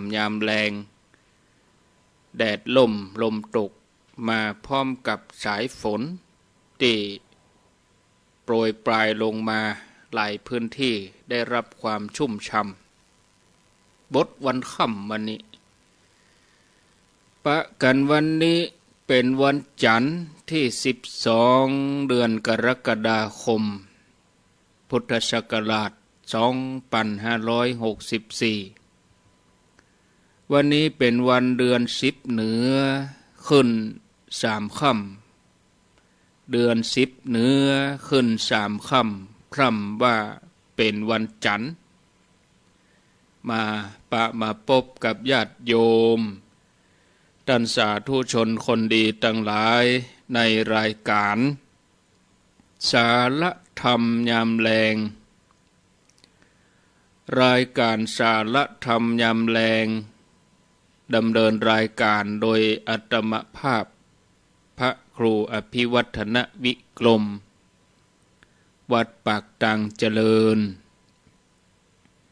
ำยามแรงแดดลมตกมาพร้อมกับสายฝนที่โปรยปลายลงมาหลายพื้นที่ได้รับความชุ่มช่ำบทวันค่ำวันนี้ปะกันวันนี้เป็นวันจันทร์ที่12เดือนกรกฎาคมพุทธศักราช2564วันนี้เป็นวันเดือน10เหนือขึ้น3ค่ำเดือน10เหนือขึ้น3ค่ำคร่ำว่าเป็นวันจันทร์มาพบกับญาติโยมท่านสาธุชนคนดีทั้งหลายในรายการสาระธรรมยามแลงรายการสาระธรรมยามแลงดำเนินรายการโดยอาตมภาพพระครูอภิวัฒนวิกรมวัดปากตังเจริญ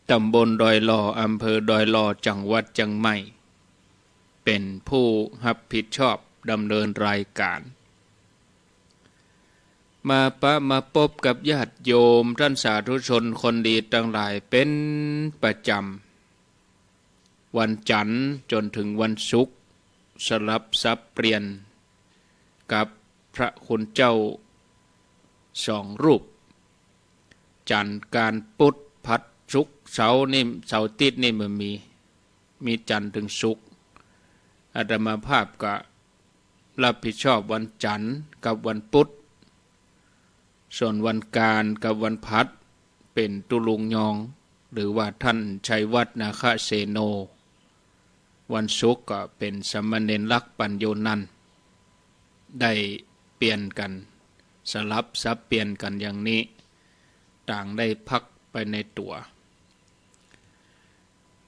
ตำบลดอยหล่ออำเภอดอยหล่อจังหวัดเชียงใหม่เป็นผู้รับผิดชอบดำเนินรายการมาพบกับญาติโยมท่านสาธุชนคนดีทั้งหลายเป็นประจำวันจันทร์จนถึงวันศุกร์สลับซับเปลี่ยนกับพระคุณเจ้า2 รูปจันทร์การพุธพัดศุกร์เสาร์นี่เสาร์ติดนี่มันมีจันทร์ถึงศุกร์อาตมาภาพก็รับผิดชอบวันจันทร์กับวันพุธส่วนวันการกับวันพัดเป็นตุลุงยองหรือว่าท่านชัยวัฒน์นาคเสโนวันศุกร์ก็เป็นสมณเณรลักษณ์ปัญโยนันท์ได้เปลี่ยนกันสลับซับเปลี่ยนกันอย่างนี้ต่างได้พักไปในตัว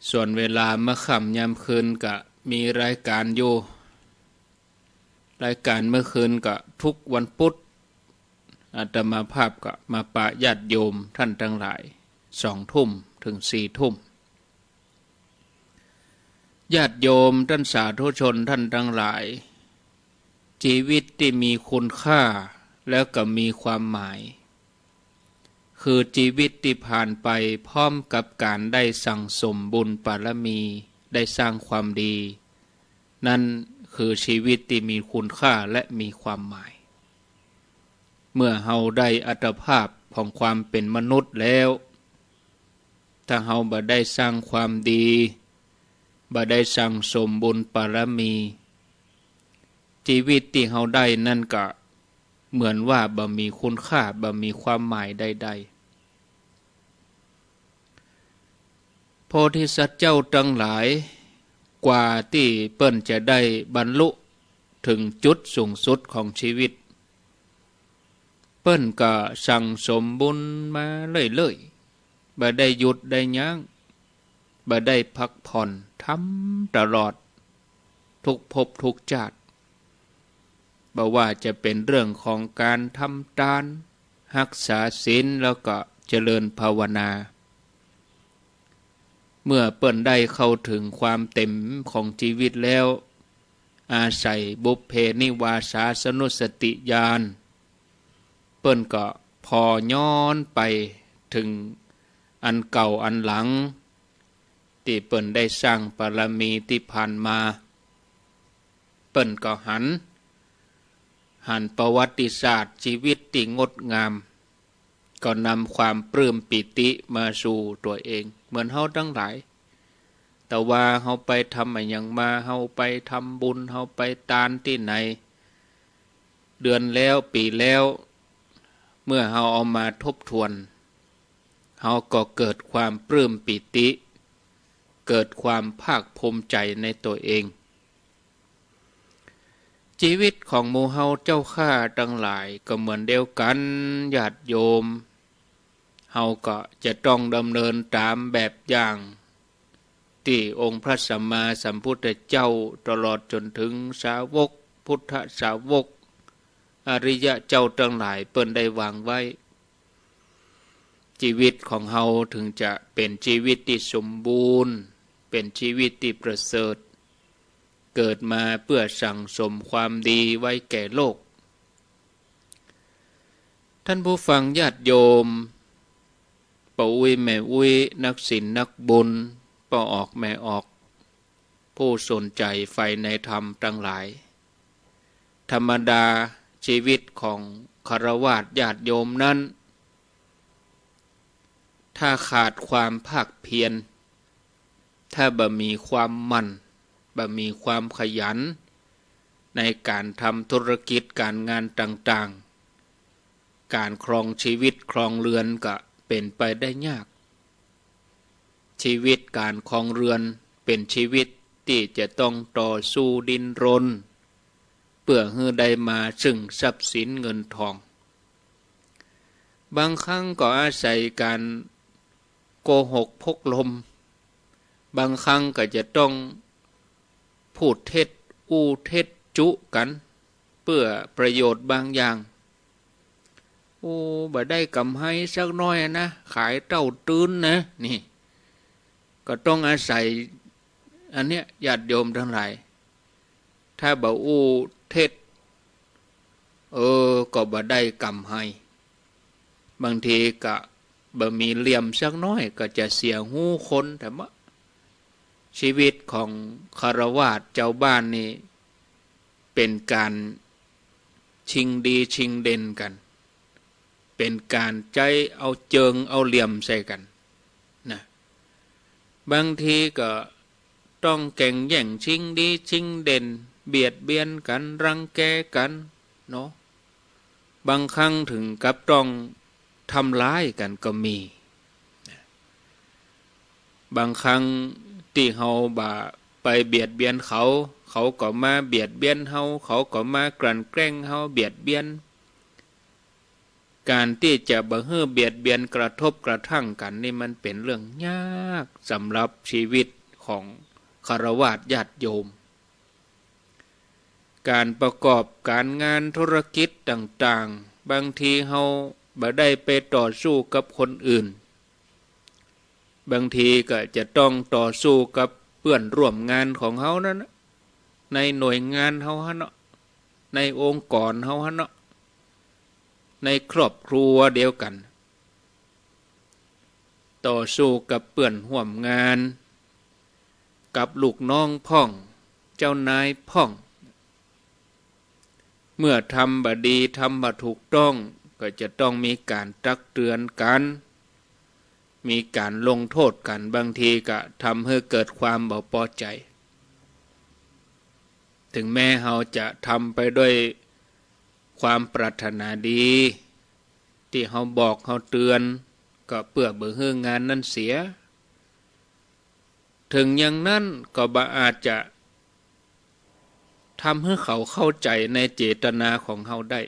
ส่วนเวลาเมื่อค่ำยามคืนก็มีรายการอยู่รายการเมื่อคืนก็ทุกวันพุธอาตมาภาพก็มาปะญาติโยมท่านทั้งหลาย2 ทุ่มถึง4 ทุ่มญาติโยมท่านสาธุชนท่านทั้งหลายชีวิตที่มีคุณค่าแล้วก็มีความหมายคือชีวิตที่ผ่านไปพร้อมกับการได้สั่งสมบุญบารมีได้สร้างความดีนั่นคือชีวิตที่มีคุณค่าและมีความหมายเมื่อเฮาได้อัตภาพของความเป็นมนุษย์แล้วถ้าเฮาบ่ได้สร้างความดีบ่ได้สั่งสมบุญบารมีชีวิตที่เฮาได้นั่นก็เหมือนว่าบ่มีคุณค่าบ่มีความหมายใดๆโพธิสัตว์เจ้าทั้งหลายกว่าที่เปิ้นจะได้บรรลุถึงจุดสูงสุดของชีวิตเปิ้นก็สั่งสมบุญมาเรื่อยๆบ่ได้หยุดได้ยั้งบ่ได้พักผ่อนทำตลอดทุกภพทุกชาติบ่ว่าจะเป็นเรื่องของการทำทานรักษาศีลแล้วก็เจริญภาวนาเมื่อเปิ้นได้เข้าถึงความเต็มของชีวิตแล้วอาศัยบุพเพนิวาสาสนุสติญาณเปิ้นก็พอย้อนไปถึงอันเก่าอันหลังที่เปิ้นได้สร้างบารมีที่ผ่านมาเปิ้นก็หันประวัติศาสตร์ชีวิตที่งดงามก็นำความปลื้มปิติมาสู่ตัวเองเหมือนเฮาทั้งหลายแต่ว่าเฮาไปทำอะไรอย่างมาเฮาไปทำบุญเฮาไปทานที่ไหนเดือนแล้วปีแล้วเมื่อเฮาเอามาทบทวนเฮาก็เกิดความปลื้มปิติเกิดความภาคภูมิใจในตัวเองชีวิตของหมู่เฮาเจ้าข้าทั้งหลายก็เหมือนเดียวกันญาติโยมเฮาก็จะต้องดำเนินตามแบบอย่างที่องค์พระสัมมาสัมพุทธเจ้าตลอดจนถึงสาวกพุทธสาวกอริยะเจ้าทั้งหลายเปิ้นได้วางไว้ชีวิตของเฮาถึงจะเป็นชีวิตที่สมบูรณ์ เป็นชีวิตที่ประเสริฐเกิดมาเพื่อสั่งสมความดีไว้แก่โลกท่านผู้ฟังญาติโยมป้าอุ้ยแม่อุ้ยนักศีลนักบุญป้าออกแม่ออกผู้สนใจใฝ่ในธรรมทั้งหลายธรรมดาชีวิตของฆราวาสญาติโยมนั้นถ้าขาดความภาคเพียรถ้าบ่มีความมั่นบ่มีความขยันในการทำธุรกิจการงานต่างๆการครองชีวิตครองเรือนก็เป็นไปได้ยากชีวิตการครองเรือนเป็นชีวิตที่จะต้องต่อสู้ดิ้นรนเพื่อให้ได้มาซึ่งทรัพย์สินเงินทองบางครั้งก็อาศัยการโกหกพกลมบางครั้งก็จะต้องพูดเท็จอู้เท็จจุกันเพื่อประโยชน์บางอย่างโอ้บ่ได้กำไรสักน้อยนะขายเต้าตื้นนะนี่ก็ต้องอาศัยอันเนี้ยญาติโยมทั้งหลายถ้าบ่อู้เท็จก็บ่ได้กำไรบางทีก็บ่มีเหลี่ยมสักน้อยก็จะเสียหูคนแต่ว่าชีวิตของฆราวาสเจ้าบ้านนี่เป็นการชิงดีชิงเด่นกันเป็นการใจเอาเจิงเอาเหลี่ยมใส่กันนะบางทีก็ต้องแข่งแย่งชิงดีชิงเด่นเบียดเบียนกันรังแกกันเนาะบางครั้งถึงกับต้องทำร้ายกันก็มีบางครั้งที่เฮาไปเบียดเบียนเขาก็มาเบียดเบียนเฮาเขาก็มากลั่นแกล้งเฮาเบียดเบียนการที่จะบ่ให้เบียดเบียนกระทบกระทั่งกันนี่มันเป็นเรื่องยากสำหรับชีวิตของฆราวาสญาติโยมการประกอบการงานธุรกิจต่างๆบางทีเฮาบ่ได้ไปต่อสู้กับคนอื่นบางทีก็จะต้องต่อสู้กับเพื่อนร่วมงานของเฮานั่นนะในหน่วยงานเฮาฮะเนาะในองค์กรเฮาฮะเนาะในครอบครัวเดียวกันต่อสู้กับเพื่อนร่วมงานกับลูกน้องพ่องเจ้านายพ่องเมื่อทำบ่ดีทำบ่ถูกต้องก็จะต้องมีการตักเตือนกันมีการลงโทษกันบางทีก็ทำให้เกิดความบ่พอใจถึงแม้เราจะทำไปด้วยความปรารถนาดีที่เราบอกเราเตือนก็เพื่อบ่ให้งานนั้นเสียถึงอย่างนั้นก็บ่อาจจะทำให้เขาเข้าใจในเจตนาของเราได้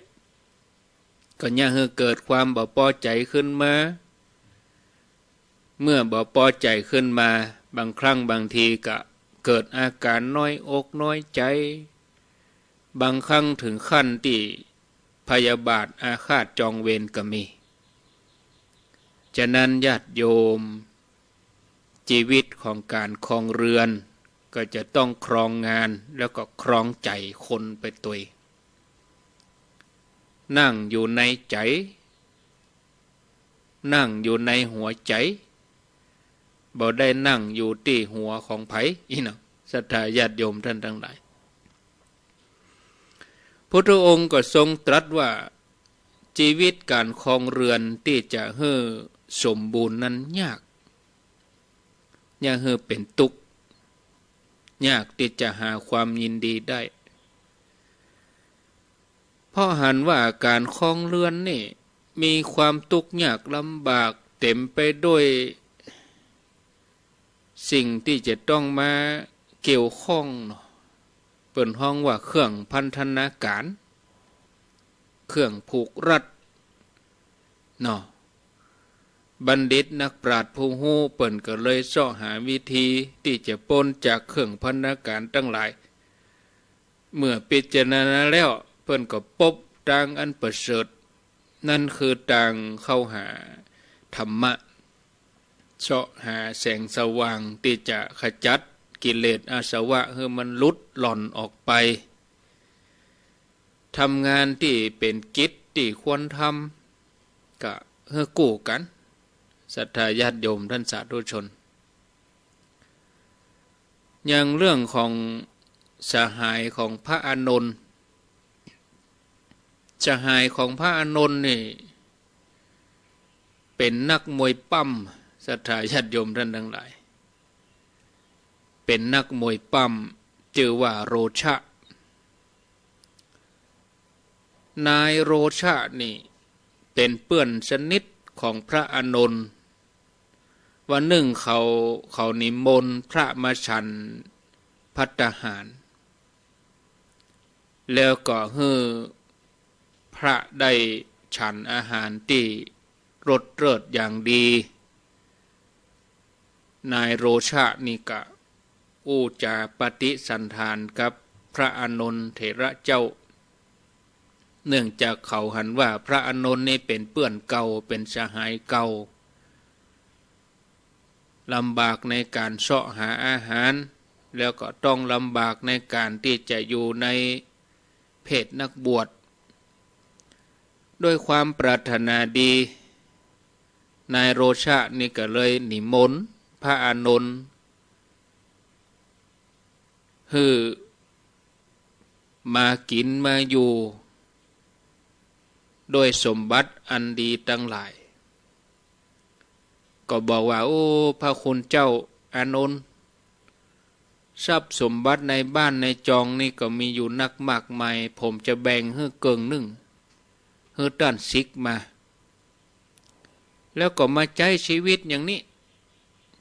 ก็ย่าให้เกิดความบ่พอใจขึ้นมาเมื่อบ่พอใจขึ้นมาบางครั้งบางทีก็เกิดอาการน้อยอกน้อยใจบางครั้งถึงขั้นที่พยาบาทอาฆาตจองเวรก็มีฉะนั้นญาติโยมชีวิตของการครองเรือนก็จะต้องครองงานแล้วก็ครองใจคนไปตัวนั่งอยู่ในใจนั่งอยู่ในหัวใจบ่ได้นั่งอยู่ที่หัวของไผอีเนาะศรัทธาญาติโยมท่านทั้งหลายพุทธองค์ก็ทรงตรัสว่าชีวิตการครองเรือนที่จะให้สมบูรณ์นั้นยากให้เป็นทุกข์ยากที่จะหาความยินดีได้เพราะหันว่าการครองเรือนนี่มีความทุกข์ยากลำบากเต็มไปด้วยสิ่งที่จะต้องมาเกี่ยวข้องเปิ่นห้องว่าเครื่องพันธนาการเครื่องผูกรัดเนาะบัณฑิตนักปราชญ์ผู้ฮู้เปิ่นก็เลยเสาะหาวิธีที่จะพ้นจากเครื่องพันธนาการทั้งหลายเมื่อพิจารณาแล้วเปิ่นก็พบทางอันประเสริฐนั่นคือทางเข้าหาธรรมะ เสาะหาแสงสว่างที่จะขจัดกิเลสอาสวะให้มันลุดหล่อนออกไปทำงานที่เป็นกิจที่ควรทำก็เฮือกู้กันศรัทธาญาติโยมท่านสาธุชนอย่างเรื่องของสหายของพระอานนท์สหายของพระอานนท์นี่เป็นนักมวยปั้มศรัทธาญาติโยมท่านทั้งหลายเป็นนักมวยปั้มชื่อว่าโรชะนายโรชะนี่เป็นเพื่อนสนิทของพระอานนท์วันหนึ่งเขานิมนต์พระมาฉันภัตตาหารแล้วก็ให้พระได้ฉันอาหารที่รสเลิศอย่างดีนายโรชะนี่ก็อู้จาปฏิสันธานกับพระอานนท์เถระเจ้าเนื่องจากเขาหันว่าพระอานนท์นี่เป็นเพื่อนเก่าเป็นสหายเก่าลำบากในการเสาะหาอาหารแล้วก็ต้องลำบากในการที่จะอยู่ในเพศนักบวชด้วยความปรารถนาดีนายโรชะนี่ก็เลยนิมนต์พระอานนท์ให้มากินมาอยู่โดยสมบัติอันดีทั้งหลายก็บอกว่าโอ้พระคุณเจ้าอานนท์ทรัพย์สมบัติในบ้านในจองนี่ก็มีอยู่นักมากมายผมจะแบ่งให้เกิงหนึ่งให้ด้านซิกมาแล้วก็มาใช้ชีวิตอย่างนี้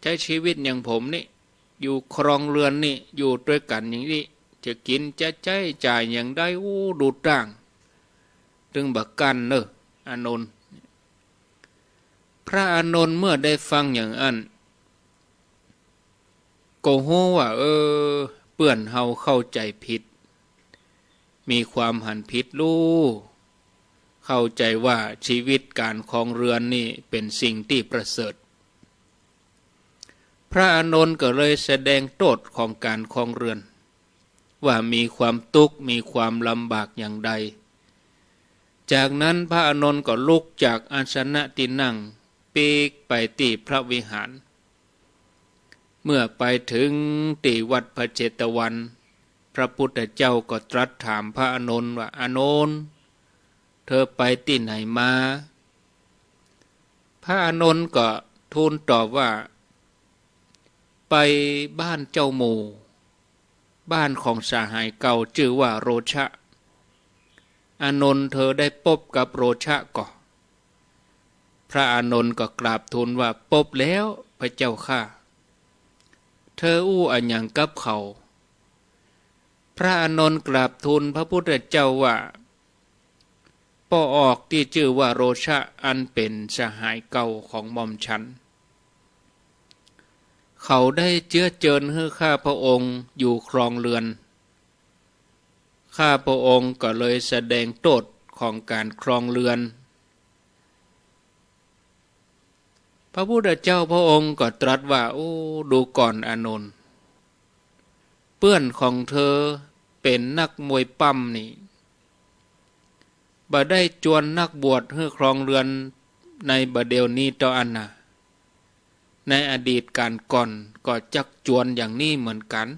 ใช้ชีวิตอย่างผมนี่อยู่ครองเรือนนี่อยู่ด้วยกันอย่างนี้จะกินจะใช้จ่ายอย่างได้ดูต่างถึงบักกันเนอะอานนท์พระอานนท์เมื่อได้ฟังอย่างนั้นก็ฮู้ว่าเปื่อนเฮาเข้าใจผิดมีความหันผิดเข้าใจว่าชีวิตการครองเรือนนี่เป็นสิ่งที่ประเสริฐพระอานนท์ก็เลยแสดงโทษของการครองเรือนว่ามีความทุกข์มีความลำบากอย่างใดจากนั้นพระอานนท์ก็ลุกจากอาสนะที่นั่งปีกไปที่พระวิหารเมื่อไปถึงที่วัดพระเจตวันพระพุทธเจ้าก็ตรัสถามพระอานนท์ว่าอานนท์เธอไปที่ไหนมาพระอานนท์ก็ทูลตอบว่าไปบ้านเจ้าหมู่บ้านของสหายเก่าชื่อว่าโรชะอานนท์เธอได้พบกับโรชะก่อพระอานนท์ก็กราบทูลว่าพบแล้วพระเจ้าข้าเธออู้อันยังกับเขาพระอานนท์กราบทูลพระพุทธเจ้าว่าพ่อออกที่ชื่อว่าโรชะอันเป็นสหายเก่าของหม่อมฉันเขาได้เชื้อเจิญให้ข้าพระองค์อยู่ครองเรือนข้าพระองค์ก็เลยแสดงโทษของการครองเรือนพระพุทธเจ้าพระองค์ก็ตรัสว่าโอ้ดูก่อนอานนท์เพื่อนของเธอเป็นนักมวยปั้มนี่บ่ได้จวนนักบวชให้ครองเรือนในบัดเดี๋ยวนี้ต่ออันน่ะในอดีตการก่อนก็จักจวนอย่างนี้เหมือนกัน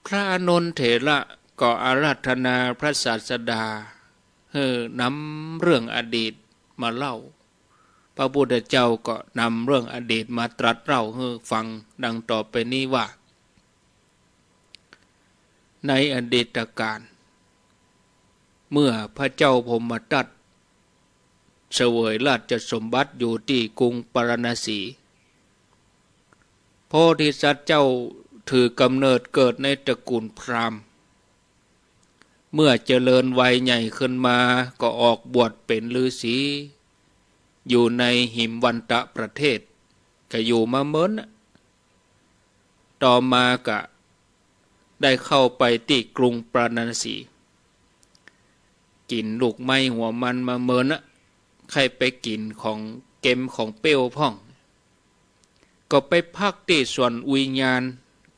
พระอานนท์เถระก็อาราธนาพระศาสดาให้นำเรื่องอดีตมาเล่าพระพุทธเจ้าก็นำเรื่องอดีตมาตรัสเล่าให้ฟังดังต่อไปนี้ว่าในอดีตการเมื่อพระเจ้าพรหมทัตเสวยราชสมบัติอยู่ที่กรุงปารณสีโพธิสัตว์เจ้าถือกำเนิดเกิดในตระกูลพราหมณ์เมื่อเจริญวัยใหญ่ขึ้นมาก็ออกบวชเป็นฤาษีอยู่ในหิมวันตะประเทศก็อยู่มาเมินต่อมาก็ได้เข้าไปที่กรุงปารณสีกินลูกไม้หัวมันมาเมินใครไปกินของ เกมของเป้วพ่องก็ไปพักที่สวนอุยญาณ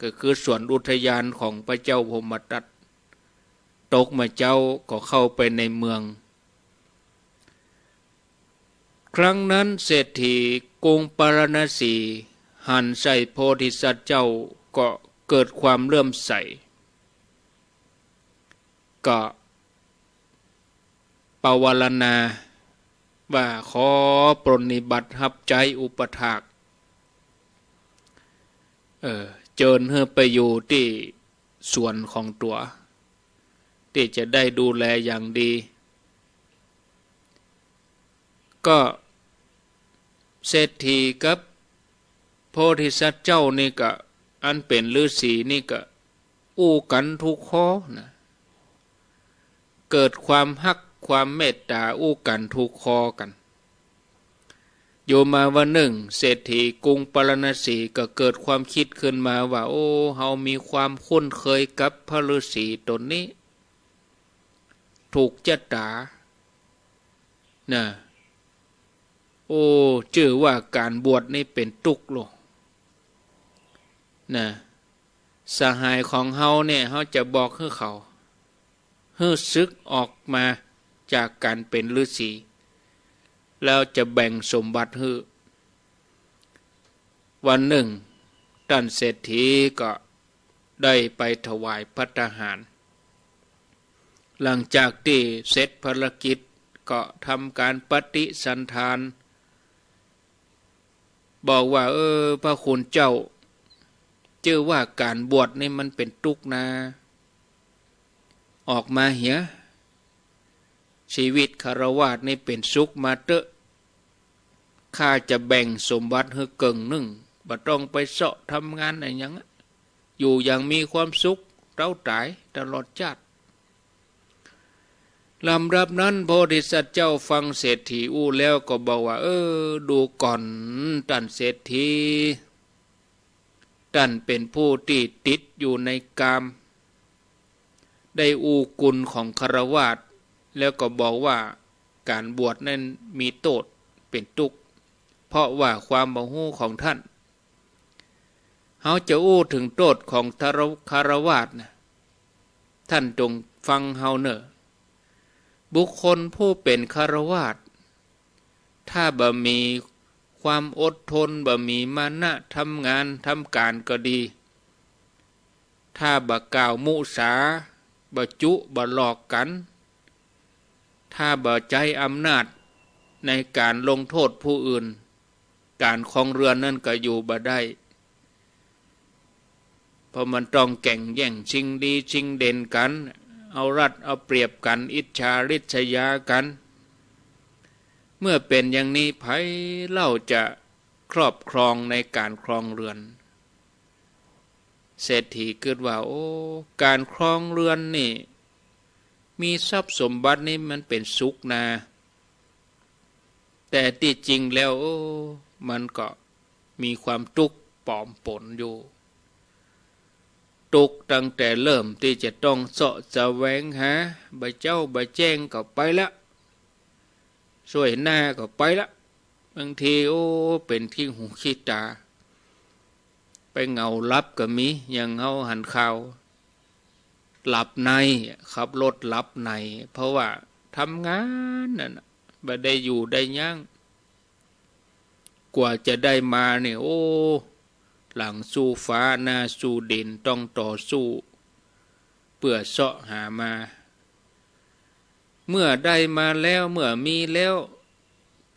ก็คือสวนอุทยานของพระเจ้าพมทัตตกมาเจ้าก็เข้าไปในเมืองครั้งนั้นเศรษฐีกรุงปารณสีหันใส่โพธิสัตว์เจ้าก็เกิดความเลื่อมใสก็ปวารณาว่าขอปรนนิบัติรับใจอุปถากเจิญเพื่อไปอยู่ที่ส่วนของตัวที่จะได้ดูแลอย่างดีก็เศรษฐีกับโพธิสัตว์เจ้านี่ก็อันเป็นฤาษีนี่ก็อู้กันทุกข้อนะเกิดความฮักความเมตตาอู้กันทุกข้อกันอยู่มาวันหนึ่งเศรษฐีกรุงปารณสีก็เกิดความคิดขึ้นมาว่าโอ้เฮามีความคุ้นเคยกับพระฤาษีตนนี้ถูกจัตานะโอ้ชื่อว่าการบวชนี่เป็นทุกข์โลนะสหายของเฮาเนี่ยเฮาจะบอกให้เขาให้ซึกออกมาจากการเป็นฤาษีแล้วจะแบ่งสมบัติให้วันหนึ่งท่านเศรษฐีก็ได้ไปถวายภัตตาหารหลังจากที่เสร็จภารกิจก็ทำการปฏิสันทานบอกว่าพระคุณเจ้าเชื่อว่าการบวชนี่มันเป็นทุกข์นะออกมาเหียชีวิตคฤหัสถ์นี่เป็นสุขมาเตอะข้าจะแบ่งสมบัติให้เกิงหนึ่งบ่ต้องไปเสาะทำงานอะไรอย่างนั้นอยู่อย่างมีความสุขเต้าตายตลอดชาติลำดับนั้นโพธิสัตว์เจ้าฟังเศรษฐีอู้แล้วก็บอกว่าดูก่อนท่านเศรษฐีท่านเป็นผู้ที่ติดอยู่ในกามได้อู้กุลของคฤหัสถ์แล้วก็บอกว่าการบวชนั้นมีโทษเป็นทุกข์เพราะว่าความบ่ฮู้ของท่านเฮาจะอู้ถึงโทษของคฤหัสถ์นะท่านจงฟังเฮาเนอะบุคคลผู้เป็นคฤหัสถ์ถ้าบ่มีความอดทนบ่มีมานะทำงานทำการก็ดีถ้าบ่กล่าวมุสาบ่จุบ่หลอกกันถ้าบ่ใจอำนาจในการลงโทษผู้อื่นการครองเรือนนั่นก็อยู่บ่ได้เพราะมันต้องแข่งแย่งชิงดีชิงเด่นกันเอารัดเอาเปรียบกันอิจฉาริษยากันเมื่อเป็นอย่างนี้ไผเล่าจะครอบครองในการครองเรือนเศรษฐีคิดว่าโอ้การครองเรือนนี่มีทรัพย์สมบัตินี่มันเป็นสุขนะแต่ที่จริงแล้วมันก็มีความทุกข์ปลอมปนอยู่ทุกข์ตั้งแต่เริ่มที่จะต้องเสาะแสวงหาใบเจ้าใบแจ้งก็ไปละช่วยหน้าก็ไปละบางทีเป็นที่หูขี้ตาไปเงาลับก็มีอย่างเงาหันข่าวหลับในขับรถหลับในเพราะว่าทำงานนั่นบ่ได้อยู่ได้ยั้งกว่าจะได้มาเนี่ยหลังสู้ฟ้าหน้าสู้ดินต้องต่อสู้เพื่อเสาะหามาเมื่อได้มาแล้วเมื่อมีแล้ว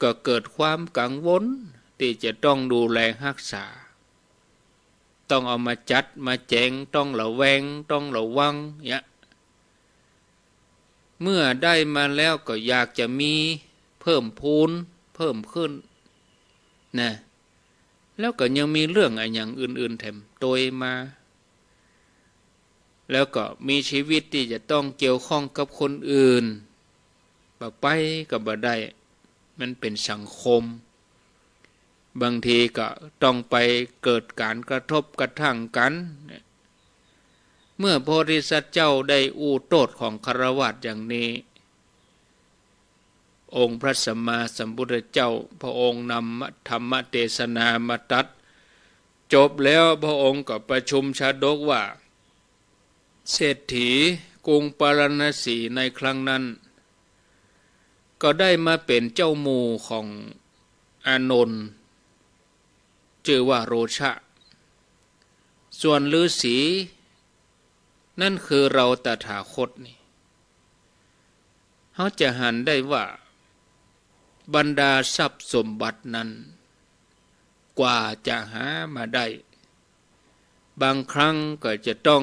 ก็เกิดความกังวลที่จะต้องดูแลรักษาต้องเอามาจัดมาแจงต้องระแวงต้องระวังเนี่ยเมื่อได้มาแล้วก็อยากจะมีเพิ่มพูนเพิ่มขึ้นนะแล้วก็ยังมีเรื่องอะไรอย่างอื่นๆแถมโตยมาแล้วก็มีชีวิตที่จะต้องเกี่ยวข้องกับคนอื่นบ่ไปก็บ่ได้มันเป็นสังคมบางทีก็ต้องไปเกิดการกระทบกระทั่งกันเมื่อโพธิสัตว์เจ้าได้อู้โทษของคฤหัสถ์อย่างนี้ องค์พระสัมมาสัมพุทธเจ้าพระองค์นำธรรมเทศนามาตรัสจบแล้วพระองค์ก็ประชุมชาดกว่าเศรษฐีกรุงปาราณสีในครั้งนั้นก็ได้มาเป็นเจ้าหมู่ของอานนท์ชื่อว่าโรชะส่วนฤาษีนั่นคือเราตถาคตนี่เขาจะหันได้ว่าบรรดาทรัพย์สมบัตินั้นกว่าจะหามาได้บางครั้งก็จะต้อง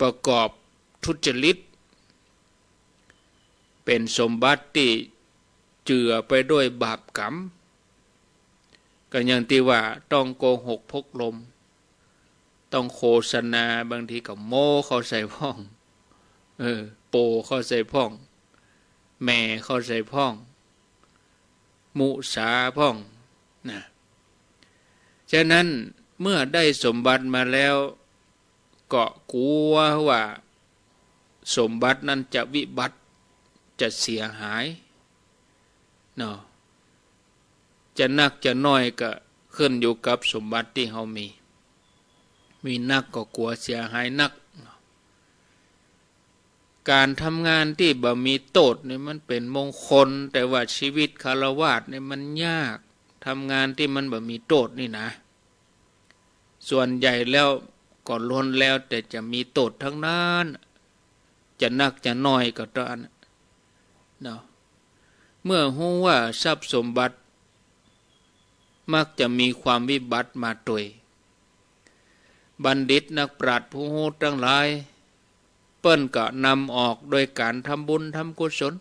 ประกอบทุจริตเป็นสมบัติที่เจือไปด้วยบาปกรรมก็อย่างที่ว่าต้องโกหกพกลมต้องโฆษณาบางทีก็โม้เข้าใส่พ่องโปเข้าใส่พ่องแม่เข้าใส่พ่องมุสาพ่องนะฉะนั้นเมื่อได้สมบัติมาแล้วก็กลัวว่าสมบัตินั้นจะวิบัติจะเสียหายเนาะจะนักจะน้อยก็ขึ้นอยู่กับสมบัติที่เขามีนักก็กลัวเสียหายนักการทำงานที่บ่มีโทษเนี่ยมันเป็นมงคลแต่ว่าชีวิตคฤหัสถ์เนี่ยมันยากทำงานที่มันบ่มีโทษนี่นะส่วนใหญ่แล้วก็ล้วนแล้วแต่จะมีโทษทั้งนั้นจะนักจะน้อยก็ตามเนาะเมื่อรู้ว่าทรัพย์สมบัติมักจะมีความวิบัติมาตวยบัณฑิตนักปราชญ์ผู้รู้ทั้งหลายเปิ้นก็นำออกโดยการทำบุญทำกุศล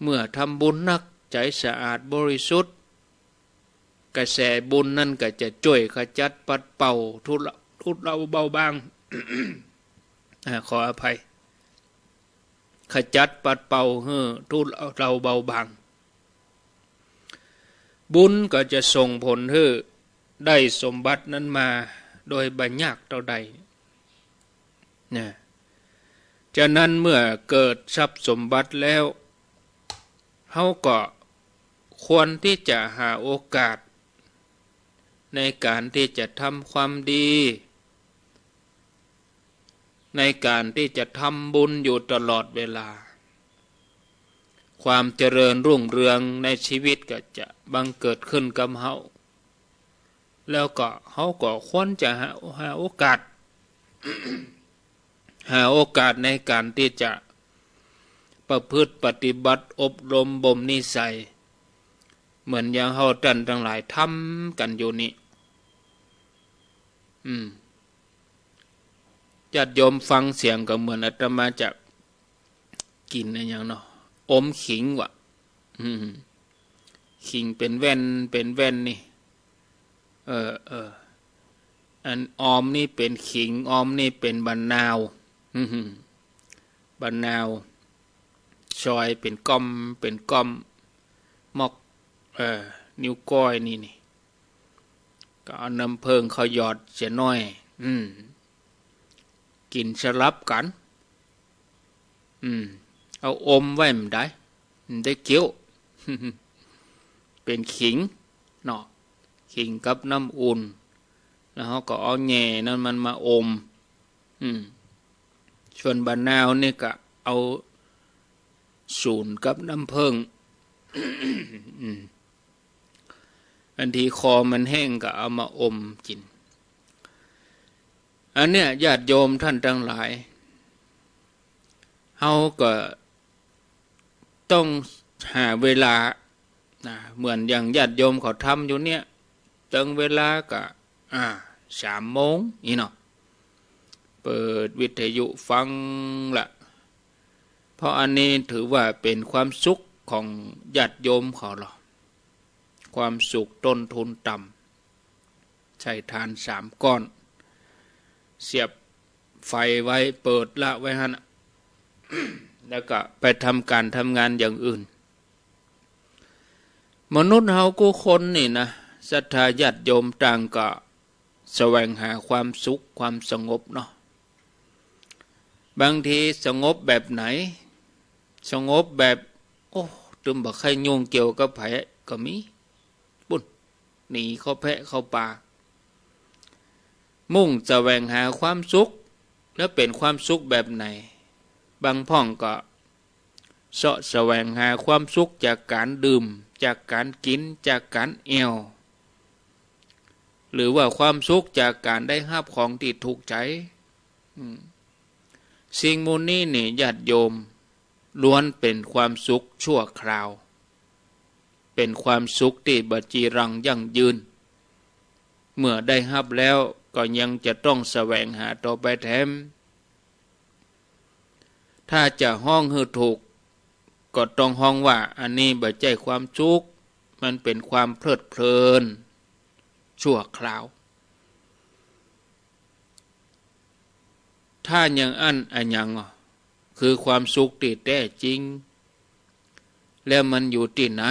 เมื่อทำบุญนักใจสะอาดบริสุทธิ์กระแสบุญนั่นก็จะช่วยขจัดปัดเป่าทุเลาเบาบาง ขออภัยขจัดปัดเป่าทุเลาเบาบางบุญก็จะส่งผลให้ได้สมบัตินั้นมาโดยบัญญัติเท่าใดนะฉะนั้นเมื่อเกิดทรัพย์สมบัติแล้วเขาก็ควรที่จะหาโอกาสในการที่จะทำความดีในการที่จะทำบุญอยู่ตลอดเวลาความเจริญรุ่งเรืองในชีวิตก็จะบังเกิดขึ้นกับเขาแล้วก็เขาก็ควรจะหาโอกาส หาโอกาสในการที่จะประพฤติปฏิบัติอบรมบ่มนิสัยเหมือนอย่างเฮาท่านทั้งหลายทำกันอยู่นี่ญาติโยมฟังเสียงก็เหมือนอาตมาจะกินอะไรอย่างเนาะอมขิงว่ะขิงเป็นแว่นนี่อันออมนี่เป็นขิงออมนี่เป็นบะนาวบะนาวซอยเป็นก้อมมอกนิ้วก้อยนี่ก็เอาน้ำเพิงเขาหยอดเสียน้อยกินสลับกันเอาอมไว้มันได้เกี้ยว เป็นขิงเนาะขิงกับน้ำอุ่นแล้วเขาก็เอาแง่นั้นมันมาอมส่วนบะนาวนี่ก็เอาสูนกับน้ำเพิง อันที่คอมันแห้งก็เอามาอมกินอันเนี้ยญาติโยมท่านทั้งหลายเฮาก็ต้องหาเวลาเหมือนอย่างญาติโยมเขาทำอยู่เนี่ยตั้งเวลาก็3 โมงนี่เนาะเปิดวิทยุฟังละเพราะอันนี้ถือว่าเป็นความสุขของญาติโยมเขาหรอความสุขต้นทุนต่ำใช้ทาน3 ก้อนเสียบไฟไว้เปิดละไว้ฮะ แล้วก็ไปทำการทำงานอย่างอื่นมนุษย์เฮากูคนนี่นะศรัทธาญาติโยมต่างก็แสวงหาความสุขความสงบเนาะบางทีสงบแบบไหน สงบแบบโอ้ตึมบ่ใครยุ่งเกี่ยวกับไผก็มีบุญหนีเข้าแพะเข้าป่ามุ่งแสวงหาความสุขแล้วเป็นความสุขแบบไหนบางพ่องก็เสาะแสวงหาความสุขจากการดื่มจากการกินจากการแอวหรือว่าความสุขจากการได้รับของที่ถูกใจสิ่งมูลนี้นี่ญาติโยมล้วนเป็นความสุขชั่วคราวเป็นความสุขที่บจีรังยั่งยืนเมื่อได้รับแล้วก็ยังจะต้องแสวงหาต่อไปแถมถ้าจะห้องให้ถูกก็ต้องห้องว่าอันนี้บ่ใช่ความสุขมันเป็นความเพลิดเพลินชั่วคราวถ้ายังอันยังคือความสุขที่แท้จริงแล้วมันอยู่ที่ไหน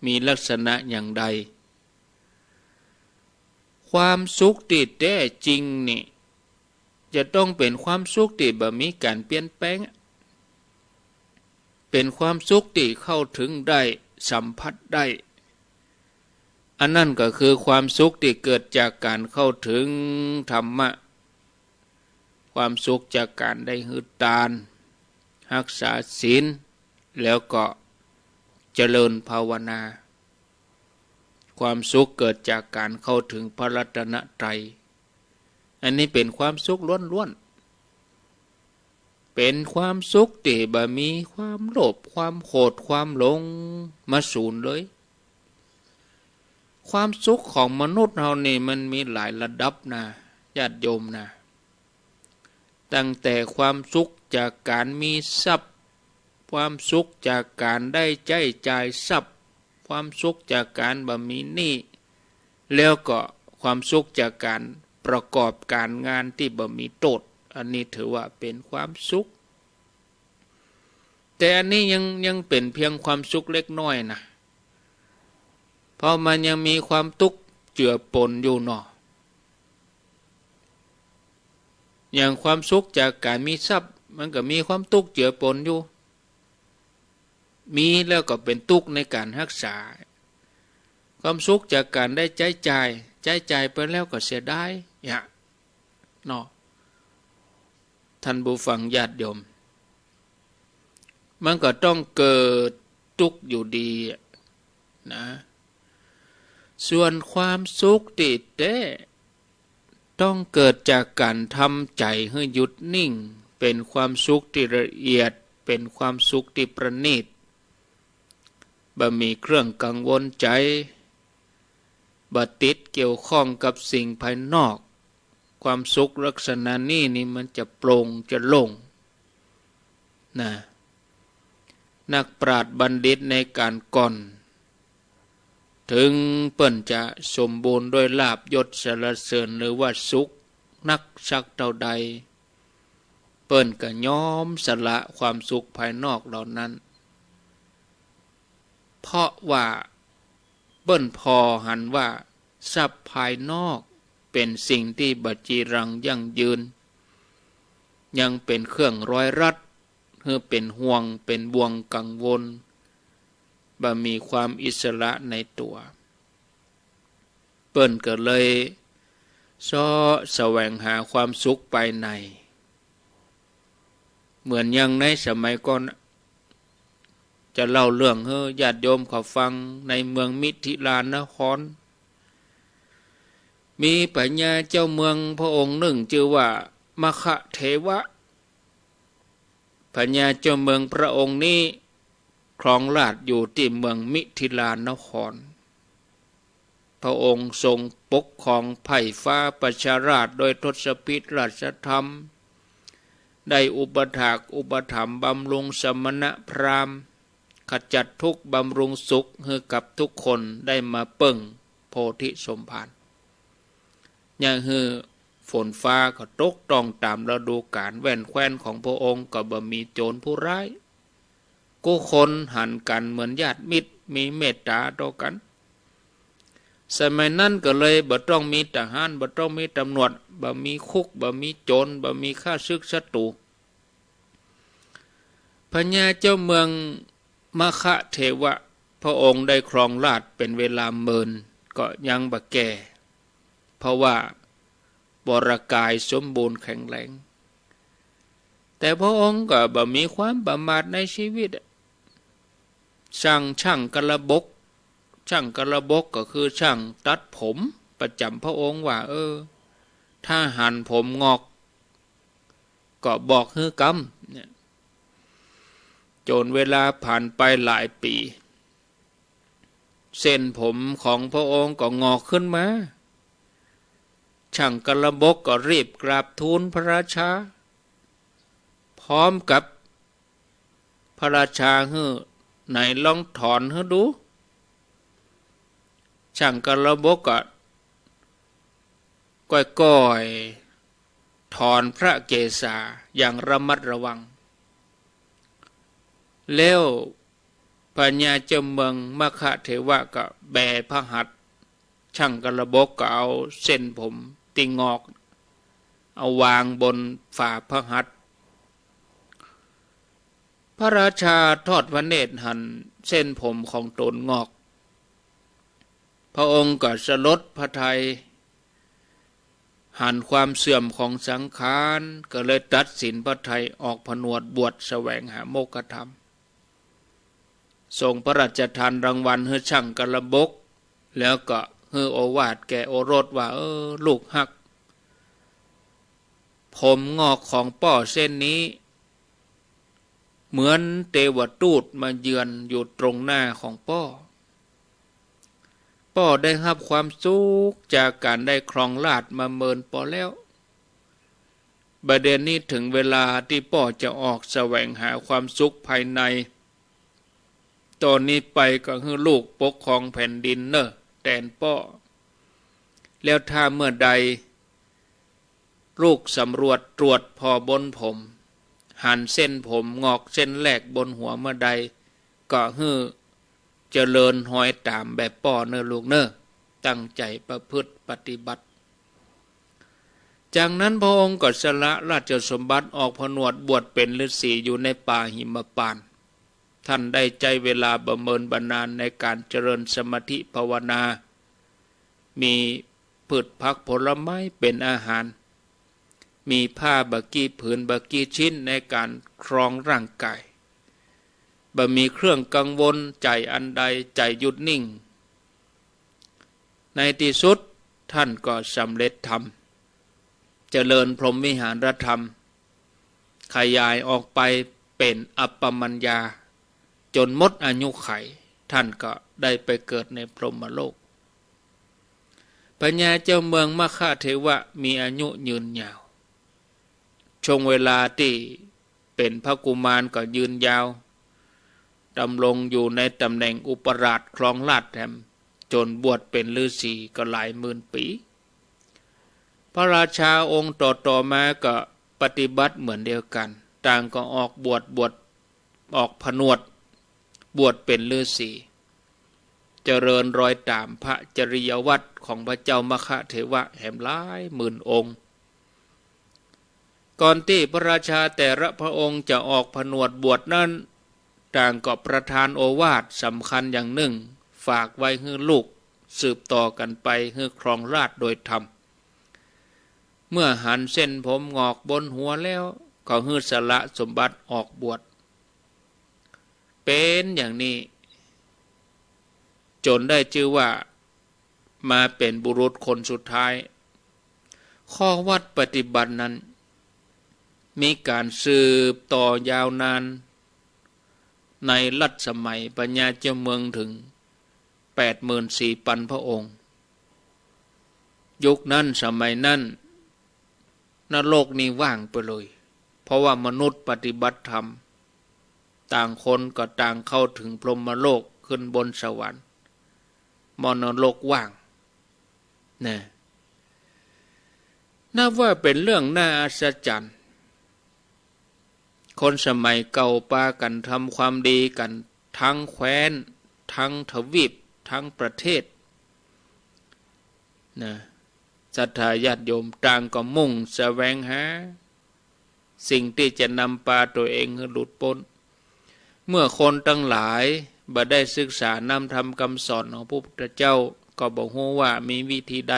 มีลักษณะอย่างใดความสุขที่แท้จริงนี่จะต้องเป็นความสุขที่บ่มีการเปลี่ยนแปลงเป็นความสุขที่เข้าถึงได้สัมผัสได้อันนั้นก็คือความสุขที่เกิดจากการเข้าถึงธรรมะความสุขจากการได้หือทานรักษาศีลแล้วก็เจริญภาวนาความสุขเกิดจากการเข้าถึงพระรัตนตรัยอันนี้เป็นความสุขล้วนๆเป็นความสุขที่บ่มีความโลภความโกรธความหลงมาสูญเลยความสุขของมนุษย์เรานี่มันมีหลายระดับนะญาติโยมนะตั้งแต่ความสุขจากการมีทรัพย์ความสุขจากการได้ใช้จ่ายทรัพย์ความสุขจากการบ่มีหนี้แล้วก็ความสุขจากการประกอบการงานที่บ่มีโทษอันนี้ถือว่าเป็นความสุขแต่อันนี้ยังเป็นเพียงความสุขเล็กน้อยนะเพราะมันยังมีความทุกข์เจือปนอยู่เนาะอย่างความสุขจากการมีทรัพย์มันก็มีความทุกข์เจือปนอยู่มีแล้วก็เป็นทุกข์ในการรักษาความสุขจากการได้ใช้จ่ายไปแล้วก็เสียดายเนี่ยเนาะท่านผู้ฟังญาติโยมมันก็ต้องเกิดทุกข์อยู่ดีนะส่วนความสุขที่แท้ต้องเกิดจากการทำใจให้หยุดนิ่งเป็นความสุขที่ละเอียดเป็นความสุขที่ประณีตบ่มีเครื่องกังวลใจบ่ติดเกี่ยวข้องกับสิ่งภายนอกความสุขลักษณะนี้นี่มันจะโปร่งจะโล่งนะนักปราชญ์บัณฑิตในการก่อนถึงเปิ้นจะสมบูรณ์ด้วยลาภยศสรรเสริญหรือว่าสุขนักสักเท่าใดเปิ้นก็ยอมสละความสุขภายนอกเหล่านั้นเพราะว่าเปิ้นพอหันว่าทรัพย์ภายนอกเป็นสิ่งที่บจีรังยั่งยืนยังเป็นเครื่องร้อยรัดเพื่อเป็นห่วงเป็นบ่วงกังวลบ่มีความอิสระในตัวเปิ้นก็เลยแสวงหาความสุขภายในเหมือนอย่างในสมัยก่อนจะเล่าเรื่องให้ญาติโยมเขาฟังในเมืองมิถิลานครมีปัญญาเจ้าเมืองพระองค์หนึ่งชื่อว่ามคเทวะปัญญาเจ้าเมืองพระองค์นี้ครองราชย์อยู่ที่เมืองมิถิลานครพระองค์ทรงปกครองไผ่ฟ้าประชาราชโดยทศพิธราชธรรมได้อุปถากอุปถัมภ์บำรุงสมณพราหมณ์ขจัดทุกข์บำรุงสุขให้กับทุกคนได้มาเปิ่งโพธิสมภารอย่างคือฝนฟ้าก็ตกต้องตามฤดูกาลแว่นแคว้นของพระองค์ก็บ่มีโจรผู้ร้ายกู้คนหันกันเหมือนญาติมิตรมีเมตตาต่อกันสมัยนั้นก็เลยบ่ต้องมีทหารบ่ต้องมีตำรวจบ่มีคุกบ่มีโจรบ่มีข้าศึกศัตรู พญาเจ้าเมืองมคะเทวะพระองค์ได้ครองราชย์เป็นเวลาเมินก็ยังบะแก่เพราะว่าบรกายสมบูรณ์แข็งแรงแต่พระองค์ก็บ่มีความประมาทในชีวิตช่างกระบกก็คือช่างตัดผมประจำพระองค์ว่าถ้าหั่นผมงอกก็บอกฮือกำเนี่ยจนเวลาผ่านไปหลายปีเส้นผมของพระองค์ก็งอกขึ้นมาช่างกระบกก็รีบกราบทูลพระราชาพร้อมกับพระราชาไหนลองถอนดูช่างกระบกก็ก้อยถอนพระเกศาอย่างระมัดระวังแล้วพญาเจ้าเมืองมคะเทวะก็แบพระหัตถ์ช่างกระบกก็เอาเส้นผมติงอกเอาวางบนฝ่าพระหัตถ์พระราชาทอดพระเนตรหันเส้นผมของตนงอกพระองค์ก็สลดพระทัยหันความเสื่อมของสังขารก็เลยตัดสินพระทัยออกผนวดบวชแสวงหาโมกขธรรมส่งพระราชทานรางวัลให้ช่างกระบกแล้วก็ให้โอวาทแก่โอรสว่าลูกฮักผมงอกของป่อเส้นนี้เหมือนเทวทูตมาเยือนอยู่ตรงหน้าของป่อได้รับความสุขจากการได้ครองราชย์มาเมินป่อแล้วบัดนี้ถึงเวลาที่ป่อจะออกแสวงหาความสุขภายในตอนนี้ไปก็คือลูกปกครองแผ่นดินแทนป่อแล้วถ้าเมื่อใดลูกสำรวจตรวจพอบนผมหั่นเส้นผมงอกเส้นแรกบนหัวเมื่อใดก็เจริญหอยตามแบบป่อลูกตั้งใจประพฤติปฏิบัติจากนั้นพระองค์ก็สละราชสมบัติออกผนวดบวชเป็นฤาษีอยู่ในป่าหิมพานต์ท่านได้ใจเวลาบำเมินบรรณาในการเจริญสมาธิภาวนามีพืชผักผลไม้เป็นอาหารมีผ้าบะกี้ผืนบะกี้ชิ้นในการครองร่างกายบ่มีเครื่องกังวลใจอันใดใจหยุดนิ่งในที่สุดท่านก็สำเร็จธรรมเจริญพรหมวิหารธรรมขยายออกไปเป็นอัปปมัญญาจนหมดอายุไขท่านก็ได้ไปเกิดในพรหมโลกพญาเจ้าเมืองมคะเทวะมีอายุยืนยาวช่วงเวลาที่เป็นพระกุมารก็ยืนยาวดำรงอยู่ในตำแหน่งอุปราชครองราชย์แถมจนบวชเป็นฤาษีก็หลายหมื่นปีพระราชาองค์ต่อมาก็ปฏิบัติเหมือนเดียวกันต่างก็ออกบวชออกผนวดบวชเป็นฤาษีเจริญรอยตามพระจริยวัตรของพระเจ้ามคะเทวะแห่งหลายหมื่นองค์ก่อนที่พระราชาแต่ละพระองค์จะออกผนวดบวชนั้นต่างก็ประทานโอวาทสำคัญอย่างหนึ่งฝากไว้ให้ลูกสืบต่อกันไปให้ครองราชย์โดยธรรมเมื่อหันเส้นผมงอกบนหัวแล้วก็ให้สละสมบัติออกบวชเป็นอย่างนี้จนได้ชื่อว่ามาเป็นบุรุษคนสุดท้ายข้อวัดปฏิบัตินั้นมีการสืบต่อยาวนานในรัชสมัยพญาเจ้าเมืองถึง 84,000 พระองค์ยุคนั้นสมัยนั้นนรกนี้ว่างไปเลยเพราะว่ามนุษย์ปฏิบัติธรรมต่างคนก็ต่างเข้าถึงพรหมโลกขึ้นบนสวรรค์มรณโลกว่างนับว่าเป็นเรื่องน่าอัศจรรย์คนสมัยเก่าปากันทำความดีกันทั้งแคว้นทั้งทวีปทั้งประเทศศรัทธาญาติโยมต่างก็มุ่งแสวงหาสิ่งที่จะนำพาตัวเองให้หลุดพ้น เมื่อคนทั้งหลายบ่ได้ศึกษานำธรรมคำสอนของพระพุทธเจ้าก็บ่ฮู้ว่ามีวิธีใด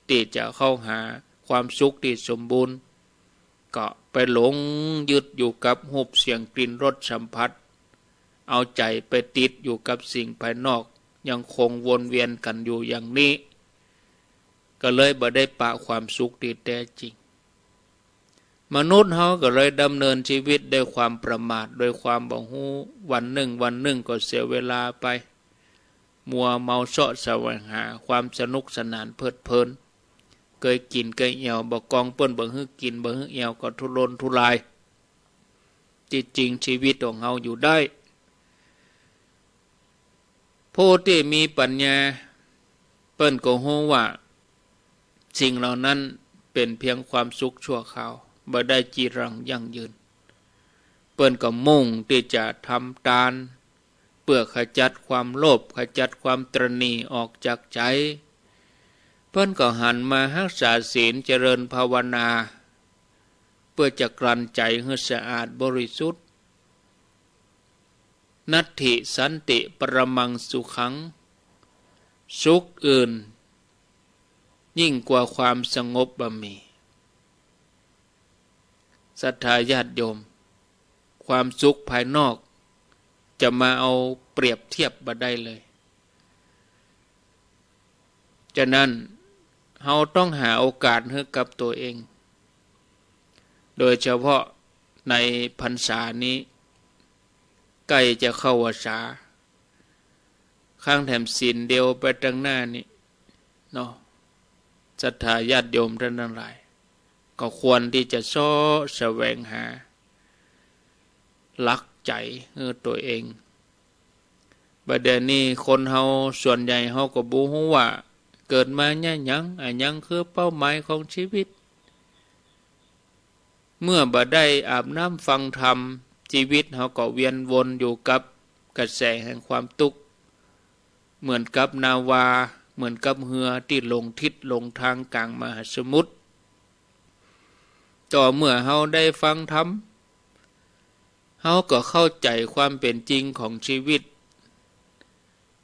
ที่จะเข้าหาความสุขที่สมบูรณ์ก็ไปหลงยึดอยู่กับรูปเสียงกลิ่นรสสัมผัสเอาใจไปติดอยู่กับสิ่งภายนอกยังคงวนเวียนกันอยู่อย่างนี้ก็เลยบ่ได้ปะความสุขที่แท้จริงมนุษย์เฮาก็เลยดำเนินชีวิตด้วยความประมาทโดยความบ่ฮู้วันหนึ่งก็เสียเวลาไปมัวเมาเสาะแสวงหาความสนุกสนานเพลิดเพลินเคยกินเคยเหี่ยวบ่กองเปิ้นบ่ฮื้อกินบ่ฮื้อเหี่ยวก็ทุรนทุรายที่จริงชีวิตของเฮาอยู่ได้ผู้ที่มีปัญญาเปิ้นก็ฮู้ว่าสิ่งเหล่านั้นเป็นเพียงความสุขชั่วคราวบ่ได้จีรังยั่งยืนเปิ้นก็มุ่งที่จะทำทานเพื่อขจัดความโลภขจัดความตระหนี่ออกจากใจเปิ้นก็หันมารักษาศีลเจริญภาวนาเพื่อจะกลั่นใจให้สะอาดบริสุทธิ์นัตถิสันติปรมังสุขังสุขอื่นยิ่งกว่าความสงบบ่มีศรัทธาญาติโยมความสุขภายนอกจะมาเอาเปรียบเทียบบ่ได้เลยฉะนั้นเราต้องหาโอกาสให้กับตัวเองโดยเฉพาะในพรรษานี้ใกล้จะเข้าพรรษาข้างแถมศีลเดียวไปตั้งหน้านี้เนาะศรัทธาญาติโยมท่านทั้งหลายก็ควรที่จะซ้อแสวงหาลักใจตัวเองประเดี๋ยวนี้คนเฮาส่วนใหญ่เฮาก็บ่ฮู้ว่าเกิดมาเนี่ยหยังคือเป้าหมายของชีวิตเมื่อบ่ได้อาบน้ำฟังธรรมชีวิตเฮาก็เวียนวนอยู่กับกระแสแห่งความทุกข์เหมือนกับนาวาเหมือนกับเรือที่ลงทิศลงทางกลางมหาสมุทรต่อเมื่อเฮาได้ฟังธรรมเฮาก็เข้าใจความเป็นจริงของชีวิต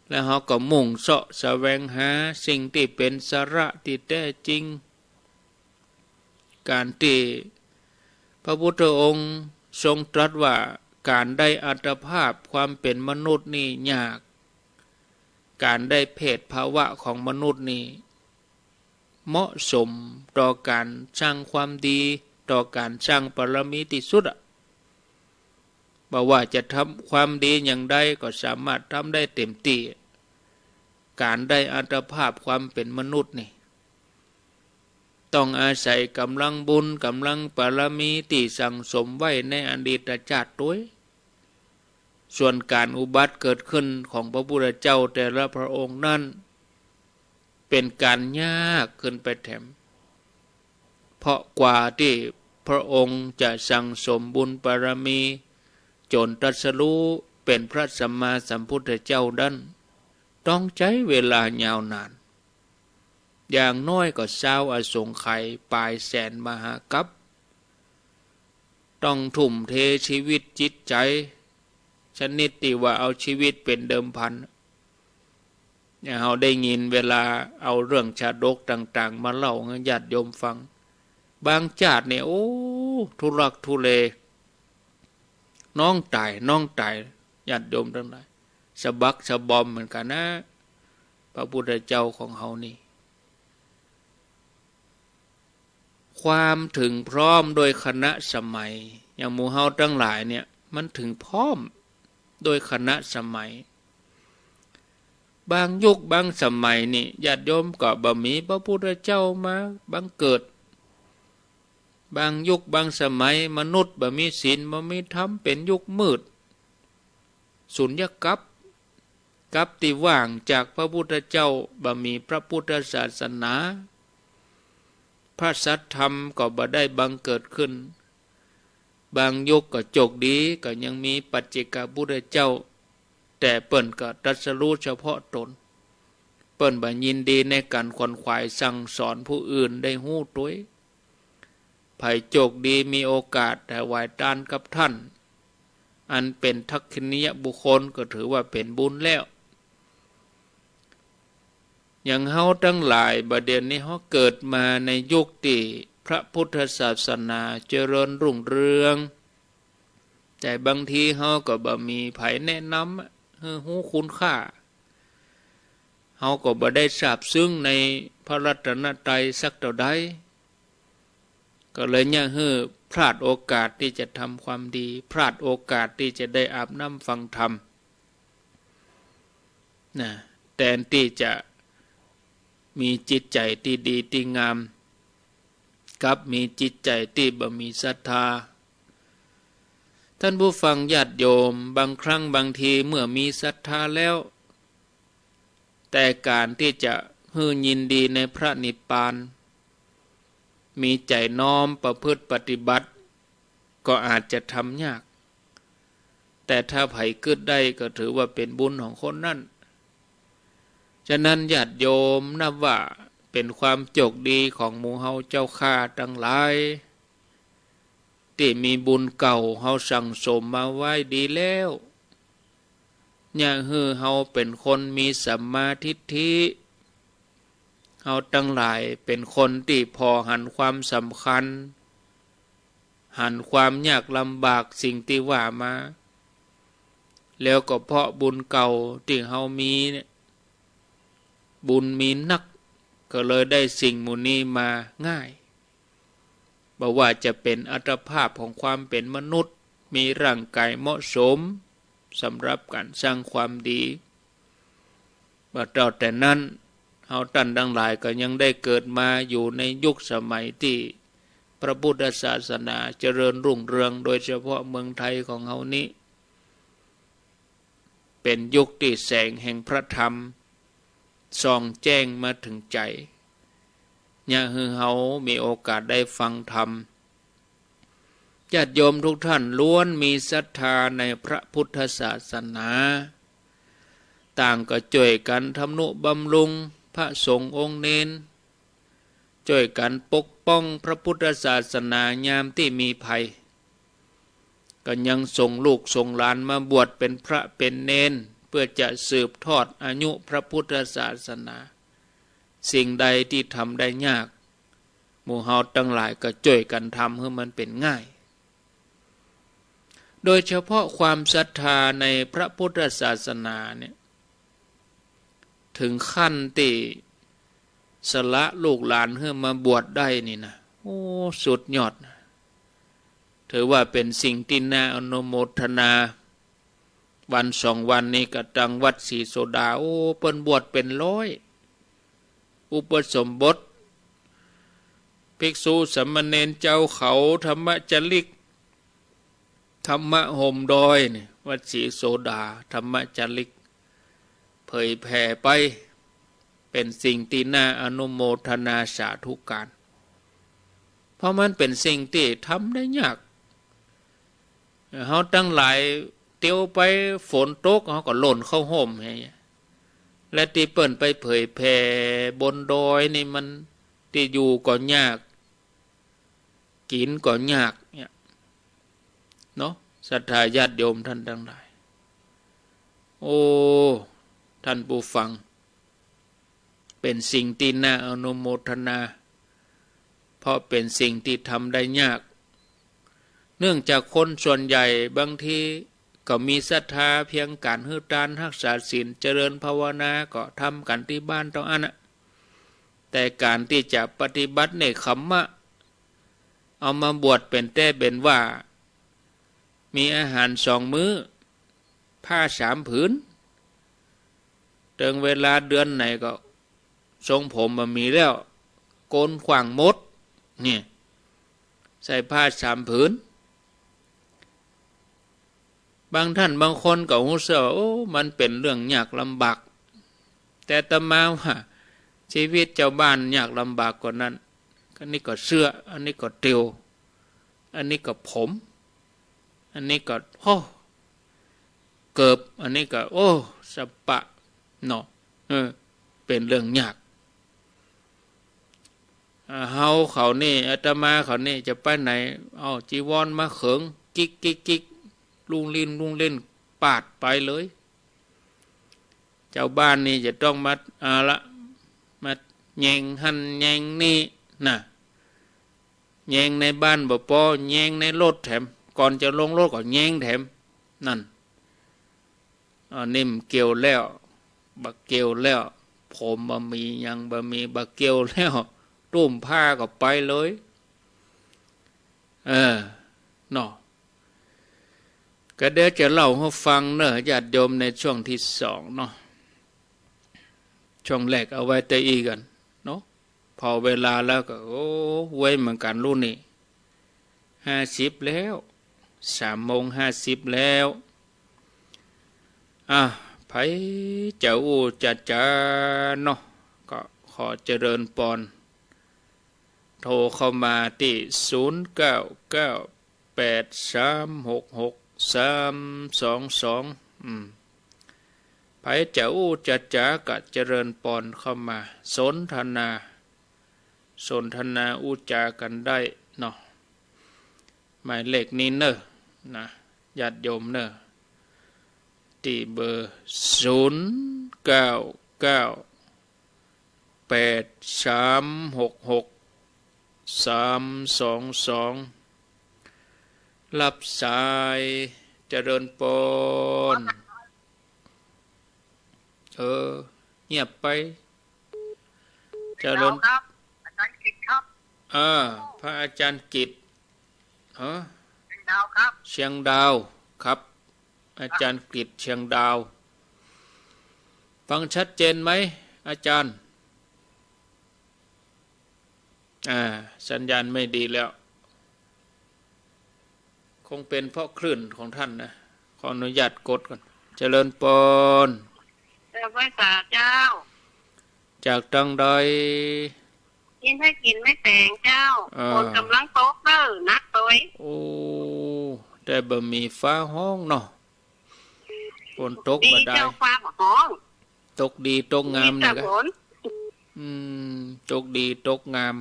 และเฮาก็มุ่งเสาะแสวงหาสิ่งที่เป็นสาระที่แท้จริงการที่พระพุทธองค์ทรงตรัสว่าการได้อัตภาพความเป็นมนุษย์นี่ยากการได้เพศภาวะของมนุษย์นี่เหมาะสมต่อการสร้างความดีต่อการสร้างบารมีที่สุดบอกว่าจะทำความดีอย่างใดก็สามารถทำได้เต็มที่การได้อัตภาพความเป็นมนุษย์นี่ต้องอาศัยกำลังบุญกำลังบารมีที่สั่งสมไว้ในอดีตชาติด้วยส่วนการอุบัติเกิดขึ้นของพระพุทธเจ้าแต่ละพระองค์นั้นเป็นการยากขึ้นไปแถมเพราะกว่าที่พระองค์จะสั่งสมบุญบารมีจนตรัสรู้เป็นพระสัมมาสัมพุทธเจ้านั้นต้องใช้เวลายาวนานอย่างน้อยก็20 อสงไขยปลายแสนมหากัปต้องทุ่มเทชีวิตจิตใจชนิดที่ว่าเอาชีวิตเป็นเดิมพันเนี่ยเราได้ยินเวลาเอาเรื่องชาดกต่างๆมาเล่าให้ญาติโยมฟังบางชาติเนี่ยโอ้ทุรักทุเลน้องตายญาติโยมทั้งหลายสะบักสะบอมเหมือนกันนะพระพุทธเจ้าของเฮานี่ความถึงพร้อมโดยคณะสมัยอย่างหมู่เฮาทั้งหลายเนี่ยมันถึงพร้อมโดยคณะสมัยบางยุคบางสมัยนี่ญาติโยมก็บ่มีพระพุทธเจ้ามาบังเกิดบางยุคบางสมัยมนุษย์บ่มีศีลบ่มีธรรมเป็นยุคมืดสุญญกัปที่ว่างจากพระพุทธเจ้าบ่มีพระพุทธศาสนาพระสัทธรรมก็บ่ได้บังเกิดขึ้นบางยุคก็โชคดีก็ยังมีปัจเจกพุทธเจ้าแต่เปิ้นก็ตรัสรู้เฉพาะตนเปิ้นบ่ยินดีในการขวนขวายสั่งสอนผู้อื่นได้ฮู้ตัวไผโชคดีมีโอกาสถวายทานกับท่าน อันเป็นทักษิณยบุคคลก็ถือว่าเป็นบุญแล้วอย่างเฮาทั้งหลายบัดเดี๋ยวนี้เฮาเกิดมาในยุคที่พระพุทธศาสนาเจริญรุ่งเรืองแต่บางทีเฮาก็บ่มีไผแนะนำให้ฮู้คุณค่าเฮาก็บ่ได้ทราบซึ้งในพระรัตนตรัยสักเท่าใดก็เลยเนี่ยพลาดโอกาสที่จะทำความดีพลาดโอกาสที่จะได้อาบน้ำฟังธรรมนะแทนที่จะมีจิตใจที่ดีที่งามกับมีจิตใจที่บ่มีศรัทธาท่านผู้ฟังญาติโยมบางครั้งบางทีเมื่อมีศรัทธาแล้วแต่การที่จะยินดีในพระนิพพานมีใจน้อมประพฤติปฏิบัติก็อาจจะทำยากแต่ถ้าไผเกิดได้ก็ถือว่าเป็นบุญของคนนั้นฉะนั้นญาติโยมนับว่าเป็นความโชคดีของหมู่เฮาเจ้าข้าทั้งหลายที่มีบุญเก่าเฮาสั่งสมมาไว้ดีแล้วอย่าเฮาเป็นคนมีสัมมาทิฏฐิเฮาทั้งหลายเป็นคนที่พอหันความสำคัญหันความยากลำบากสิ่งที่ว่ามาแล้วก็เพราะบุญเก่าที่เฮามีเนี่ยบุญมีนักก็เลยได้สิ่งหมู่นี้มาง่ายบอกว่าจะเป็นอัตภาพของความเป็นมนุษย์มีร่างกายเหมาะสมสำหรับการสร้างความดีบัดต่อแต่นั้นเฮาท่านทั้งหลายก็ยังได้เกิดมาอยู่ในยุคสมัยที่พระพุทธศาสนาเจริญรุ่งเรืองโดยเฉพาะเมืองไทยของเฮานี้เป็นยุคที่แสงแห่งพระธรรมส่องแจ้งมาถึงใจอย่าเฮามีโอกาสได้ฟังธรรมญาติโยมทุกท่านล้วนมีศรัทธาในพระพุทธศาสนาต่างก็ช่วยกันทำนุบำรุงพระสงฆ์องค์เนนช่วยกันปกป้องพระพุทธศาสนายามที่มีภัยก็ยังส่งลูกส่งหลานมาบวชเป็นพระเป็นเนนเพื่อจะสืบทอดอายุพระพุทธศาสนาสิ่งใดที่ทำได้ยากหมู่เฮาทั้งหลายก็ช่วยกันทำให้มันเป็นง่ายโดยเฉพาะความศรัทธาในพระพุทธศาสนาเนี่ยถึงขั้นที่สละลูกหลานให้มาบวชได้นี่นะโอ้สุดยอดถือว่าเป็นสิ่งที่น่าอนุโมทนาวันสองวันนี้ก็จังวัดศรีโสดาโอ้เปิ้นบวชเป็นร้อยอุปสมบทภิกษุสามเณรเจ้าเขาธรรมจริกธรรมห่มดอยนี่วัดศรีโสดาธรรมจริกเผยแผ่ไปเป็นสิ่งที่น่าอนุโมทนาสาธุการเพราะมันเป็นสิ่งที่ทำได้ยากเฮาตั้งหลายเตียวไปฝนตกเฮาก็หล่นเข้าห่มและที่เปิ้นไปเผยแผ่บนดอยนี่มันที่อยู่ก็ยากกินก็ยากเนี่ยเนาะศรัทธาญาติโยมท่านทั้งหลายโอ้ท่านผู้ฟังเป็นสิ่งที่น่าอนุโมทนาเพราะเป็นสิ่งที่ทำได้ยากเนื่องจากคนส่วนใหญ่บางทีก็มีศรัทธาเพียงการฮือทานรักษาศีลเจริญภาวนาก็ทำกันที่บ้านต้องอันนะแต่การที่จะปฏิบัติในคัมมะเอามาบวชเป็นแต่เป็นว่ามีอาหาร2 มื้อผ้า3 ผืนถึงเวลาเดือนไหนก็ทรงผมมามีแล้วโกนขวางมดเนี่ยใส่ผ้า3 ผืนบางท่านบางคนก็รู้สึกว่าโอ้มันเป็นเรื่องยากลำบากแต่อาตมาว่าชีวิตเจ้าบ้านยากลำบากกว่านั้นอันนี้ก็เสื้ออันนี้ก็เตียวอันนี้ก็ผมอันนี้ก็เกิบอันนี้ก็โอ้สปะเนาะเป็นเรื่องยากเฮาเขานี่อาตมาเขานี่จะไปไหนเอาจีวรมาเขิงกิ๊ก ลุงเล่นปาดไปเลยเจ้าบ้านนี่จะต้องมาละมาแยงหันแยงนี่น่ะแยงในบ้านบ่พอแยงในรถแถมก่อนจะลงรถก็แยงแถมนั่นนิ่มเกี่ยวแล้วบักเกี่ยวแล้วผมบะมียังบะมีบักเกี่ยวแล้วตุ้มผ้าก็ไปเลยเนาะก็เดี๋ยวจะเล่าให้ฟังเนอะญาติโยมในช่วงที่สองเนาะช่วงแรกเอาไว้แต่อีกันเนาะพอเวลาแล้วก็โอ้ไว้เหมือนกันรุ่นนี้50แล้ว3:50แล้วไผเจ้าจัดจาเนาะก็ขอเจริญปอนโทรเข้ามาที่0998366322ไผเจ้าจัดจากะเจริญปอนเข้ามาสนทนาอุจากันได้เนาะหมายเลขนี้เนอะนะญาติโยมเนอะที่เบอร์0998366322รับสายเจริญปนเงียบไปเจริญครับอาจารย์กิตครับพระอาจารย์กิตเชียงดาวครับเชียงดาวครับอาจารย์กิตเชียงดาวฟังชัดเจนไหมอาจารย์สัญญาณไม่ดีแล้วคงเป็นเพราะคลื่นของท่านนะขออนุญาตกดก่อนเจริญปนไว้สาเจ้าจากตังใดกินให้กินไม่แต่งเจ้าคนกำลังโต๊ะนักตัวโอ้แต่บ่มีฟ้าห้องเนาะฝนตกบ่ได้เจ้าฟ้าห้องตกดีตกงามนะกะตกดีตกงาม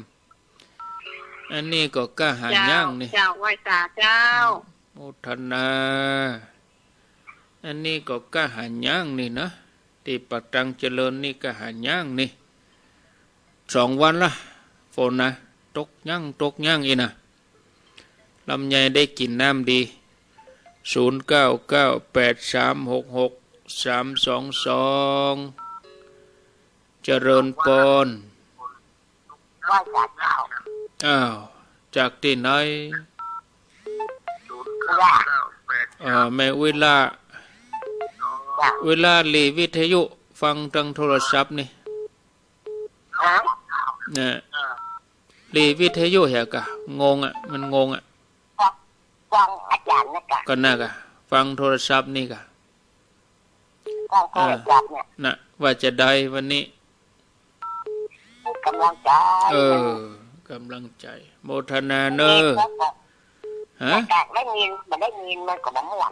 อันนี้ก็กะหาย่างนี่เจ้าไหว้ตาเจ้าโมทนาอันนี้ก็กะหาย่างนี่นะที่ปักตังเจริญนี่กะหาย่างนี่2 วันละฝนนะตกย่างอีนะลำไยได้กินน้ำดี0998366322เจริญปนจากที่ไหนแม่เวลาลีวิทยุฟังทางโทรศัพท์นี่เนี่ยลีวิทยุเหรอกะงงมันงงฟังอาจารย์นะกะก็น่ะกะฟังโทรศัพท์นี่กะฟังโทรศัพท์เนี่ยน่ะว่าจะได้วันนี้กำลังใจกำลังใจโมทนาเนอฮะได้ยินมันก็บ่ม่ว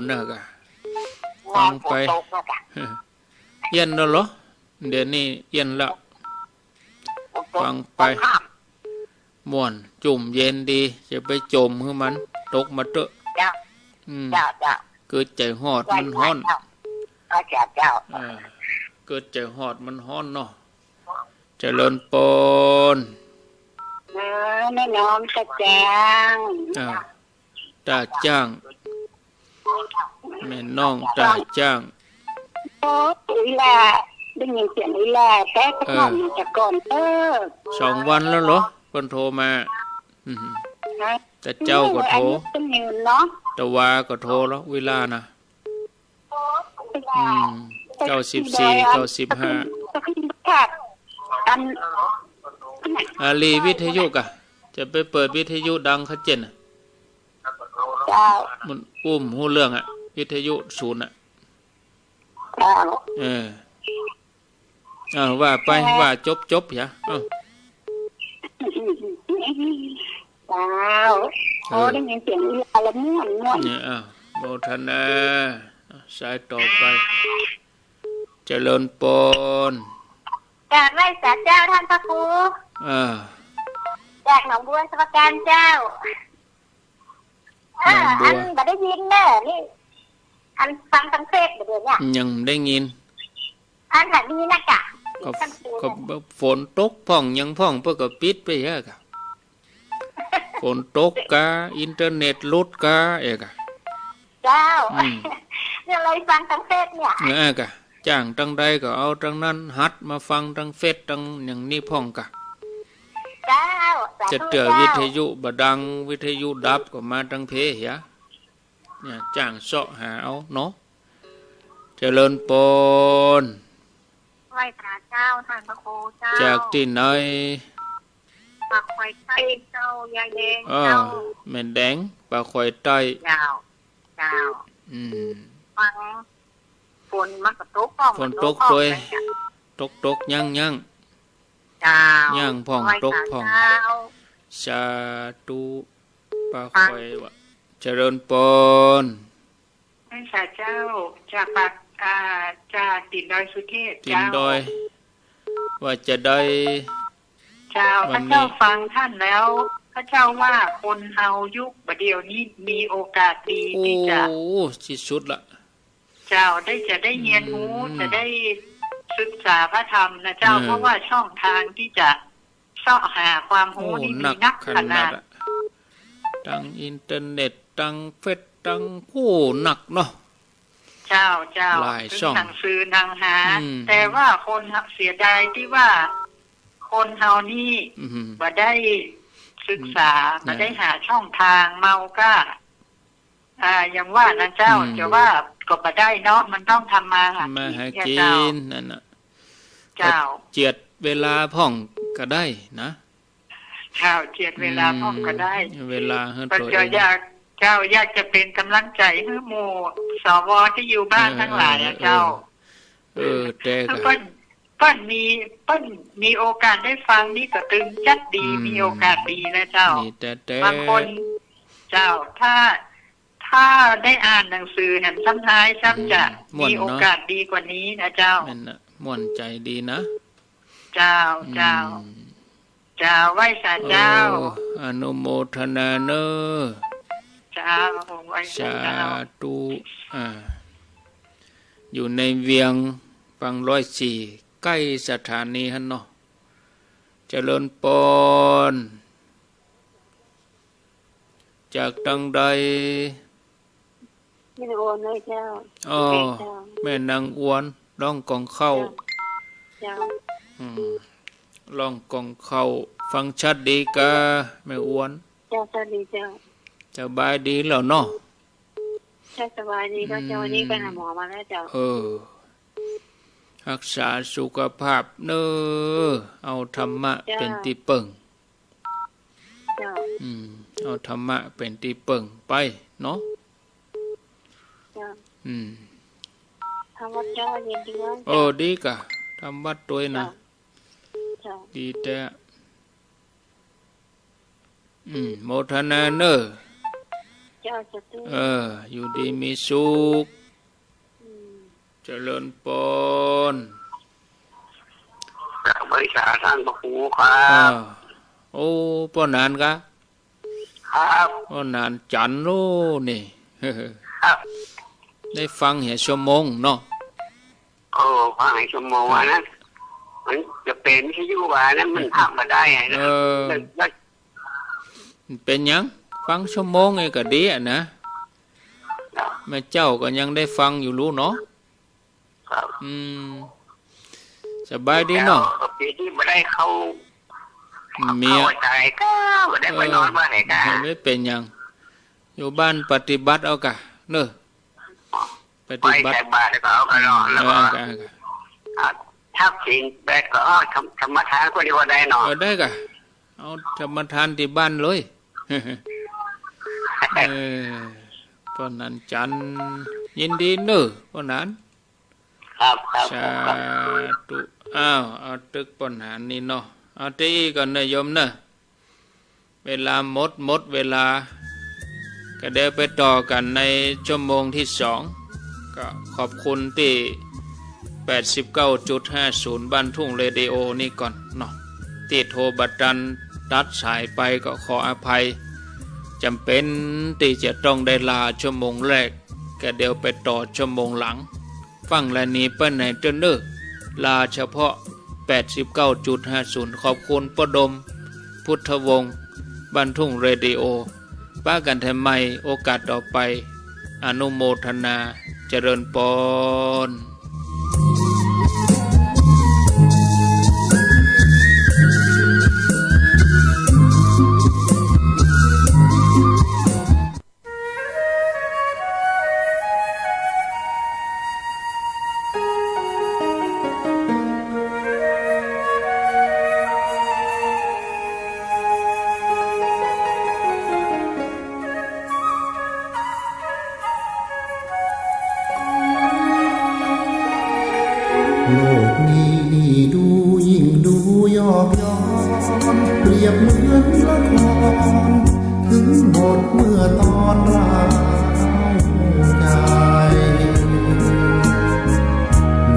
นน่ะกะฟังไปเย็นแล้วเหรอเดี๋ยวนี้เย็นแล้วฟังไปม่วนจุ่มเย็นดีจะไปจมให้มันตกมาเตอะเกิดใจหอดมันฮ้อนเกิดใจหอดมันฮ้อนเนาะเจริญปนแม่น้อมตาจ้างตาจ้างแม่น้องตาจ้างอีแลได้ยินเสียงอีแลแต่ก่อนจะก่อน2 วันแล้วเหรอคนโทรมาแต่เจ้าก็โทรแต่ว่าก็โทรแล้วเวลานะ94 95ลีวิทยุกะจะไปเปิดวิทยุดังเขาเจนมันหูเรื่องวิทยุ0ว่าไปว่าจบอย่าได้ยินเสียงอีลาแล้วม่วนเนี่ยโมทนาสายต่อไปเจริญปนกราบไหว้ศาลเจ้าท่านพระครูจากหนองบัวสมุทรปราการเจ้า นางบัวบ่ได้ยินแน่นี่อันฟังทั้งเฟซเดี๋ยวเนี่ยยังได้ยินอันแบบนี้นะจ๊ะก็ฝนตกพ่องยังพ่องเพื่อก็ปิดไปเยอะกะฝนตกกะอินเทอร์เน็ตลุดกะเอกะเจ้าเนี่ยเลยฟังทั้งเฟซเนี่ยกะจ้างตั้งใดก็เอาตั้งนั้นฮัดมาฟังตั้งเฟซตั้งอย่างนี้พ่องกะเจ้าจะเจอวิทยุบดังวิทยุดับก็มาตั้งเพเหียเนี่ยจ้างเสาะหาเอาเนาะเจริญปนไหว้พระเจ้าท่านพระครูเจ้าจากที่ไหนปากควายไต้เจ้ายายแดงเจ้าแม่แดงปากควายไต้เจ้าฟังฝนมันก็ตกพ่องฝนตกด้วยตกยั่งเจ้ายั่งพ่องตกพ่องสาธุปากควายวะเจริญปนให้สาเจ้าจากปากจากติดดอยสุเทพติดดอยว่าจะได้เจ้าพระเจ้าฟังท่านแล้วพระเจ้าว่าคนเฮายุคประเดี๋ยวนี้มีโอกาสดีที่จะที่สุดละเจ้าจะได้เรียนรู้จะได้ศึกษาพระธรรมนะเจ้าเพราะว่าช่องทางที่จะเสาะหาความรู้นี่มีนักขนาดตั้งอินเทอร์เน็ตตั้งเฟซตั้งคู่หนักเนาะเจ้าถึงหนังสือหนังหาแต่ว่าคนเสียดายที่ว่าคนเฮานี่บ่ได้ศึกษาบ่ได้หาช่องทางเมาก็อย่างว่านะเจ้าจะว่าก็บ่ได้เนาะมันต้องทำมาหากินนั่นน่ะเจ้าเจียดเวลาพ่องก็ได้นะเจ้าเจียดเวลาพ่องก็ได้เวลาเฮ็ดตัวเจ้าอยากจะเป็นกำลังใจให้หมู่สวที่อยู่บ้านทั้งหลายเจ้าแต่เปิ้นมีโอกาสได้ฟังนี่ก็ตึงจัดดีมีโอกาสดีนะเจ้าบางคนเจ้าถ้าได้อ่านหนังสือเห็นซ้ำท้ายซ้ำจะมีโอกาสดีกว่านี้นะเจ้าม่วนใจดีนะเจ้าไหว้สาเจ้าอนุโมทนาเนอเจ้าไหว้สาธุอยู่ในเวียงฟัง104ใกล้สถานีหั่นเนาะเจริญปนจากตังใดไม่ได้โอนเลยเจ้าแม่นางอ้วนร้องกองเข้าร้องกองเข้าฟังชัดดีกะแม่อ้วนเจ้าชัดดีเจ้าสบายดีแล้วเนาะใช่สบายดีก็เจ้าวันนี้ไปหาหมอมาแล้วเจ้ารักษาสุขภาพเนอเอาธรรมะเป็นที่ปึงเอาธรรมะเป็นที่ปึงไปเนาะทำวัดเจ้าเย็นดีนะดีกะทำวัดตัวนะดีแต่โมทนาเนออยู่ดีมีสุขเจริญปนบริษัทท่านพระครูครับป้อนานกะครับป้อนานจันโน่นี่ได้ฟังเหตุชั่วโมงเนาะฟังเหตุชั่วโมงว่านั้นมันจะเป็นที่อยู่ว่านั้นมันทำมาได้ไงเป็นยังฟังชั่วโมงไงก็ดีอ่ะนะแม่เจ้าก็ยังได้ฟังอยู่รู้เนาะสบายดีเนาะปีที่ไม่ได้เข้าเมียใจก็ไม่ได้ไปนอนบ้านไหนกันไม่เป็นยังอยู่บ้านปฏิบัติเอากะเนอะปฏิบัติบาตรก็เอากันนอนแล้วก็ถ้าจริงแบกก็ธรรมทานก็ดีกว่าได้นอนได้กะเอาธรรมทานที่บ้านเลยตอนนั้นจันยินดีเนอะตอนนั้นสาธุเอาตึกปัญหานี่เนาะเอาที่ก่อนนะโยมเนอะเวลาหมดเวลาก็เดี๋ยวไปต่อกันในชั่วโมงที่2ก็ขอบคุณที่ 89.50 บ้านทุ่งเรดิโอนี่ก่อนเนาะที่โทรบัดดันตัดสายไปก็ขออภัย จำเป็นที่จะต้องได้ลาชั่วโมงแรกก็เดี๋ยวไปต่อชั่วโมงหลังฟังและนี้ไปไหนเจนเนอร์ลาเฉพาะ 89.50 ขอบคุณปดมพุทธวงศ์บันทุ่งเรดิโอป้ากันทำไมโอกาสต่อไปอนุโมทนาเจริญปนโลกนี้นี่ดูยิ่งดูยอกย้อนเปรียบเหมือนละครถึงบทเมื่อตอนร้าวใจ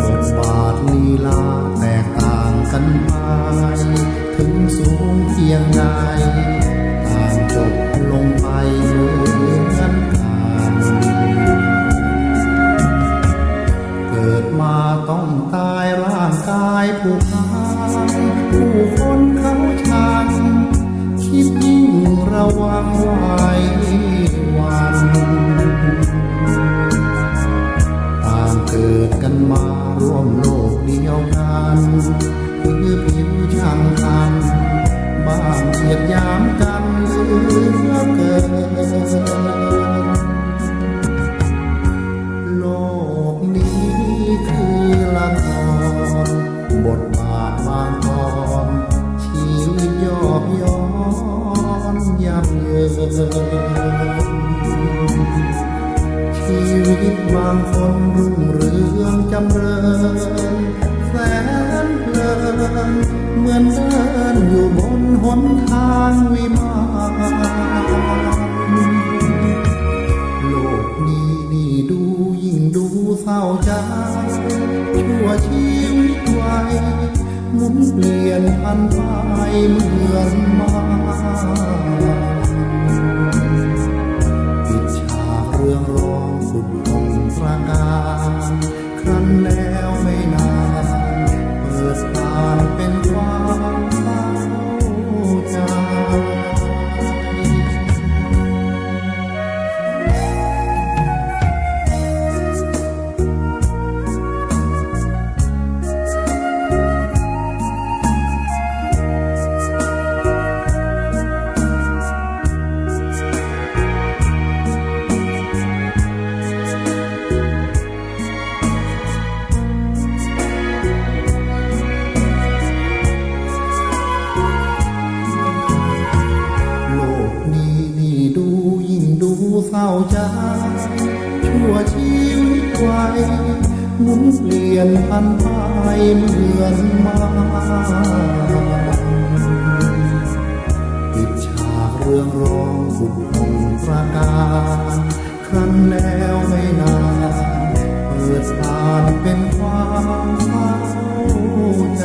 บทบาทลีลาแตกต่างกันไปถึงสูงเพียงใดต่างจบลงไปเหมือนกันเกิดมาต้องตายร่างกายผู้พานผู้คนเขาชันคิดยิ่งระวังไว้วันต่างเกิดกันมาร่วมโลกเดียวกันคือผิวช่างกันบ้างเหยียดหยามกันเหลือเกินโลกนี้คือละครบทบาทบางตอนชีวิตยอกย้อนยับเยินชีวิตบางคนรุ่งเรืองจำเริญแสนเพลินเหมือนเดินอยู่บนหนทางวิมานโลกนี้นี่ดูยิ่งดูเศร้าใจชั่วชีวิตไว้หมุนเปลี่ยนพันไปเหมือนมาปิดฉากเรื่องร้องสุดตรงประการครั้นแล้วไม่นานเปิดผ่านเป็นความเศร้าใจเศร้าใจชั่วชีวิตไว้หมุนเปลี่ยนพันไปเหมือนมาปิดฉากเรื่องร้องสุดตรงประการครั้นแล้วไม่นานเปิดผ่านเป็นความเศร้าใจ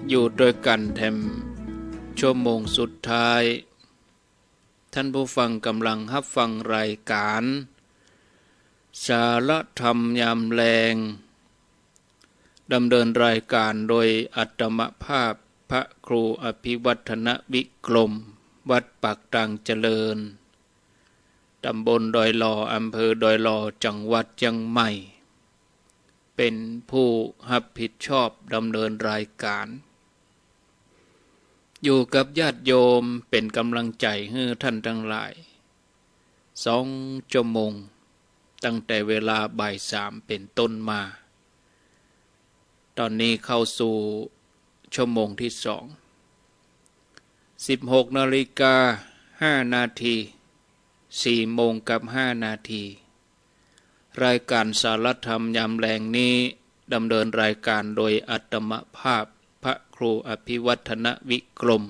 อยู่ด้วยกันแถมชั่วโมงสุดท้ายท่านผู้ฟังกำลังรับฟังรายการสารธรรมยามแลงดำเนินรายการโดยอัตมภาพพระครูอภิวัฒนวิกรมวัดปากตางเจริญตำบลดอยหล่ออำเภอดอยหล่อจังหวัดเชียงใหม่เป็นผู้รับผิดชอบดำเนินรายการอยู่กับญาติโยมเป็นกำลังใจให้ท่านทั้งหลาย2 ชั่วโมงตั้งแต่เวลาบ่าย 3เป็นต้นมาตอนนี้เข้าสู่ชั่วโมงที่16 นาฬิกา 5 นาที4 โมงกับ 5 นาทีรายการสารธรรมยามแลงนี้ดำเนินรายการโดยอัตมภาพพระครูอภิวัฒนวิกรม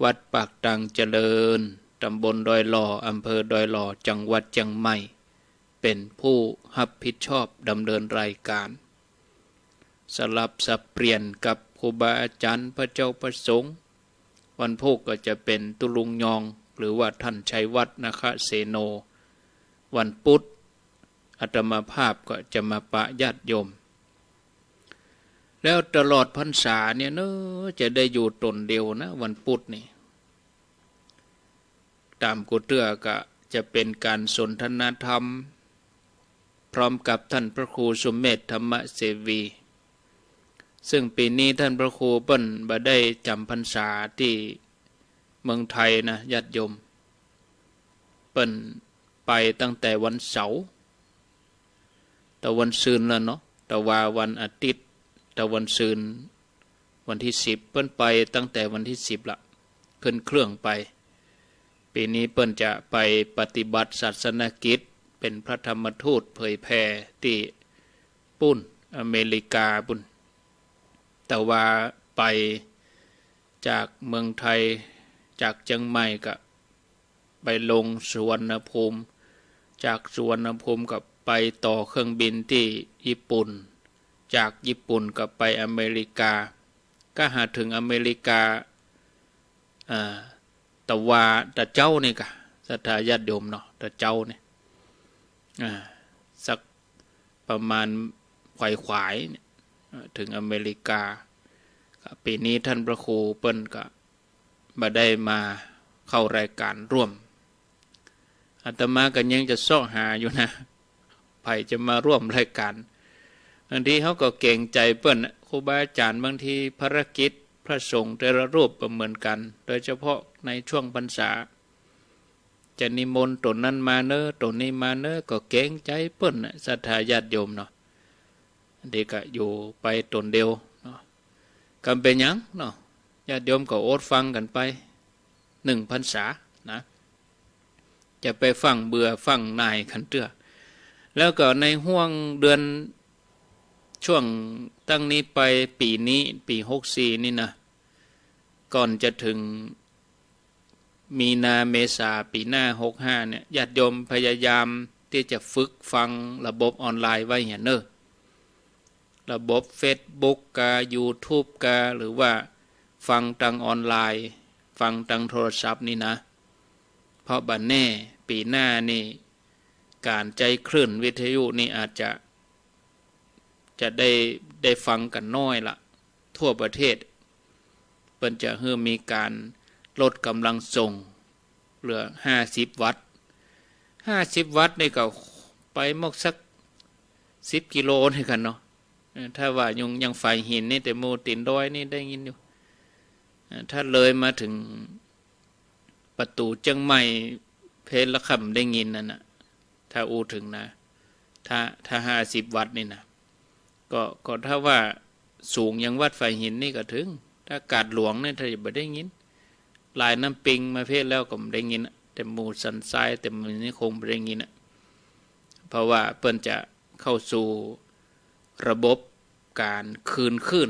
วัดปากตางเจริญตำบลดอยหล่ออำเภอดอยหล่อจังหวัดเชียงใหม่เป็นผู้รับผิดชอบดำเนินรายการสลับสับเปลี่ยนกับครูบาอาจารย์พระเจ้าประสงค์วันพุธก็จะเป็นตุลุงยองหรือว่าท่านชัยวัฒน์นะคะเสโนวันพุธอาตมาภาพก็จะมาปะญาติโยมแล้วตลอดพรรษาเนี่ยเนอะจะได้อยู่ตนเดียวนะวันพุธนี่ตามกุเตื้อก็จะเป็นการสนทนาธรรมพร้อมกับท่านพระครูสุเมธธรรมเสวีซึ่งปีนี้ท่านพระครูเปิ้นบ่ได้จำพรรษาที่เมืองไทยนะญาติโยมเปิ้นไปตั้งแต่วันเสาร์แต่วันซืนแล้วเนาะแต่ว่าวันอาทิตย์แต่วันซืนวันที่10เปิ้นไปตั้งแต่วันที่10ละขึ้นเครื่องไปปีนี้เปิ้นจะไปปฏิบัติศาสนกิจเป็นพระธรรมทูตเผยแผ่ที่ปุ่นอเมริกาปุ่นแต่ว่าไปจากเมืองไทยจากเชียงใหม่ก็ไปลงสุวรรณภูมิจากสุวรรณภูมิก็ไปต่อเครื่องบินที่ญี่ปุ่นจากญี่ปุ่นก็ไปอเมริกาก็หาถึงอเมริกาแต่ว่าตะเจ้านี่ก็ศรัทธาญาติโยมเนาะตะเจ้าเนี่ยสักประมาณขวายถึงอเมริกาปีนี้ท่านพระครูเปิ้นก็มาได้มาเข้ารายการร่วมอาตมาก็ยังจะซ้อหาอยู่นะไผจะมาร่วมรายการบางทีเขาก็เก่งใจเปิ้นครูบาอาจารย์บางทีภารกิจพระสงฆ์แต่ละรูปก็เหมือนกันโดยเฉพาะในช่วงพรรษาจะนิมนต์ตนนั้นมาเนอะตนนี้มาเนอะก็เก่งใจเปิ้นศรัทธาญาติโยมเนาะเด็กก็อยู่ไปตนเดียวเนาะกำเป็นหยังเนาะญาติโยมก็อดฟังกันไป1 พรรษานะจะไปฟังเบื่อฟังนายขันเตื้อแล้วก็ในห่วงเดือนช่วงตั้งนี้ไปปีนี้ปี64นี่นะก่อนจะถึงมีนาเมษาปีหน้า65เนี่ยญาติโยมพยายามที่จะฝึกฟังระบบออนไลน์ไว้อย่างเนอะระบบ Facebook กา YouTube กาหรือว่าฟังทางออนไลน์ฟังทางโทรศัพท์นี่นะเพราะบัดแน่ปีหน้านี่การใจคลื่นวิทยุนี่อาจจะได้ฟังกันน้อยละทั่วประเทศเปิ้นจะมีการลดกำลังส่งเหลือ50 วัตต์50 วัตต์นี่ก็ไปมอกสัก10 กิโลนี่กันเนาะถ้าว่ายังไฟหินนี่แต่โมตินดอยนี่ได้ยินอยู่ถ้าเลยมาถึงประตูเชียงใหม่เพชรละคำได้ยินนั่นน่ะถ้าอูถึงนะถ้า50 วัตต์นี่นะก็ถ้าว่าสูงยังวัดไฟหินนี่ก็ถึงถ้ากาดหลวงนี่ถ้าจะบ่ได้ยินลายน้ำปิงมาเพศแล้วก็ไม่ได้ยินแต่หมู่สันทรายแต่มันนี่คงไม่ได้ยินเพราะว่าเปิ้นจะเข้าสู่ระบบการคืนขึ้น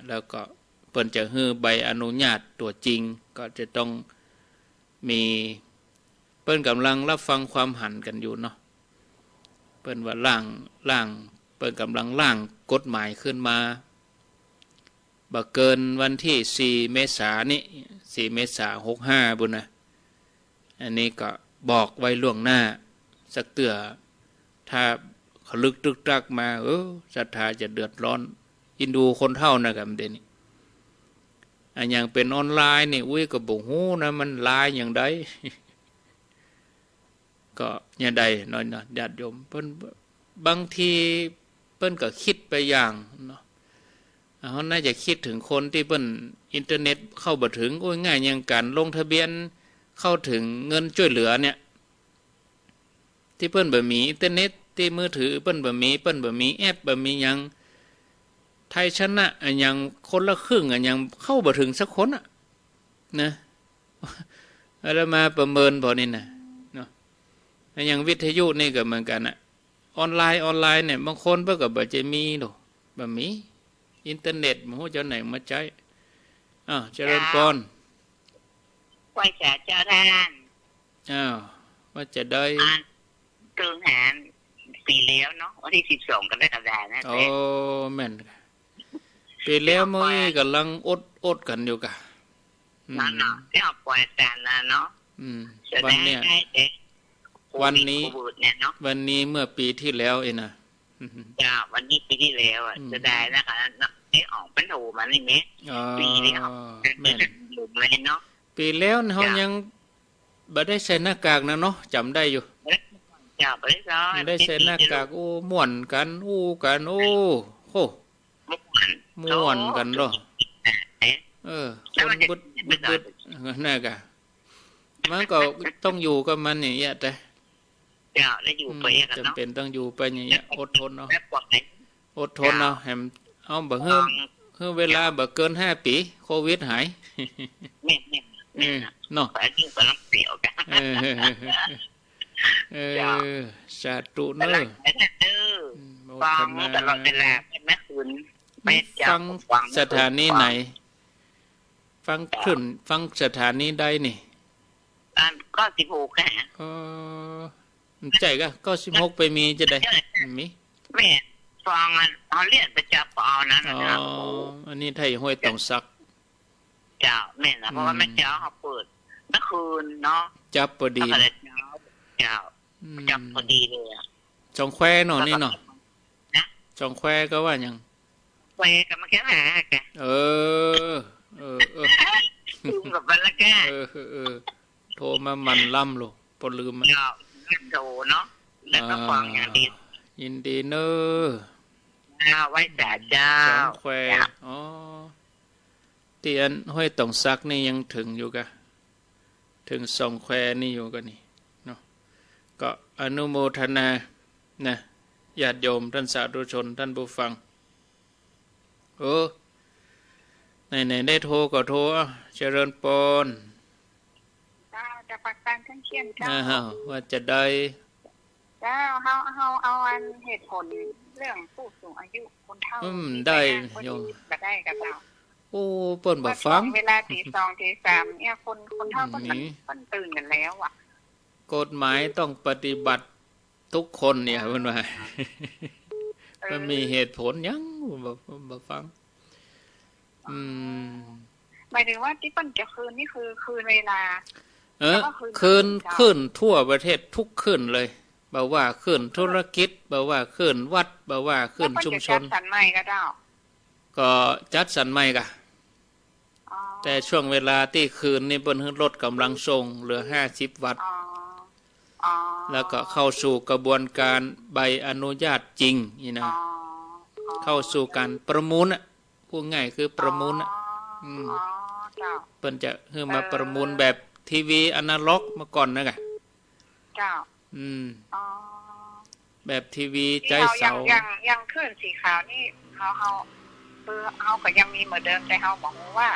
แล้วก็เปิ้นจะใบอนุญาตตัวจริงก็จะต้องมีเปิ้นกำลังรับฟังความหันกันอยู่เนาะเปิ้นว่าล่างเปิ้นกำลังล่างกฎหมายขึ้นมา บ่เกินวันที่4เมษายนนี้4เมษายน65บุญนะอันนี้ก็บอกไว้ล่วงหน้าสักเตือถ้าเขาลึกตึกตักมาศรัทธาจะเดือดร้อนอินดูคนเท่านะครับเดี๋ยวนี้อันอย่างเป็นออนไลน์นี่อุ้ยก็บ่ฮู้นะมันลายอย่างใด ก็อย่างใดน้อยๆญาติโยมเพิ่นบางทีเพิ่นก็คิดไปอย่างเนาะเขาน่าจะคิดถึงคนที่เพิ่นอินเทอร์เน็ตเข้าบ่ถึงโอ้ยง่ายอย่างการลงทะเบียนเข้าถึงเงินช่วยเหลือเนี่ยที่เพิ่นบ่มีอินเทอร์เน็ตที่มือถือเพิ่นบ่มีแอปบ่มีหยังไทยชนะอันยังคนละครึ่งอันยังเข้าบ่ถึงสักคนอ่ะนะแล้วมาประเมินพอนี่นะเนาะอันยังวิทยุนี่ก็เหมือนกันอ่ะออนไลน์เนี่ยบางคนเพิ่นก็บ่จะมีดอกบ่มีอินเทอร์เน็ตบ่ฮู้จะไหนมาใช้เจริญพรไหว้จ่าเจ้าท่านว่าจะได้ตื่นหาปีแล้วเนาะวันที่12กรกฎาคมนะโอ้แม่นปีแล้วมื้อนี้กำลังอดกันอยู่กะนั่นเนาะที่เอาปล่อยแต่นะเนาะวันเนี้ยวันนี้เมื่อปีที่แล้วเองนะจ้าวันนี้ปีที่แล้วจะได้นะคะนี่ออกเป็นหูมันนี่มั้ยปีนี้ออกแม่นหลุมเลยเนาะปีแล้วเฮายังบ่ได้ใส่หน้ากากนะเนาะจำได้อยู่จ้าบ่ได้ใส่หน้ากากม่วนกันกันโม่วนกันเนาะคนบึดน่ะกะมันก็ต้องอยู่กับมันอย่างเงี้ยแต่จ้าได้อยู่ไปกันเนาะจำเป็นต้องอยู่ไปอย่างเงี้ยอดทนเนาะแหมเอาบ่ฮื้อเวลาบ่เกิน5ปีโควิดหายแม่เนาะไปยิ่งกำลังเปรี้ยวกันสาธุเนอะฟังตลอดเวลาแม่คืนฟังสถานีไหนฟังขึ้นฟังสถานีใดนี่ก็16ค่ะใจก็16ไปมีจะได้มีแม่ฟังเอาเรียนประจำเอานั้นนะอันนี้ไทยห้วยต้องซักเจ้าแม่นะเพราะว่าแม่เจ้าเขาเปิดเมื่อคืนเนาะจับพอดีเจ้าจับพอดีเลยจองแควเนาะนี่เนาะจองแควก็ว่าหยังแควกับมาแค่หาแกกับวันละแกโทรมามันล่ำโลพอลืมมันโทรเนาะแล้วก็ฟังอย่างดียินดีเนอะไว้แต่เจ้าจองแควเตียนห้วยต้องซักนี่ยังถึงอยู่กะถึงสองแควนี่อยู่กันนี่เนาะก็อนุโมทนานะญาติโยมท่านสาธุชนท่านผู้ฟังไหนได้โทรก็โทรเจริญปนจะปักตังทั้งเขียนเจ้าว่าจะได้เจ้าเฮาเอาอันเหตุผลเรื่องผู้สูงอายุคนเฒ่าได้โยมก็ได้กับเจ้าเปิ้นบ่ฟังเวลาตี 2 ตี 3เนี่ยคนเฒ่าก็มันตื่นกันแล้วอ่ะกฎหมายต้องปฏิบัติทุกคนเนี่ยเพิ่นว่ามันมีเหตุผลหยังบ่ฟังหมายถึงว่าที่เปิ้นจะคืนนี่คือคืนเวลาคืนทั่วประเทศทุกคืนเลยบ่ว่าคืนธุรกิจบ่ว่าคืนวัดบ่ว่าคืนชุมชนจัดสรรใหม่ก็เจ้าก็จัดสรรใหม่กะแต่ช่วงเวลาที่คืนนี่เปิ้นลดกำลังส่งเหลือ50วัตต์แล้วก็เข้าสู่กระบวนการใบอนุญาตจริงนี่นะเข้าสู่การประมูลพูดง่ายคือประมูลเปิ้นจะให้มาประมูลแบบทีวีอนาล็อกเมื่อก่อนนะกะเจ้าแบบทีวีใจเสายังขึ้นสีขาวนี่เฮาก็ยังมีเหมือนเดิมแต่เฮาบอกว่า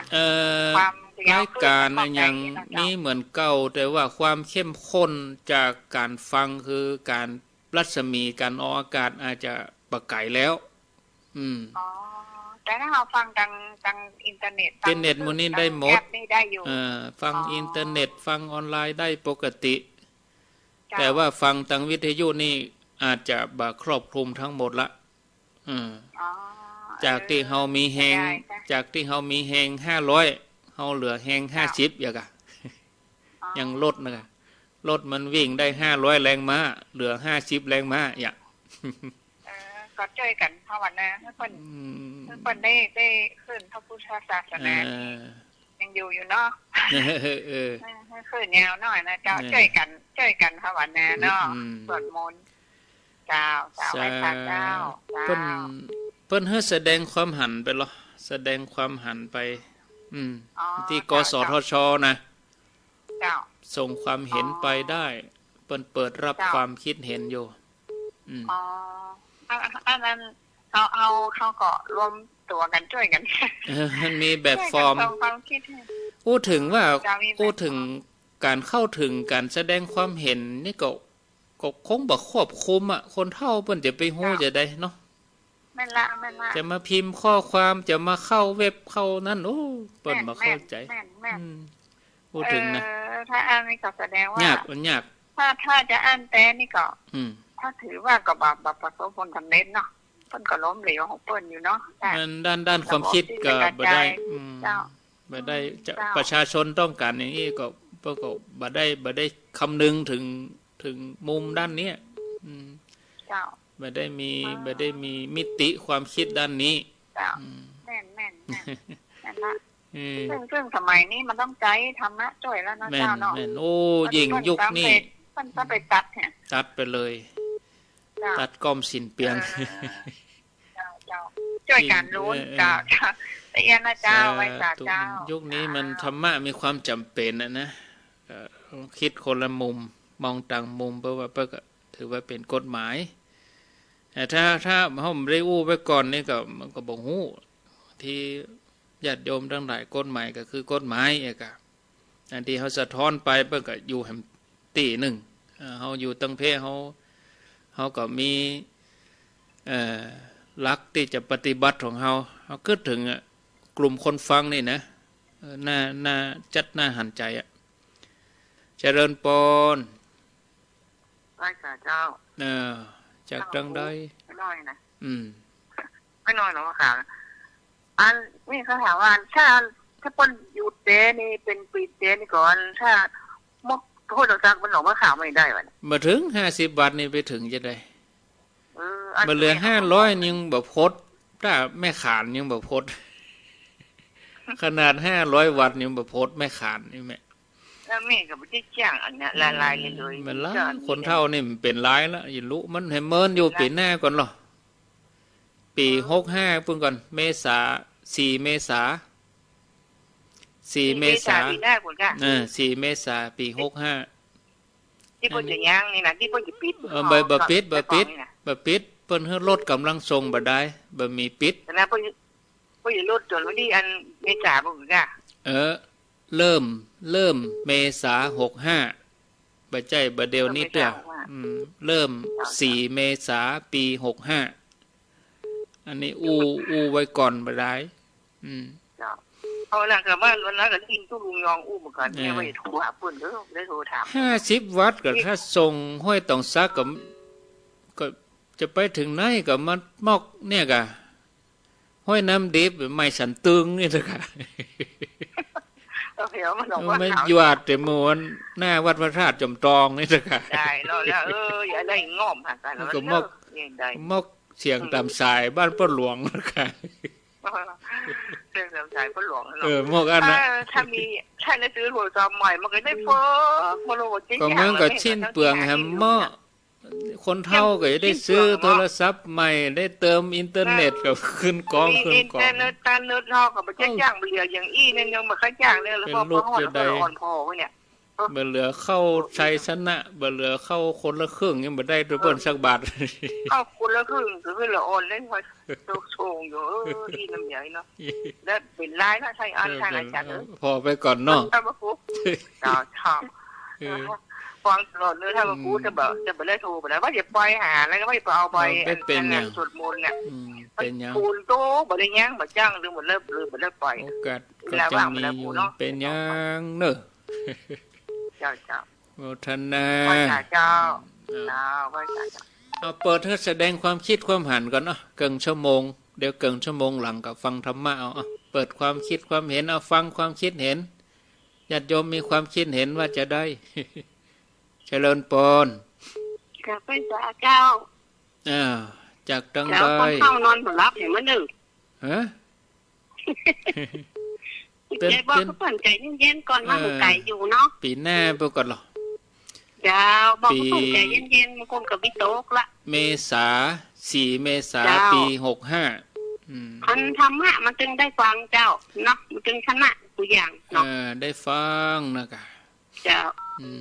ความรายการยังมีเหมือนเก่าแต่ว่าความเข้มข้นจากการฟังคือการรัศมีการออกอากาศอาจจะประไกลแล้วแต่ถ้าเราฟังทางอินเทอร์เน็ตมื้อนี้ได้หมดฟังอินเทอร์เน็ตฟังออนไลน์ได้ปกติแต่ว่าฟังทางวิทยุนี่อาจจะบ่ครอบคลุมทั้งหมดละ จากที่เฮามีแฮงจากที่เฮามีแฮง500เฮาเหลือแฮง50อย่างกะยังลดนะคะรถมันวิ่งได้500แรงม้าเหลือ50แรงม้าอย่างก็ช่วยกันภาวนาให้เพิ่นได้ขึ้นพระพุทธศาสนายังอยู่เนาะให้ขึ้นแนวหน่อยนะเจ้าช่วยกันภาวนาเนาะสวดมนต์เจ้าไว้พระเจ้าเพิ่นให้แสดงความหันไปหรอแสดงความหันไปที่กสทชนะเจ้าส่งความเห็นไปได้เปิดรับความคิดเห็นอยู่อันนั้นเขาก็รวมตัวกันช่วยกันมันมีแบบฟอร์มพูดถึงการเข้าถึงการแสดงความเห็นนี่ก็คงบ่ควบคุมอ่ะคนเฒ่าเพิ่นจะไปฮู้จะได้เนาะแม่นละจะมาพิมพ์ข้อความจะมาเข้าเว็บเข้านั่นโอ้เปิ้นบ่เข้าใจพูดถึงนะถ้าอ่านนี่ก็แสดงว่ายากมันยากถ้าจะอ่านแต่นี่ก็ถ้าถือว่าก็บ่ประสบผลสำเร็จเนาะเพิ่นก็ล้มเหลวของเปิ้นอยู่เนาะด้านความคิดก็บ่ได้บ่ได้ประชาชนต้องการอย่างนี้ก็บ่ได้คำนึงถึงมุมด้านนี้เจ้าบ่ได้มีมิติความคิดด้านนี้เจ้าแม่นนั่นล่ะซึ่งสมัยนี้มันต้องใจธรรมะช่วยแล้วนะเจ้าเนาะโอ้ยิ่งยุคนี้มันก็ไปตัดเนี่ยตัดไปเลยตัดก้อมสินเปียงเจ้าช่วยกันรู้เจ้าแต่ยันนะเจ้าไว้เจ้ายุคนี้มันธรรมะมีความจำเป็นนะคิดคนละมุมมองต่างมุมเพราะว่าก็ถือว่าเป็นกฎหมายแต่ถ้าเฮาได้อู้ไว้ก่อนนี่ก็มันก็บ่ฮู้ที่ญาติโยมทั้งหลายกฎหมายก็คือกฎหมายเอกอันที่เฮาสะท้อนไปเพิ่นก็อยู่แห่งตีหนึ่งเฮาอยู่ตั้งเพเฮาก็มีหลักที่จะปฏิบัติของเฮาคิดถึงกลุ่มคนฟังนี่นะน่าจัดน่าหันใจเจริญปนไว้ค่ะเจ้าจากจังได๋ไม่น้อยนะไม่น้อยหรอกค่ะอันนี่เขาถามว่าถ้าเปิ้นอยู่เตนี่เป็นปีเตนี่ก่อนถ้ามกโทษจักมันหลงมาข่าวไม่ได้ว่ะบ่ถึง50บาทนี่ไปถึงจะได้บ่เหลือ500ยังบ่พดถ้าแม่ขานยังบ่พดขนาด500วัตต์ยังบ่พดแม่ขานนี่แม่แล้วแม่ก็บ่ได้จ้างอันเนี้ยลายๆเลยมันละคนเฒ่านี่มันเป็นหลายแล้วอย่ารู้มันให้เมินอยู่ปีหน้าก่อนหรอปี65พุ่นก่อนเมษา4เมษา4เมษาปีหน้าพุ่นค่ะ4เมษาปี65ที่เพิ่นจะย่างนี่นะที่เพิ่นจะปิดบ่ปิดเพิ่นให้ลดกำลังส่งบ่ได้บ่มีปิดแต่นะเพิ่นจะลดจนวันที่อันเมษาบ่ค่ะเริ่มเมษา65บ่ใจบ่เดียวนี้เด้อเริ่ม4เมษาปี65อันนี้อู้ไว้ก่อนบ่ได้เอาล่ะก็ว่าวันนั้นก็ทิ้งตู้ลุงยองอู้เหมือนกันไม่โทรหาเพิ่นเด้อได้โทรถาม50วัตต์ก็ถ้าส่งห้วยตองซักก็จะไปถึงไหนก็มามอกเนี่ยก็ห้วยน้ำดิบไม่สันตึงนี่ล่ะค่ะมันหยวดแต่มวนหน้าวัดพระธาตุจอมทองนี่ล่ะค่ะได้แล้วอย่าได้งอมหากันแล้วก็มอกเสียงตามสายบ้านพ่อหลวงล่ะค่ะเรื่องสายพ่อหลวงมอกอันน่ะถ้าได้ซื้อโทรศัพท์ใหม่มันก็ได้เฟ้อบ่รู้ว่าจริงก็มันก็ชิ้นเปลืองแฮมหม้อคนเฒ่าก็ได้ซื้อโทรศัพท์ใหม่ได้เติมอินเทอร์เน็ตก็ขึ้นกองอินเทอร์เน็ตการเน็ตเฮาก็บ่จ้างเบื่ออย่างอี้นั่นยังบ่ค่อยจ้างเลยแล้วพอฮอดแล้วอ่อนพอเว้ยเนี่ยบ่เหลือเข้าชัยชนะบ่เหลือเข้าคนละครึ่งยังบ่ได้ด้วยเพิ่นสักบาทเข้าคนละครึ่งคือละอ่อนเล่นว่าโชงอยู่ดีน้ำใหญ่เนาะแล้วเป็นหลายนะใช่อันใช่อาจารย์พอไปก่อนเนาะจ้าฟังตลอดเลยถ้าว่ากูจะบ่ได้โทรบ่ได้ว่าจะปล่อยหาแล้วก็ไม่เอาไปเป็นหยังสวดมนต์เนี่ยเป็นหยังปูนโตบ่ได้หยังบ่จ้างหรือบ่เลิกบ่ได้ปล่อยโอกาสก็จะมีอยู่เป็นหยังเด้อเจ้าโมทนาเจ้าเอาเปิดให้แสดงความคิดความหันก่อนเนาะเกินชั่วโมง เดี๋ยวเกินชั่วโมงหลังกับฟังธรรมะเอาเปิดความคิดความเห็นเอาฟังความคิดเห็นญาติโยมมีความคิดเห็นว่าจะได้ เจริญปนกับเป็นเจ้าจากตังใดเข้านอนผลลัพธ์เห็นมั้ยหนึ่งฮะใจบอกเขาเปิดใจเย็นๆก่อนมาหูไก่อยู่เนาะปีหน้าไปก่อนหรอดาวบอกเขาเปิดใจเย็นๆมันคงกับวิโตกละเมษา4 เมษาปี65อันธรรมะมันจึงได้ฟังเจ้าเนาะมันจึงชนะตัวอย่างเนาะได้ฟังนะกะเจ้า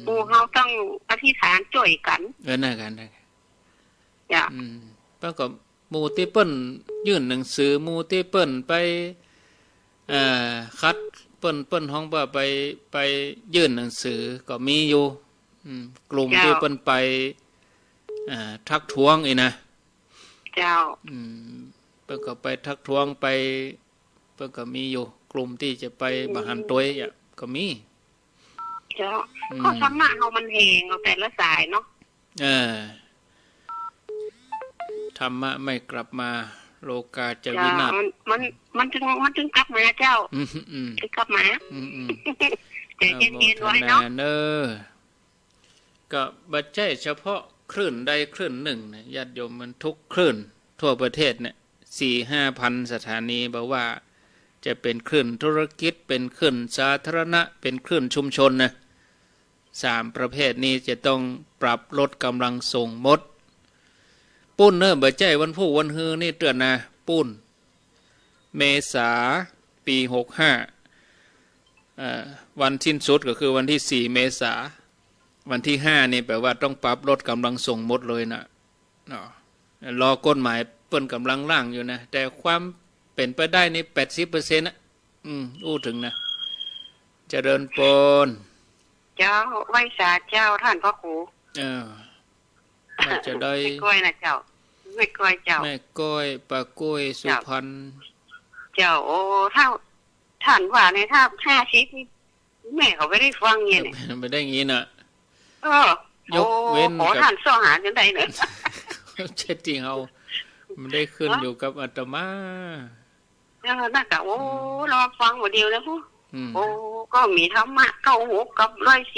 ปูเฮาต้องอธิษฐานช่วยกันน่ะกันจ้ะประกอบหมู่ที่เปิ้นยื่นหนังสือหมู่ที่เปิ้นไปคัดเปิ้นห้องว่าไปยื่นหนังสือก็มีอยู่กลุ่มที่เปิ้นไปทักท้วงอีนะเจ้าเปิ้นก็ไปทักท้วงไปเปิ้นก็มีอยู่กลุ่มที่จะไปบหันตัวก็มีเจ้าก็ธรรมะเฮามันแหงเอาแต่ละสายเนาะธรรมะไม่กลับมาโลกาจะวินาศมันถึงกลับมาเจ้าถึงกลับมาแต่เย็นๆไว้เนาะก็บัดใจเฉพาะคลื่นใดคลื่นหนึ่งนะญาติโยมมันทุกคลื่นทั่วประเทศเนี่ย 4-5 พันสถานีบอกว่าจะเป็นคลื่นธุรกิจเป็นคลื่นสาธารณะเป็นคลื่นชุมชนนะ3ประเภทนี้จะต้องปรับลดกำลังส่งหมดปุ้นเนอะบัดใจวันผู้วันฮือนี่เตือนนะปุ้นเมษาปี65วันสิ้นสุดก็คือวันที่4 เมษาวันที่5นี่แปลว่าต้องปรับลดกำลังส่งหมดเลยนะรอกฎหมายเปิ้นกำลังร่างอยู่นะแต่ความเป็นไปได้นี่ 80% นะถึงนะเจริญปนเจ้าไว้สาเจ้าท่านพระครูจะได้ไม่ก้อยนะเจ้าไม่ก้อยเจ้าแม่ก้อยปาก้อยสุพรรณเจ้าโอ้ถ้าท่านว่าในถ้า50แม่เขาไม่ได้ฟังเนี่ยไม่ได้งี้น่ะยกเว้นกับท่านสอหาจังได๋เนอะเช็ดจริงเอามันได้ขึ้นอยู่กับอาตมาน่ะก็โอ้รอฟังบ่เดียวแล้วผู้โอ้ก็มีธรรมะเข้าหูกับ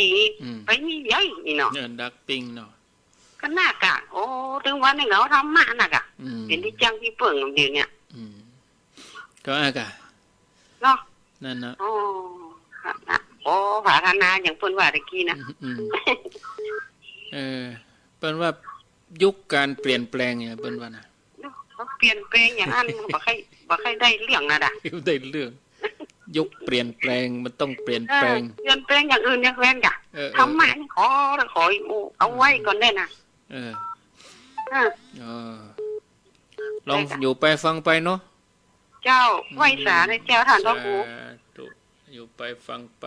104ไปนี่ใหญ่นี่เนาะดักปิ้งเนาะก็น่ากะโอ้ถึงวันนึงแล้วธรรมะน่ะกะเป็นที่จังที่เปิ่งเดี๋ยวเนี้ยก็อากะเนาะนั่นนะโอ้ผาธนาอย่างเพิ่นว่าตะกี้นะเปิ้นว่ายุคการเปลี่ยนแปลงเนี่ยเปิ้นว่านะเปลี่ยนแปลงอย่างนั้นบ่ค่อยได้เรื่องน่ะด่ะได้เรื่องยุคเปลี่ยนแปลงมันต้องเปลี่ยนแปลงเปลี่ยนแปลงอย่างอื่นอย่างแว่นจ้ะทำมาขอเอาไว้ก่อนได้น่ะลองอยู่ไปฟังไปเนาะเจ้าไว้สาในเจ้าท่านพระครูอยู่ไปฟังไป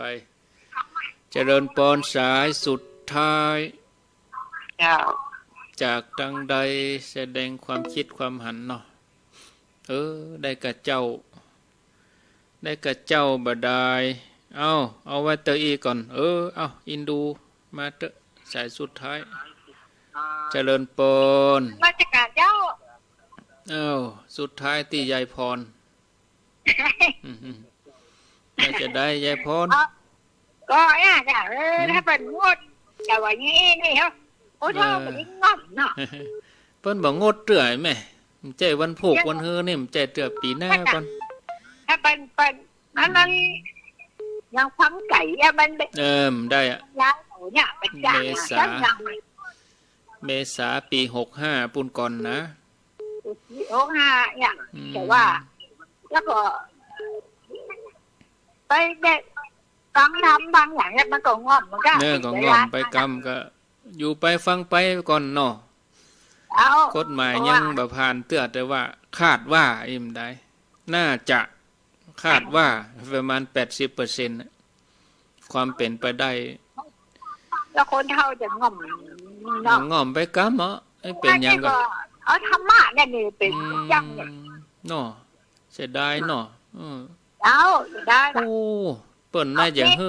เจริญปอนสายสุดท้ายจากดังใดแสดงความคิดความหันเนาะได้กับเจ้าบดายเอาไว้เตอีก่อนเอาอินดูมาเตสายสุดท้ายเจริญปอนมาจากกาเจ้าสุดท้ายตียายพรจะได้ยายพรก็จ้ะถ้าเป็นงดแต่ว่างี้นี่เหรอโอ้เท่าเป็นงดเนาะเพิ่นบอกงดเตื่อยแม่ใจวันผูกวันเฮอนี่มันใจเตื่อปีหน้าก่อนถ้าเป็นนั้นยังฟังไก่มันได้อ่ะย้ายหนูเนี่ยเป็นจ้างเมษาปี65ปุ่นก่อนนะ65เนี่ยแต่ว่าแล้วก็ไปเด็กฟังทำบางอย่างเนี่ยมันก็งอมมันก็ก็งอมไปกรรมก็อยู่ไปฟังไปก่อนเนาะกฎหมายยังบ่ผ่านเตื้อแต่ว่าคาดว่าอิ่มได้น่าจะคาดว่าประมาณ 80% ความเป็นไปได้แล้วคนเฒ่าจะงอมเนาะงอมไปกรรมเหรอเป็นหยังก็เอาธรรมะเนี่ยนี่เป็นจังเนาะเสียดายเนาะได้โอ้เปิ้นน่าจะเ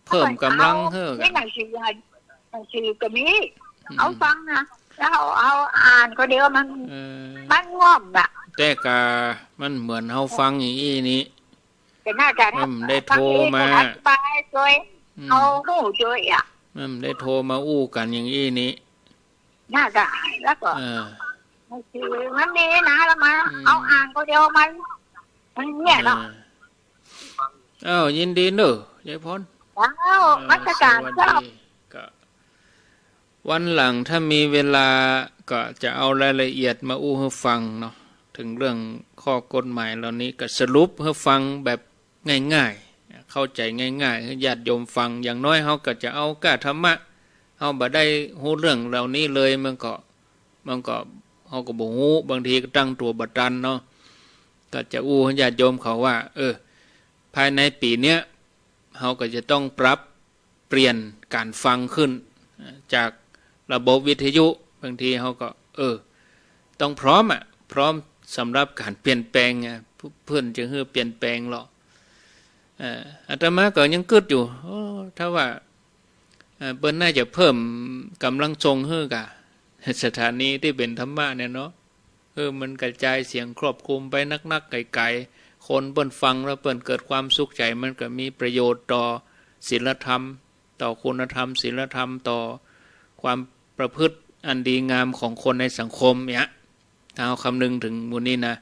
พิ่มกำลังนี่หนังสือก็มีเอาฟังนะแล้วเอาอ่านก็เดี๋ยวมันง่อมอ่ะ แต่กามันเหมือนเฮาฟังอย่างนี้แต่น่าจะได้โทรมาไปช่วยเอาหูช่วยอ่ะได้โทรมาอู้กันอย่างนี้น่าจะแล้วก็คือมันนี่นะแล้วมาเอาอ่างก็เดียวมันเนี่ยเนาะยินดีเนอะยายพรราชการเจ้าวันหลังถ้ามีเวลาก็จะเอารายละเอียดมาอู้ให้ฟังเนาะถึงเรื่องข้อกฎหมายเหล่านี้ก็สรุปให้ฟังแบบง่ายๆเข้าใจง่ายๆให้ญาติโยมฟังอย่างน้อยเขาก็จะเอาก้าธรรมะเขาบ่ได้ฮู้เรื่องเหล่านี้เลยมันก็เขาก็บ่ฮู้บางทีก็ตั้งตัวบ่ทันเนาะก็จะอู้ให้ญาติโยมเขาว่าภายในปีเนี้ยเขาก็จะต้องปรับเปลี่ยนการฟังขึ้นจากระบบวิทยุบางทีเขาก็ต้องพร้อมสำหรับการเปลี่ยนแปลงเพื่อนจะให้เปลี่ยนแปลงหรออาตมาก็ยังกึดอยู่ถ้าว่าเปิ้นน่าจะเพิ่มกำลังทรงให้กับสถานีที่เป็นธรรมะเนี่ยเนาะมันกระจายเสียงครอบคลุมไปนักไกลๆคนเปิ้นฟังแล้วเปิ้นเกิดความสุขใจมันก็มีประโยชน์ต่อศีลธรรมต่อคุณธรรมศีลธรรมต่อความประพฤติอันดีงามของคนในสังคมเนี่ยถ้าเอาคำนึงถึงมูลนี้นะ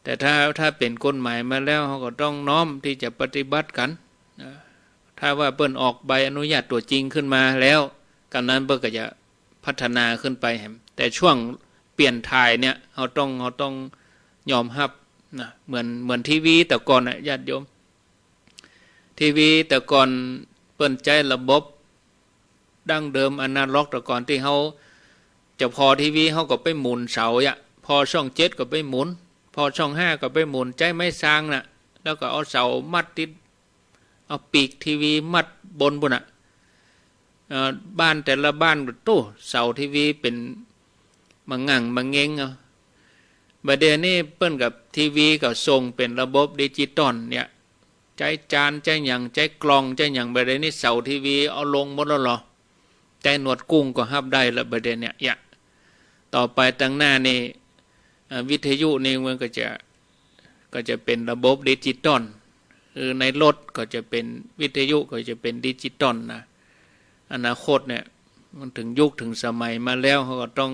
แต่ถ้าเป็นกฎหมายมาแล้วเขาก็ต้องน้อมที่จะปฏิบัติกันถ้าว่าเปิ้นออกใบอนุญาตตัวจริงขึ้นมาแล้วกำนั้นเปิ้นก็จะพัฒนาขึ้นไปแต่ช่วงเปลี่ยนถ่ายเนี่ยเขาต้องยอมรับนะเหมือนทีวีแต่ก่อนญาติโยมทีวีแต่ก่อนเปิ้นใจระบบดั้งเดิมอนาล็อกแต่ก่อนที่เขาจะพอทีวีเขาก็ไปหมุนเสาพอช่อง7ก็ไปหมุนพอช่อง5ก็ไปหมุนใจไม่สร้างนะแล้วก็เอาเสามัดติดเอาปีกทีวีมัดบนบ้านแต่ละบ้านก็ตู้เสาทีวีเป็นมังงั่งมังเงงบัดเดี๋ยวนี้เปิ้นกับทีวีก็ส่งเป็นระบบดิจิตอลเนี่ยใจจานใจหยังใจกลองใจหยังบัดเดี๋ยวนี้เสาทีวีเอาลงหมดแล้วหรอใจหนวดกุ้งก็ฮับได้ละบัดเดี๋ยวเนี่ยต่อไปตั้งหน้านี่วิทยุนี่มันก็จะเป็นระบบดิจิตอลในรถก็จะเป็นวิทยุก็จะเป็นดิจิตอลนะอนาคตเนี่ยมันถึงยุคถึงสมัยมาแล้วเขาก็ต้อง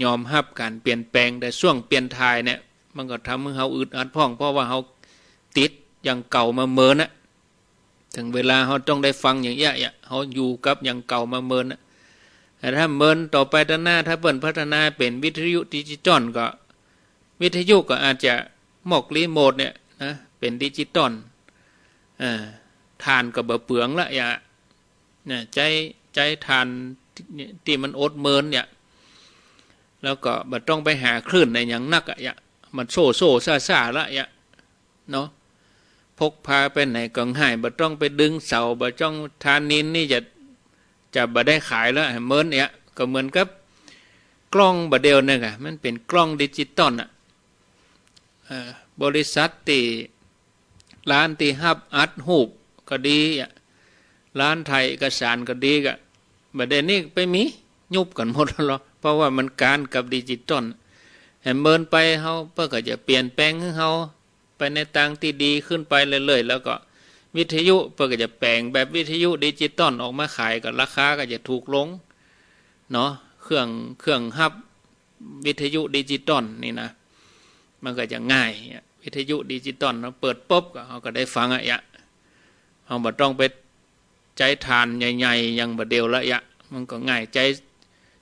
ยอมรับการเปลี่ยนแปลงแต่ช่วงเปลี่ยนถ่ายเนี่ยมันก็ทำให้เขาอึดอัดพ่องเพราะว่าเขาติดอย่างเก่ามาเมินนะถึงเวลาเขาต้องได้ฟังอย่างเงี้ยเขาอยู่กับอย่างเก่ามาเมินนะแต่ถ้าเมินต่อไปด้านหน้าถ้าเปิดพัฒนาเป็นวิทยุดิจิตอลก็วิทยุก็อาจจะหมกรีโมทเนี่ยนะเป็นดิจิตอลทานก็บ่เปลืองละเนี่ยใจทานที่มันอดเมินเนี่ยแล้วก็บ่ต้องไปหาคลื่นในอย่างนักมันโซ่ซ่าละเนาะพกพาไปไหนก็ง่ายบ่ต้องไปดึงเสาบ่ต้องทานนินนี่จะบ่ได้ขายแล้วเมินเนี่ยก็เหมือนกับกล้องบ่เดียวเนี่ยมันเป็นกล้องดิจิตอลบริษัทที่ร้านที่ฮับอัดหูปก็ดีร้านไทยเอกสารก็ดีก็บ่ได้นี่ไปมียุบกันหมดแล้วเพราะว่ามันการกับดิจิตอลเมินไปเฮาเพื่อก็จะเปลี่ยนแปลงให้เฮาไปในทางที่ดีขึ้นไปเรื่อยๆแล้วก็วิทยุเพื่อก็จะแปลงแบบวิทยุดิจิตอลออกมาขายก็ราคาก็จะถูกลงเนาะเครื่องฮับวิทยุดิจิตอลนี่นะมันก็จะง่ายวิทยุดิจิตอลเราเปิดปุ๊บก็เขาก็ได้ฟังเขาบ่ต้องไปใจทานใหญ่ๆยังบ่เดียวละมันก็ง่ายใจ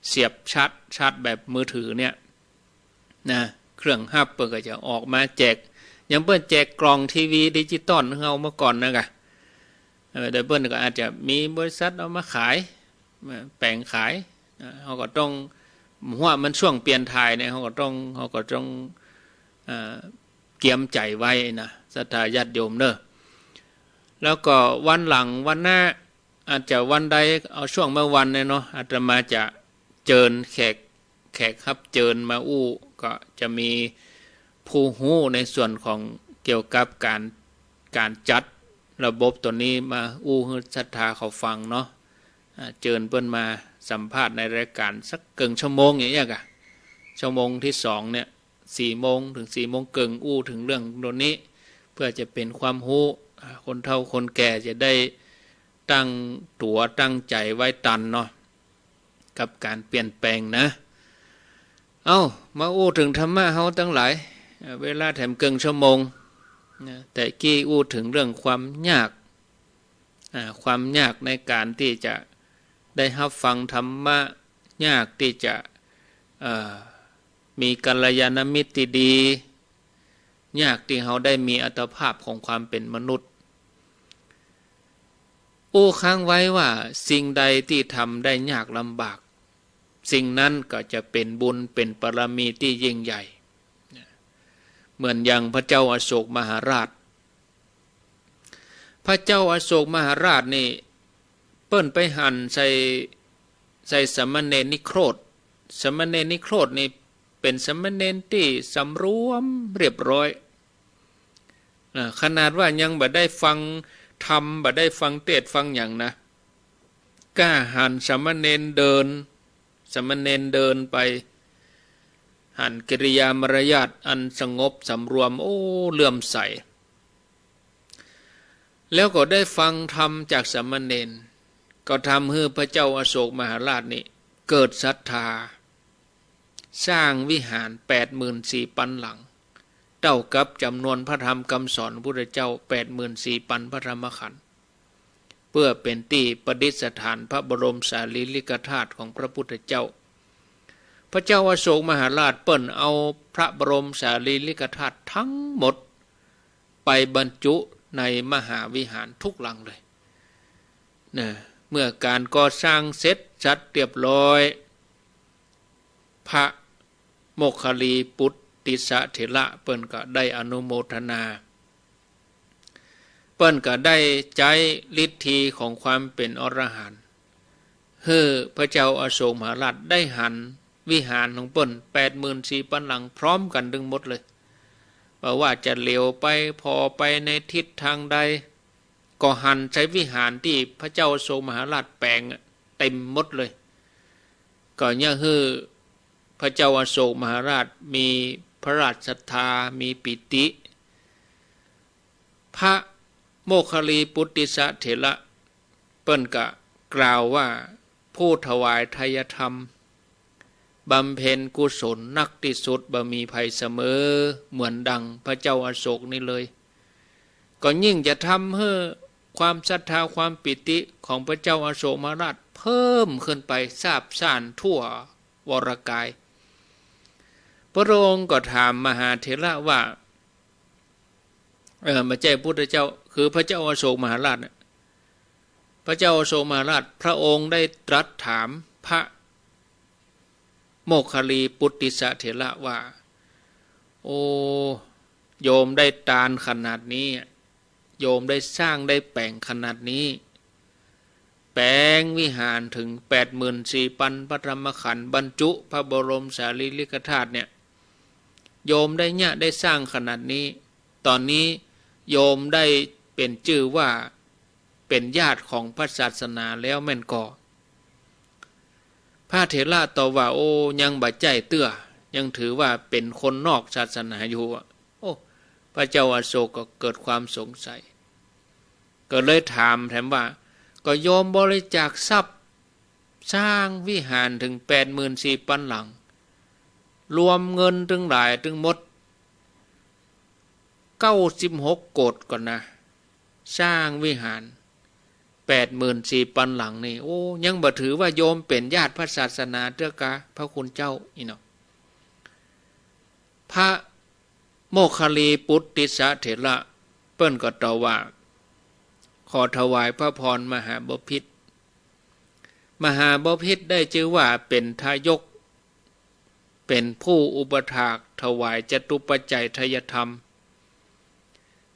เสียบชาร์จแบบมือถือเนี่ยนะเครื่องฮับเปิดก็จะออกมาแจกยังเปิ้นแจกกล่องทีวีดิจิตอลเฮาเมื่อก่อนนะกะเดี๋ยวเปิ้นก็อาจจะมีบริษัทเอามาขายแปลงขายเขาก็ต้องว่ามันช่วงเปลี่ยนถ่ายเนี่ยเขาก็ต้องเกียมใจไว้นะศรัทธาญาติโยมเนอะแล้วก็วันหลังวันหน้าอาจจะวันใดเอาช่วงเมื่อวันเนี่ยเนาะอาตมาจะเจิญแขกครับเจิญมาอู้ก็จะมีผู้ฮู้ในส่วนของเกี่ยวกับการจัดระบบตัวนี้มาอู้ให้ศรัทธาเขาฟังเนาะเจิญเปิ้นมาสัมภาษณ์ในรายการสักเกินชั่วโมงอย่างเงี้ยชั่วโมงที่2เนี่ย 4 โมงถึง4 โมงครึ่งอู้ถึงเรื่องโดนนี้เพื่อจะเป็นความรู้คนเฒ่าคนแก่จะได้ตั้งตัวตั้งใจไว้ตันเนาะกับการเปลี่ยนแปลงนะมาอู้ถึงธรรมะเฮาทั้งหลายเวลาแถมเกินชั่วโมงแต่กี้อู้ถึงเรื่องความยากในการที่จะได้รับฟังธรรมะยากที่จะมีกัลยาณมิตรที่ดียากที่เขาได้มีอัตภาพของความเป็นมนุษย์ค้างไว้ว่าสิ่งใดที่ทำได้ยากลำบากสิ่งนั้นก็จะเป็นบุญเป็นบารมีที่ยิ่งใหญ่เหมือนอย่างพระเจ้าอโศกมหาราชพระเจ้าอโศกมหาราชนี่เปิ้นไปหั่นใส่สมณเณรนิโครธสมณเณรนิโครธนี่เป็นสมณเณรที่สำรวมเรียบร้อยขนาดว่ายังบ่ได้ฟังธรรมบ่ได้ฟังเทศน์ฟังอย่างนะกล้าหันสมณเณรเดินไปหันกิริยามารยาทอันสงบสำรวมเลื่อมใสแล้วก็ได้ฟังธรรมจากสมณเณรก็ทำให้พระเจ้าอโศกมหาราชนี่เกิดศรัทธาสร้างวิหาร 84,000 หลังเท่ากับจำนวนพระธรรมคำสอนพระพุทธเจ้า 84,000 พระธรรมขันธ์เพื่อเป็นที่ประดิษฐานพระบรมสารีริกธาตุของพระพุทธเจ้าพระเจ้าอโศกมหาราชเปิ้นเอาพระบรมสารีริกธาตุทั้งหมดไปบรรจุในมหาวิหารทุกหลังเลยเมื่อการก่อสร้างเสร็จสัดเรียบร้อยพระโมคคัลลีปุตติสเถระเปิ้นก็ได้อนุโมทนาเปิ้นก็ได้ใจฤทธิของความเป็นอรหันต์พระเจ้าอโศกมหาราชได้หันวิหารของเปิ้น 84,000 หลังพร้อมกันดึงหมดเลยว่าจะเลี้ยวไปพอไปในทิศทางใดก็หันใช้วิหารที่พระเจ้าอโศกมหาราชแปลงเต็มหมดเลยก็เนี่ยพระเจ้าอโศกมหาราชมีพระราชศรัทธามีปิติพระโมคคัลลีปุตติสเถระเปิ้นก็กล่าวว่าผู้ถวายทายธรรมบำเพ็ญกุศลนักที่สุดบ่มีภัยเสมอเหมือนดังพระเจ้าอโศกนี่เลยก็ยิ่งจะทำให้ความศรัทธาความปิติของพระเจ้าอโศกมหาราชเพิ่มขึ้นไปซาบซ่านทั่ววรกายพระองค์ก็ถามมหาเถระว่าไม่ใช่พุทธเจ้าคือพระเจ้าอโศกมหาราชพระเจ้าอโศกมหาราชพระองค์ได้ตรัสถามพระโมคคัลลีปุตติสเถระว่าโยมได้ตานขนาดนี้โยมได้สร้างได้แปลงขนาดนี้แปลงวิหารถึง 84,000 พระธรรมขันธ์บรรจุพระบรมสารีริกธาตุเนี่ยโยมได้ได้สร้างขนาดนี้ตอนนี้โยมได้เป็นชื่อว่าเป็นญาติของพระศาสนาแล้วแม่นก่อพระเถระตอบว่ายังบ่ใจเตื้อยังถือว่าเป็นคนนอกศาสนาอยู่พระเจ้าอโศกก็เกิดความสงสัยก็เลยถามแถมว่าก็โยมบริจาคทรัพย์สร้างวิหารถึง 84,000 หลังรวมเงินถึงหลายถึงหมด96 โกฏก่อนนะสร้างวิหาร 84,000 หลังนี่ยังบ่ถือว่าโยมเป็นญาติพระศาสนาเจ้ากะพระคุณเจ้าอีเนาะพระโมคคัลลีปุตติสเถระเปิ้นก็ตอบว่าขอถวายพระพรมหาบพิตรมหาบพิตรได้ชื่อว่าเป็นทายกเป็นผู้อุปถากถวายจตุปัจจัยทายธรรม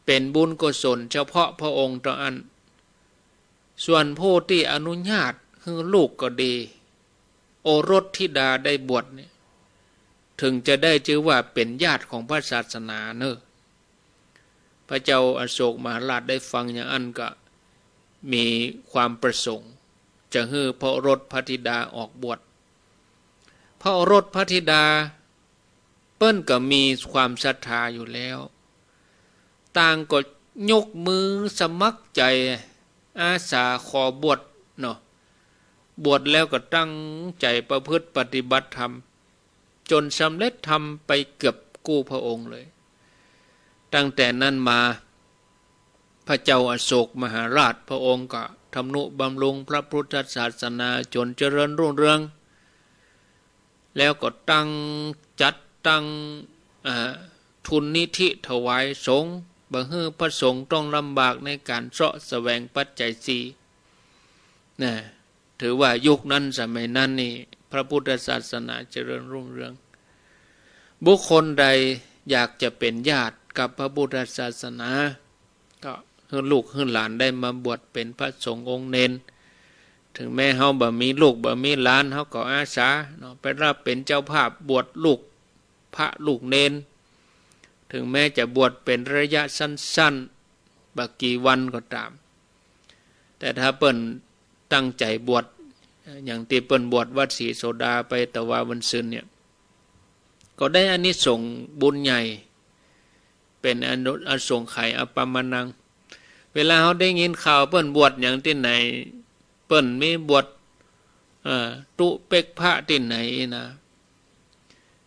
เป็นบุญกุศลเฉพาะพระองค์ต่ออันส่วนผู้ที่อนุญาตให้ลูกก็ดีโอรสธิดาได้บวชเนี่ยถึงจะได้ชื่อว่าเป็นญาติของพระศาสนาเนอะพระเจ้าอโศกมหาราชได้ฟังอย่างนั้นก็มีความประสงค์จะให้พระโอรสพระธิดาออกบวชพระโอรสพระธิดา เปิ้นก็มีความศรัทธาอยู่แล้วต่างก็ยกมือสมัครใจอาสาขอบวชเนาะบวชแล้วก็ตั้งใจประพฤติปฏิบัติธรรมจนสำเร็จธรรมไปเกือบกู้พระองค์เลยตั้งแต่นั้นมาพระเจ้าอโศกมหาราชพระองค์ก็ทำนุบำรุงพระพุทธศาสนาจนเจริญรุ่งเรืองแล้วก็ตั้งจัดตั้งทุนนิธิถวายสงฆ์บ่ฮื้อพระสงฆ์ต้องลำบากในการเสาะแสวงปัจจัยสี่นะถือว่ายุคนั้นสมัยนั้นนี่พระพุทธศาสนาเจริญรุ่งเรืองบุคคลใดอยากจะเป็นญาติกับพระพุทธศาสนาก็ให้ลูกให้หลานได้มาบวชเป็นพระสงฆ์องค์เนนถึงแม้เฮาบ่มีลูกบ่มีหลานเฮาก็อาสาเนาะไปรับเป็นเจ้าภาพบวชลูกพระลูกเนนถึงแม้จะบวชเป็นระยะสั้นๆบักกี่วันก็ตามแต่ถ้าเปิ้นตั้งใจบวชอย่างที่เปิ้นบวชวัดศรีโสดาไปแต่ว่าวันศุกร์เนี่ยก็ได้อานิสงส์บุญใหญ่เป็นอานิสงส์ไขอปมานังเวลาเขาได้ยินข่าวเปิ้นบวชอย่างที่ไหนเปิ้นมีบวชตุเป็กพระที่ไหนนะ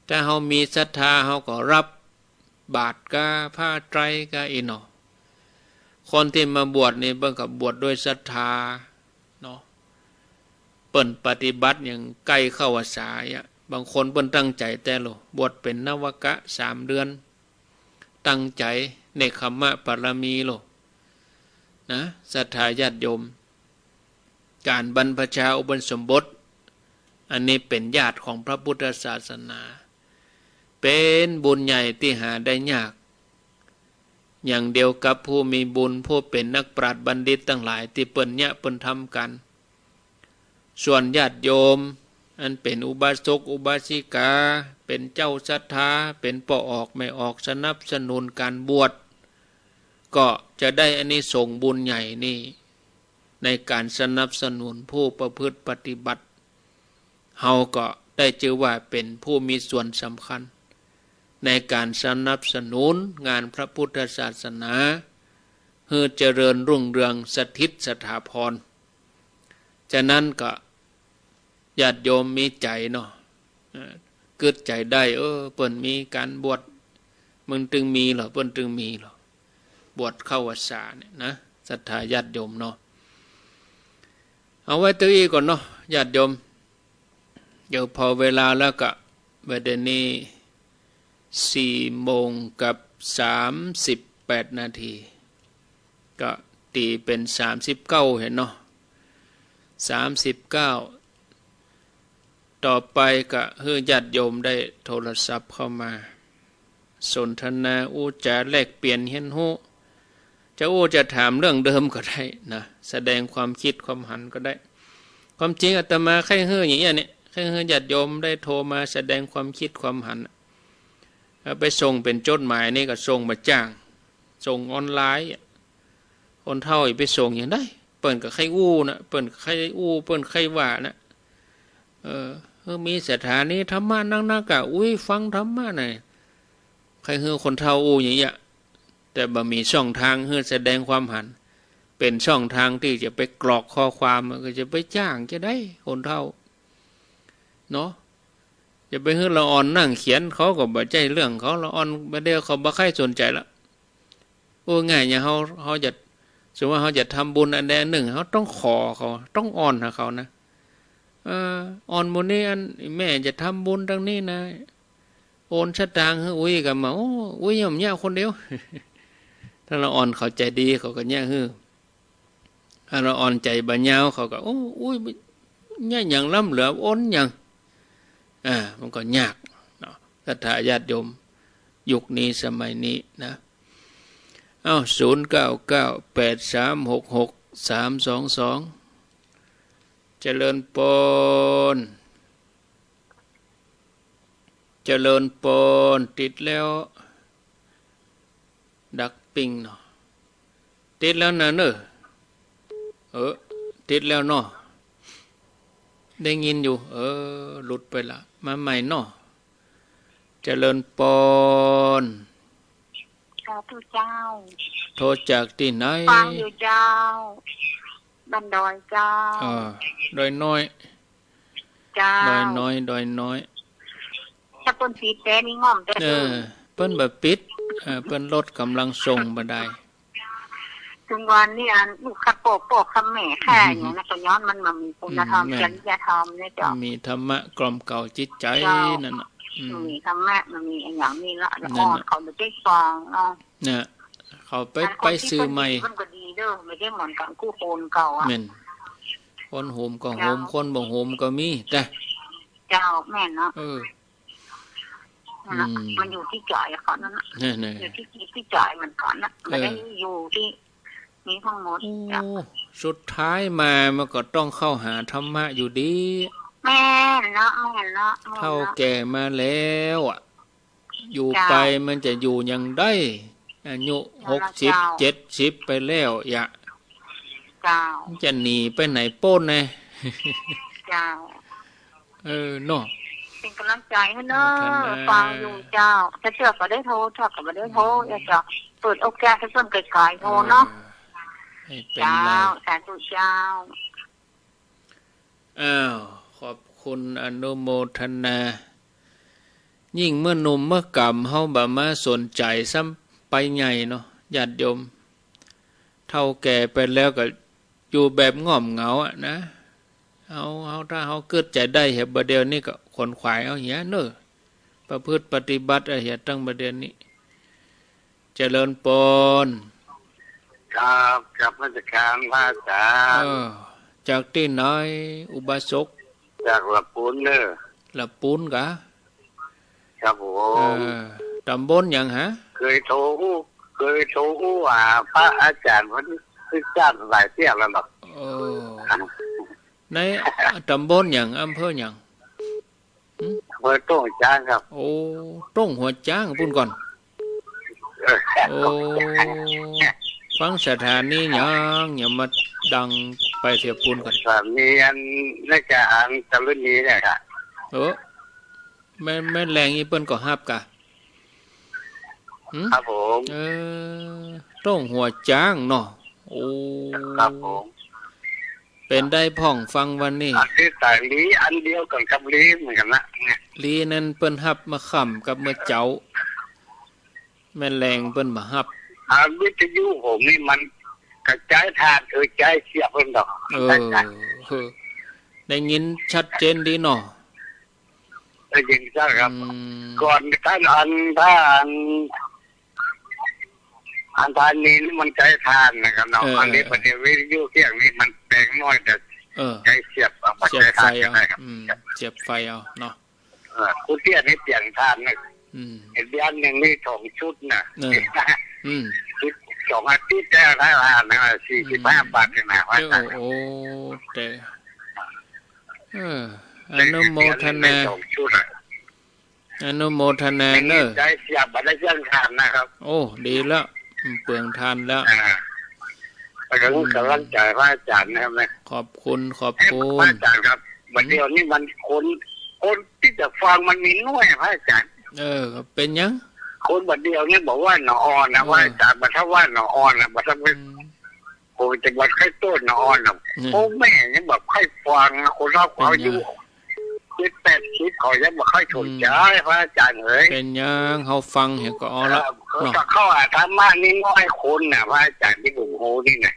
ถ้าเขามีศรัทธาเขาก็รับบาตรกาผ้าไตรกาอินอคนที่มาบวชนี่เปิ้นก็บวชด้วยศรัทธาเนาะเปิ้นปฏิบัติอย่างใกล้เข้าพรรษาบางคนเปิ้นตั้งใจแต่โลบวชเป็นนวกะ3 เดือนตั้งใจเนกขมะปรมีโลนะศรัทธาญาติโยมการบรรพชาอุปสมบทอันนี้เป็นญาติของพระพุทธศาสนาเป็นบุญใหญ่ที่หาได้ยากอย่างเดียวกับผู้มีบุญผู้เป็นนักปราชญ์บัณฑิตทั้งหลายที่เปิ้นเนี่ยเปิ้นทำกันส่วนญาติโยมอันเป็นอุบาสกอุบาสิกาเป็นเจ้าศรัทธาเป็นป่อออกไม่ออกสนับสนุนการบวชก็จะได้อานิสงส์บุญใหญ่นี่ในการสนับสนุนผู้ประพฤติปฏิบัติเฮาก็ได้ชื่อว่าเป็นผู้มีส่วนสำคัญในการสนับสนุนงานพระพุทธศาสนาให้เจริญรุ่งเรืองสถิตสถาพรฉะนั้นก็ญาติโยมมีใจเนาะเกิดใจได้เปิ้นมีการบวชมึงตึงมีเหรอเปิ้นตึงมีเหรอบวชเข้าพรรษาเนี่ยนะศรัทธาญาติโยมเนาะเอาไว้ตัวอีก่อนเนาะญาติโยมเดี๋ยวพอเวลาแล้วก็ประเด็นนี้4:38 นาทีก็ตีเป็น39เห็นเนาะ39ต่อไปก็ให้ญาติโยมได้โทรศัพท์เข้ามาสนทนาอู้จะแลกเปลี่ยนเห็นหูจะอู้จะถามเรื่องเดิมก็ได้นะแสดงความคิดความหันก็ได้ความจริงอาตมาแค่เฮ้ออย่างเงี้ยเนี่ยแค่เฮ้อญาติโยมได้โทรมาแสดงความคิดความหันไปส่งเป็นจดหมายนี่ก็ส่งมาจ้างส่งออนไลน์คนเท่าไปส่งอย่างได้เปิ้นกับใครอู้นะเปิ้นใครอู้เปิ้นใครว่านะมีสถานีธรรมะนั่งนักกะฟังธรรมะหน่อยใครเฮือคนเท่าอู้อย่างเงี้ยแต่บ่มีช่องทางเฮือแสดงความหันเป็นช่องทางที่จะไปกรอกข้อความก็จะไปจ้างจะได้คนเท่าเนาะจะไปเฮือละอ่อนนั่งเขียนเขาก็บ่ใจเรื่องเขาละอ่อนบ่ได้เขาบ่ค่อยสนใจละง่ายอย่างเขาจะสมมติว่าเขาจะทำบุญอันใดอันหนึ่งเขาต้องขอเขาต้องอ่อนหาเขานะอ่อนบุญนี้อันแม่จะทำบุญตรงนี้นะโอนสตางค์ให้กับมาย่อมแย่คนเดียวถ้าเราอ่อนเขาใจดีเขาก็แย่ถ้าเราอ่อนใจบะยาวเขาก็แย่อย่างล้ำเหลือโอนอย่างมันก็ยากเนาะศรัทธาญาติโยมยุคนี้สมัยนี้นะ0998366322เจริญปนติดแล้วดักปิงเนาะติดแล้วนะติดแล้วเนาะได้ยินอยู่หลุดไปละมาใหม่เนาะ เจริญปนสาธุเจ้าโทรจากที่ไหนฟังอยู่เจ้าบันดอยเจ้าดอยน้อยเจ้าดอยน้อยถ้าเปิ้นปิดแต่นี่ง่อมแต่เปิ้นบ่ปิดเปิ้นลดกำลังส่งบ่ได้ถึงวันนี้อันลูกคักโปกคำแม่แค่อย่างนั้นก็ย้อนมันมามีคุณธรรมจริยธรรมเนี่ยจ้ะมีธรรมะกล่อมเกลาจิตใจนั่นน่ะมีธรรมะมันมีอย่างนี้ละแล้วอ่อนเขาไม่ได้ฟังเนาะเนี่ยเขาไปซื้อใหม่มันก็ดีเด้อไม่ได้เหมือนกันกู้โอนเก่าอ่ะแม่นคนโหมก็โหมคนบ่โหมก็มีแต่เจ้าแม่นเนาะมันอยู่ที่จ่ายเขานั่นน่ะอยู่ที่จ่ายมันก่อนนะไม่ได้อยู่ที่นี้ทั้งหมดสุดท้ายมามันก็ต้องเข้าหาธรรมะอยู่ดีแม่เนาะเท่าแก่มาแล้วอ่ะอยู่ไปมันจะอยู่ยังได้อายุ60 70ไปแล้วอย่าจะหนีไปไหนโป้นไงเจ้าเนาะเป็นกำลังใจให้เนาะฟังอยู่เจ้าจะเจอก็ได้โทรชอบก็บ่ได้โทรอย่าจะเปิดโอกาสให้เพิ่นไกลๆโทรเนาะเจ้าสาธุเจ้าขอบคุณอนุโมทนายิ่งเมื่อหนุ่มเมื่อกำเฮาบ่มาสนใจซ้ำไปใหญ่เนาะญาติโยมเท่าแก่ไปแล้วก็อยู่แบบง่อมเหงาอ่ะนะเอาถ้าเฮาเกิดใจได้เฮ็ดบ่เดี๋ยวนี้ก็ขนขวายเอาเหี้ยเด้อประพฤติปฏิบัติเฮ็ดตั้งบ่เดี๋ยวนี้เจริญปนครับกับราชการพระอาจารย์จากที่ไหนอุบาสกจากละปูนเด้อละปูนกะครับผมตำบลหยังฮะเคยโทรว่าพระอาจารย์เพิ่นคือจ้างหลายเที่ยวแล้วดอกในตำบลหยังอำเภอหยังอำเภอต้งจ้างครับโอ้ต้งหัวจ้างปุ่นก่อนโอ้ฟังสถานีหยังอย่ามาดังไปเสียปุ่นก่อนสถานีอันในการตะลุนีเนี่ยค่ะแม่แรงอีเปิ้นก็ฮับกะครับผมต้องหัวจ้างเนาะโอ้ครับผมเป็นได้พ่องฟังวันนี้คือแต่ลีอันเดียวกันกับลีเหมือนกันนะลีนั้นเปิ้นฮับมาค่ำกับเมื่อเจ้าแม่แรงเปิ้นมาฮับวิทยุผมนี่มันกระจายทางใจเสียเพิ่นดอกได้ยินชัดเจนดีเนาะได้ยินจ้าครับก่อนท่านทานนี้มันใจทานนะครับเนาะอันนี้ประเดี๋ยววิทยุเที่ยงนี้มันแปลงน้อยแต่ใจเสียบเสียบไฟเอาเสียบไฟเอาเนาะคุณเที่ยงนี่เปลี่ยนทานนะเห็นยันหนึ่งนี่2 ชุดนะ2 อาทิตย์ได้ละนะ45 บาทนะว่าโอ้แต่อนุโมทนาอนุโมทนาเนอะใจเสียบบัดได้เรื่องทานนะครับโอ้ดีแล้วเปลืองทานแล้วกำลังใจพระอาจารย์นะครับขอบคุณพระอาจารย์ครับบัดเดี๋ยวนี้มันคนที่จะฟังมันมีน้อยพระอาจารย์เป็นยังคนบัดเดียวนี่บอกว่าหนออ่อนนะว่าอาจารย์บัดถ้าว่าหนออ่อนนะบัดถ้าเป็นโอ้จะบัดไข้ต้นหนออ่อนนะโอ้แม่นี่แบบไข้ฟังคนรอบเขาอยู่คิดขอยังบ่ค่อยถูกใจพระอาจารย์เอ้ยเป็นยังเฮาฟังเห็นก็อ๋อละก็เข้าธรรมะนี่น้อยคนน่ะพระอาจารย์ที่ผมโหนี่น่ะ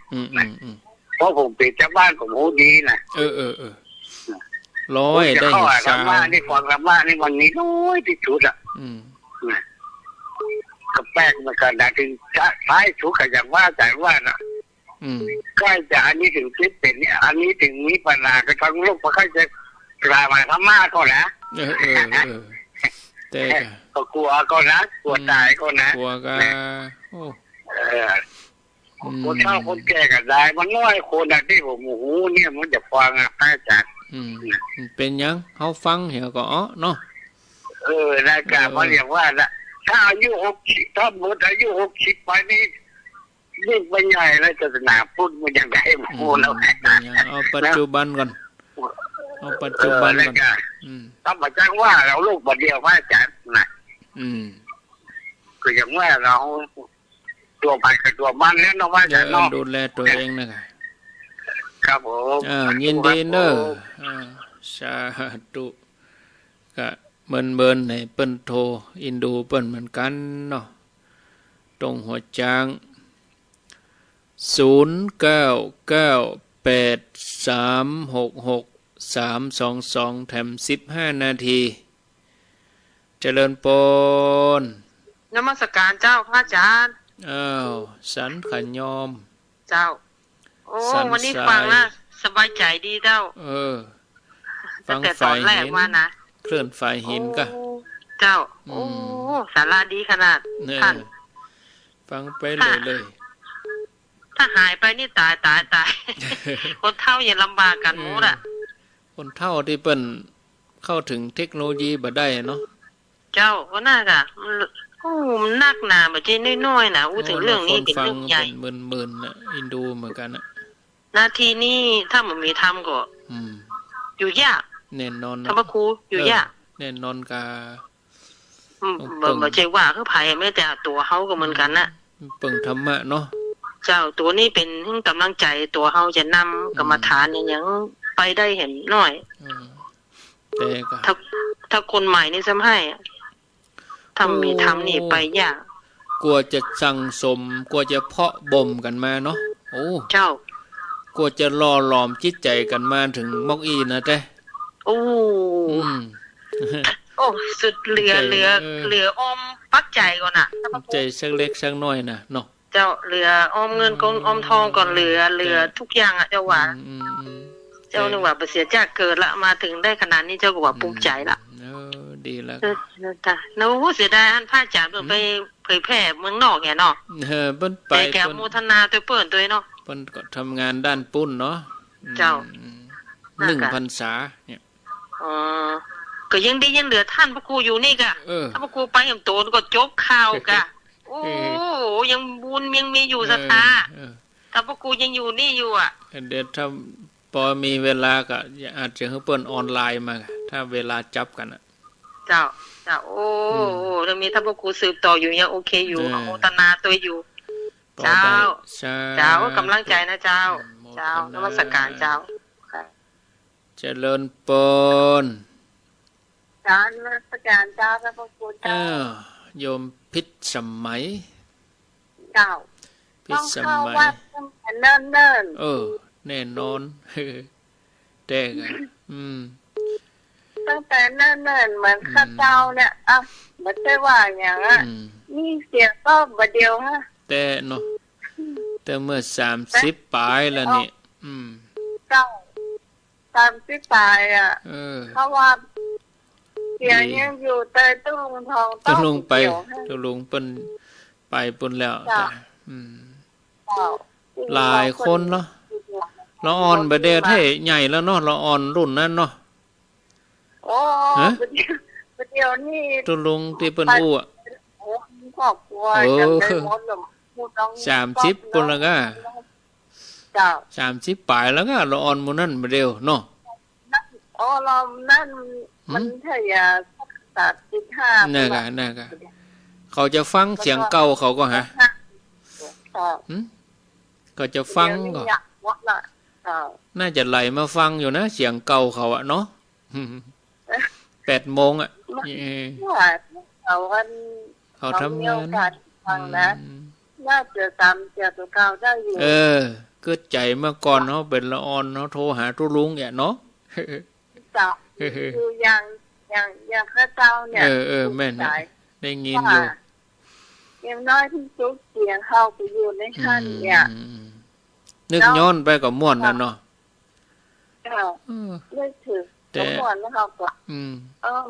เพราะผมเป็นเจ้าบ้านผมโหดีน่ะร้อยได้ธรรมะนี่ฟังธรรมะนี่วันนี้น้อยที่สุดอ่ะก็แปลกเหมือนกันนะถึงจะท้ายสุดก็อย่างว่าแต่ว่าน่ะใกล้จะอันนี้ถึงคิดเป็นอันนี้ถึงมีปัญหาก็ทั้งโลกเพราะใครจะกลายมาธรรมะก็นะแต่ก็กลัวก็นะกลัวตายก็นะกลัวก็คนเฒ่าคนแก่ก็ได้มันน้อยคนน่ะที่ผมหูเนี่ยมันจะฟังอ่ะอาจารย์เป็นยังเฮาฟังเหี่ยก็เนาะได้กะว่าเรียกว่าน่ะถ้าอายุ60ถ้าหมดอายุ60ไปนี่ยิ่งไปใหญ่แล้วศาสนาพุทธมันยังได้หมู่แล้วเอาปัจจุบันก่อนเอาปัจจุบันก่อนต้องมาจ้างว่าเราลูกบัดเดียวพระอาจารย์นะ ก็อย่างว่าเราตัวไปกับตัวมันแล้วน้องว่าจะน้องดูแลตัวเองนะครับครับผมยินดีเนอะสาธุก็เมินให้เปิ้นโทรอินดูเปิ้นเหมือนกันเนาะตรงหัวจาง0998366322แถม15 นาทีเจริญปนนมัสการเจ้าพระอาจารย์สันขันยอมเจ้าโอ้วันนี้ฟังนะสบายใจดีเจ้าฟังฝ่ายหินเคลื่อนฝ่ายหินก็เจ้าโอ้สาระดีขนาดท่านฟังไปเลยถ้าหายไปนี่ตายคนเฒ่าอย่าลำบากกันหมดอ่ะคนเฒ่าที่เปิ้นเข้าถึงเทคโนโลยีบ่ได้เนาะเจ้าก็น่าจะมันนักหนาแบบจีน้อยๆนะถึงเรื่องนี้เป็นเรื่องใหญ่หมื่นๆนะอินดูเหมือนกันนะนาทีนี้ถ้ามันมีทำก็อยู่ยากแน่นอนธรรมครูอยู่ยากแน่นอนกาบ่ใจว่าคือไผไม่แต่ตัวเฮาก็เหมือนกันนะเปิ่งธรรมะเนาะเจ้าตัวนี้เป็นกำลังใจตัวเฮาจะนำกรรมฐานอย่างไปได้เห็นน้อยแต่ก็ถ้าคนใหม่นี่ซ้ำให้ทำมีทำนี่ไปยากกลัวจะสั่งสมกลัวจะเพาะบ่มกันมาเนาะโอ้เจ้ากลัวจะล่อหลอมจิตใจกันมาถึงมอกอีนะเต้โอ้โอ้สุดเหลืออมปักใจก่อนน่ะใจสักเล็กสักน้อยนะเนาะเจ้าเหลืออมเงินกองอมทองก่อนเหลือทุกอย่างอ่ะเจ้าว่าเจ้านึกว่าเสียจากเกิดละมาถึงได้ขนาดนี้เจ้าก็ว่าภูมิใจละดีแล้วจ้ะแล้วเสียดายท่านพระอาจารย์ไปเผยแพร่เมืองนอกไงเนาะเปิ้นไปแกโมทนาตัวเปิ้นตัวเนาะเปิ้นก็ทำงานด้านปุ้นเนาะเจ้า1 พรรษาเนี่ยก็ยังดียังเหลือท่านพระครูอยู่นี่กะถ้าพระครูไปอย่างโตก็จบข่าวกะโอ้ยังบุญยังมีอยู่ศรัทธาถ้าพระครูยังอยู่นี่อยู่อ่ะเดี๋ยวถ้าพอมีเวลาก็อาจจะให้เปิ้นออนไลน์มาถ้าเวลาจับกันอ่ะเจ้าโอ้ยังมีท่านพระครูสืบต่ออยู่ยังโอเคอยู่อโมทนาตัวอยู่เจ้ากำลังใจนะเจ้านมัสการเจ้าเจริญปนนมัสการเจ้าพระครูเจ้าโยมพิษสมัยเจ้าพิษสมัยเนิ่นแน่นอนแต่กันตั้งแต่เนิ่นเหมือนข้าเจ้าเนี่ยไม่ใช่ว่าอย่างนี่เสียก็บ่เดียวฮะแต่เนาะแต่เมื่อ30 ปลายแล้วนี่เจ้า30 ปลายอ่ะเพราะว่าเสียยังอยู่เตยตุ้งทองต้องลงไปต้องลงเปิ้นไปปุ่นแล้วแต่หลายคนเนาะละอ่อนประเดี๋ยวให้ใหญ่แล้วเนาะละอ่อนรุ่นนั้นเนาะโอ้ประเดี๋ยวนี่ตุลุงที่เปิ้นอู้อ่ะครอบครัวจำได้หมดเลย30ปุ่นแล้วก็30 ปลายแล้วก็ละอ่อนหมู่นั้นประเดี๋ยวเนาะเรานั่นมันใช่ยา35น่ะเขาจะฟังเสียงเก่าเขาก็ฮะก็จะฟังก็น่าจะไหลมาฟังอยู่นะเสียงเก่าเขาอะเนาะ8 โมงอ่ะเขาทำงานฟังนะน่าจะ3 9ได้อยู่เกิดใจเมื่อก่อนเขาเป็นละอ่อนเขาโทรหาตุลุงเนี่ยเนาะจ้ะคืออย่างข้าเจ้าเนี่ยแม่นได้ยินอยู่อย่างน้อยที่สุดเสียงเข้าไปอยู่ในขั้นเนี่ยนึกย้อนไปกับม่วนนั่นเนาะนึกถึงม่วนแล้วเขาก็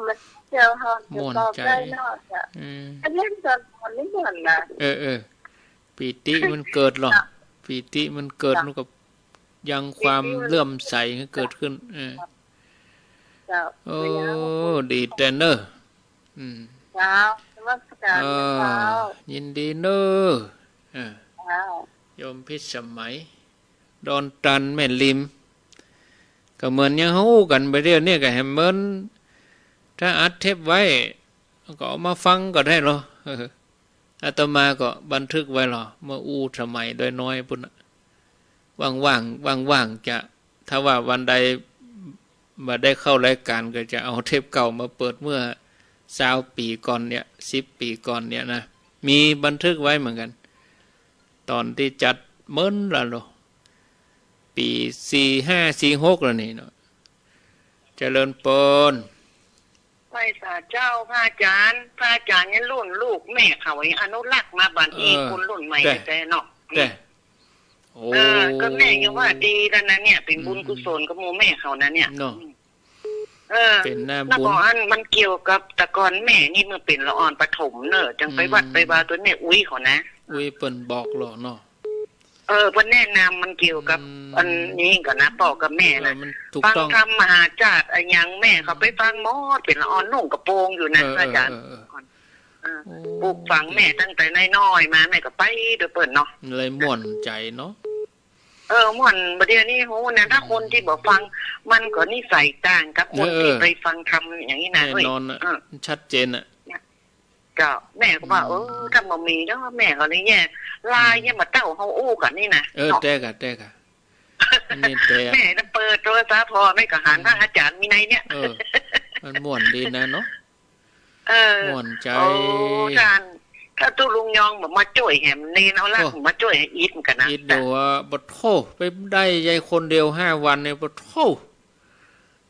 มันเจอเขาจะตอบได้เนาะจ้ะเล่นตอนนี้ม่วนนะปีติมันเกิดหรอปีติมันเกิดมันกับยังความเลื่อมใสเกิดขึ้นโอ้ดีแต่เนอะยินดีเนอะโยมพิษสมัยดอนตันแม่ริมก็เหมือนยังฮู้กันไปเรื่อยเนี่ยก็ให้เหมือนถ้าอัดเทปไว้ ก็เอามาฟังก็ได้หรออาตมาก็บันทึกไว้หรอเมื่อสมัยโดยน้อยพุ่นว่างจะถ้าว่าวันใดมาได้เข้ารายการก็จะเอาเทปเก่ามาเปิดเมื่อ20 ปีก่อนเนี่ย10 ปีก่อนเนี่ยนะมีบันทึกไว้เหมือนกันตอนที่จัดเมิ้นละหรอปี4546แล้วนี่เนาะเจริญปนไปสาเจ้าพระอาจารย์เนี่ยรุ่นลูกแม่เขาอนุรักษ์มาบัดนี้คนรุ่นใหม่แต่เนาะก็แม่ยังว่าดีแล้วนะเนี่ยเป็นบุญกุศลกับโมแม่เขานะเนี่ยเป็นหน้าบุญแล้วก็มันเกี่ยวกับแต่ก่อนแม่นี่มันเป็นละอ่อนปฐมเนอะจังไปวัดไปบาตัวแม่อุ้ยเขานะเปิ้นบอกหรอเนาะเพิ่นแนะนำมันเกี่ยวกับอันนี้ก่อนนะพ่อกับแม่นะฟังธรรมมหาจารย์อะไรยังแม่เขาไปฟังหมอเป็นละอ่อนนุ่งกระโปรงอยู่นะอาจารย์ปลูกฝังแม่ตั้งแต่น้อยๆมาแม่ก็ไปโดยเปิดเนาะเลยม่วนใจเนาะม่วนประเดี๋ยวนี้โหนะถ้าคนที่บอกฟังมันก็นิสัยต่างกับคนที่ไปฟังธรรมอย่างนี้นะแน่นอนชัดเจนอ่ะก็แม่ก็ว่าถ้าบ่มีแล้วแม่ก็เลยแย่ลายเนี่ยมาเต้าเฮาอู้กันนี่นะแต่กะนี่แต่แม่น่ะเปิดโทรศัพท์พอไม่ก็หันทางอาจารย์มีในเนี่ยมันม่วนดีนะเนาะม่วนใจอาจารย์ถ้าตู้ลุงยองบอกมาช่วยแหมเนนเอาล่ะมาช่วยให้อีทกันนะอีทดูว่าบ่โทไปได้ยายคนเดียว5 วันเนี่ยบ่โท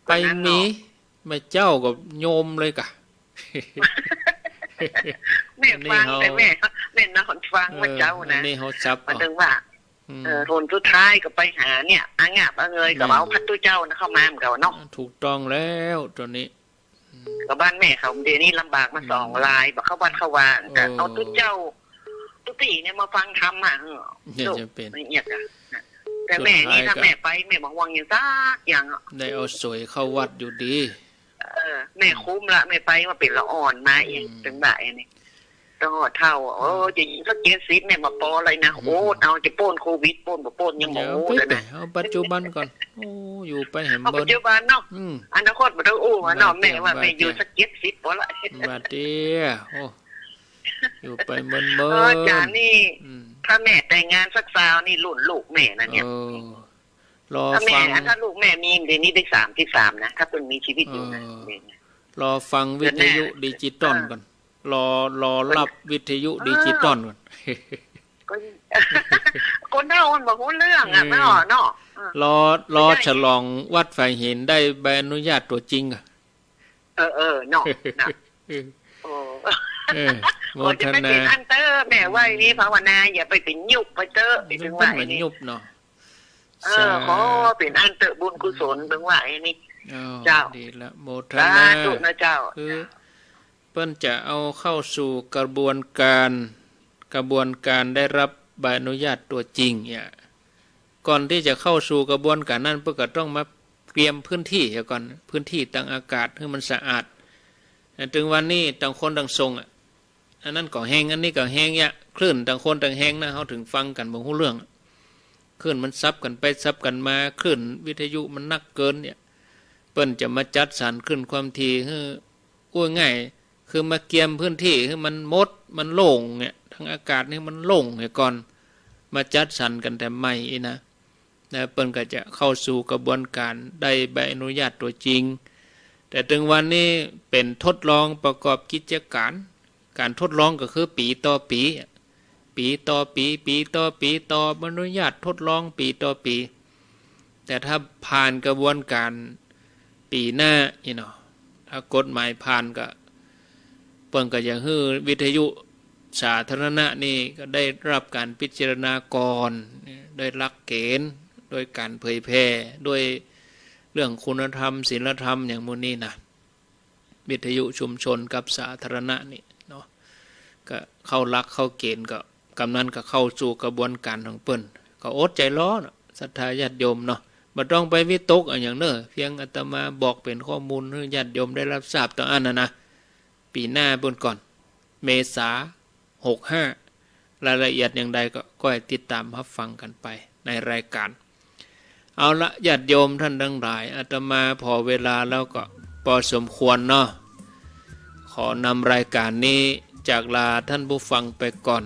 ไปมีแม่เจ้ากับโยมเลยกะแม่ฟังแต่แม่นอนฟังว่าเจ้านะนี่เขาจับมันถึงว่าทนสุดท้ายก็ไปหาเนี่ยอางาบเงยกับเอาพัดตู้เจ้านะเข้ามาเหมือนกันเนาะถูกต้องแล้วตัวนี้กับบ้านแม่เขาเดี๋ยวนี้ลำบากมา2 ลายบอกเข้าบ้านเข้าวานแต่เอาตู้เจ้าตู้ตีเนี่ยมาฟังธรรมอ่ะจะเป็นเงียบอ่ะแต่แม่นี่ถ้าแม่ไปแม่บอกวังอย่างซักอย่างได้เอาสวยเข้าวัดอยู่ดีแม่คุ้มละแม่ไปมาเป็นละอ่อนมาเองถึงบ่ายนี่ต้องเท่าจะยิงสัก70เนี่ยมาปออะไรนะโอ้เอาจะป้นโควิดป้นบ่ป้นยังหมูเลยนะเอาปัจจุบันก่อนอยู่ไปเห็นบ่ปัจจุบันเนาะอนาคตบ่ต้องเนาะแม่ว่าแม่อยู่สัก70บ่ละบาดเดียอยู่ไปเบิ่อาจารย์นี่ถ้าแม่แต่งงานสักสาวนี่รุ่นลูกแม่นะเนี่ยรอฟังถ้าลูกแม่มีเดี๋ยวนี้ได้33นะถ้าเพิ่นมีชีวิตอยู่นะรอฟังวิทยุดิจิตอลก่อนรอรับวิทยุดิจิตอลก่อนคนเฒ่ามันบ่ฮู้เรื่องอ่ะเนาะรอฉลองวัดไฟเห็นได้ใบอนุญาตตัวจริงอ่ะเนาะโมทนาอันเตอร์แม่ไว้นี่ภาวนาอย่าไปเป็นยุบไปเตอร์ถึงว่าไอ้นี่ยุบเนาะขอเป็นอันเตอร์บุญกุศลถึงว่าไอ้นี่เจ้าดีละโมทนานะเจ้าคือเพิ่นจะเอาเข้าสู่กระบวนการได้รับใบอนุญาตตัวจริงเนี่ยก่อนที่จะเข้าสู่กระบวนการนั้นเพิ่นก็ต้องมาเตรียมพื้นที่ก่อนพื้นที่ต่างอากาศให้มันสะอาดถึงวันนี้ต่างคนต่างทรงอันนั้นก็แห้งอันนี้ก็แห้งเนี่ยคลื่นต่างคนต่างแห้งนะเขาถึงฟังกันบ่ฮู้เรื่องคลื่นมันซับกันไปซับกันมาคลื่นวิทยุมันนักเกินเนี่ยเปิ้นจะมาจัดสรรคลื่นความถี่ให้ง่ายคือมาเกียมพื้นที่ให้มันมดมันโล่งเนี่ยทางอากาศนี่มันโล่งให้ก่อนมาจัดสรรกันแต่ไม่นะเปิ้นก็จะเข้าสู่กระบวนการได้ใบอนุญาตตัวจริงแต่ถึงวันนี้เป็นทดลองประกอบกิจการทดลองก็คือปีต่อปีต่ออนุญาตทดลองปีต่อปีแต่ถ้าผ่านกระบวนการปีหน้าถ้ากฎหมายผ่านก็เปิ้นก็จะให้วิทยุสาธารณะนี่ก็ได้รับการพิจารณาก่อนโดยหลักเกณฑ์โดยการเผยแพร่โดยเรื่องคุณธรรมศีลธรรมอย่างมูนี้นะวิทยุชุมชนกับสาธารณะนี่เนาะก็เข้าหลักเข้าเกณฑ์ก็กำนั้นก็เข้าสู่กระบวนการของเปิ้นก็อดใจรอเนาะศรัทธาญาติโยมเนาะบ่ต้องไปวิตกอย่างเน้อเพียงอาตมาบอกเป็นข้อมูลให้ญาติโยมได้รับทราบต่ออันนะปีหน้าบนก่อนเมษา65รายละเอียดอย่างใดก็ให้ติดตามรับฟังกันไปในรายการเอาละญาติโยมท่านทั้งหลายอาตมาพอเวลาแล้วก็พอสมควรเนาะข ขอนำรายการนี้จากลาท่านผู้ฟังไปก่อน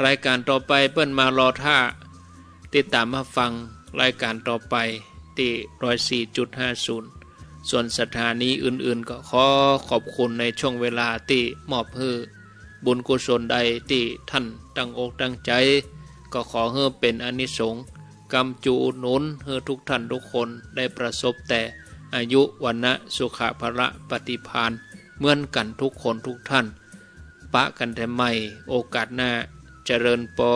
รายการต่อไปเปิ้นมารอท่าติดตามมาฟังรายการต่อไปที่ 104.50 ส่วนสถานีอื่นๆก็ขอขอบคุณในช่วงเวลาที่มอบให้บุญกุศลใดที่ท่านตั้งอกตั้งใจก็ขอให้เป็นอานิสงส์กำจูหนุนให้ทุกท่านทุกคนได้ประสบแต่อายุวันนะสุขภละปฏิภาณเหมือนกันทุกคนทุกท่านปะกันแต่ไม่โอกาสหน้าเจริญปอ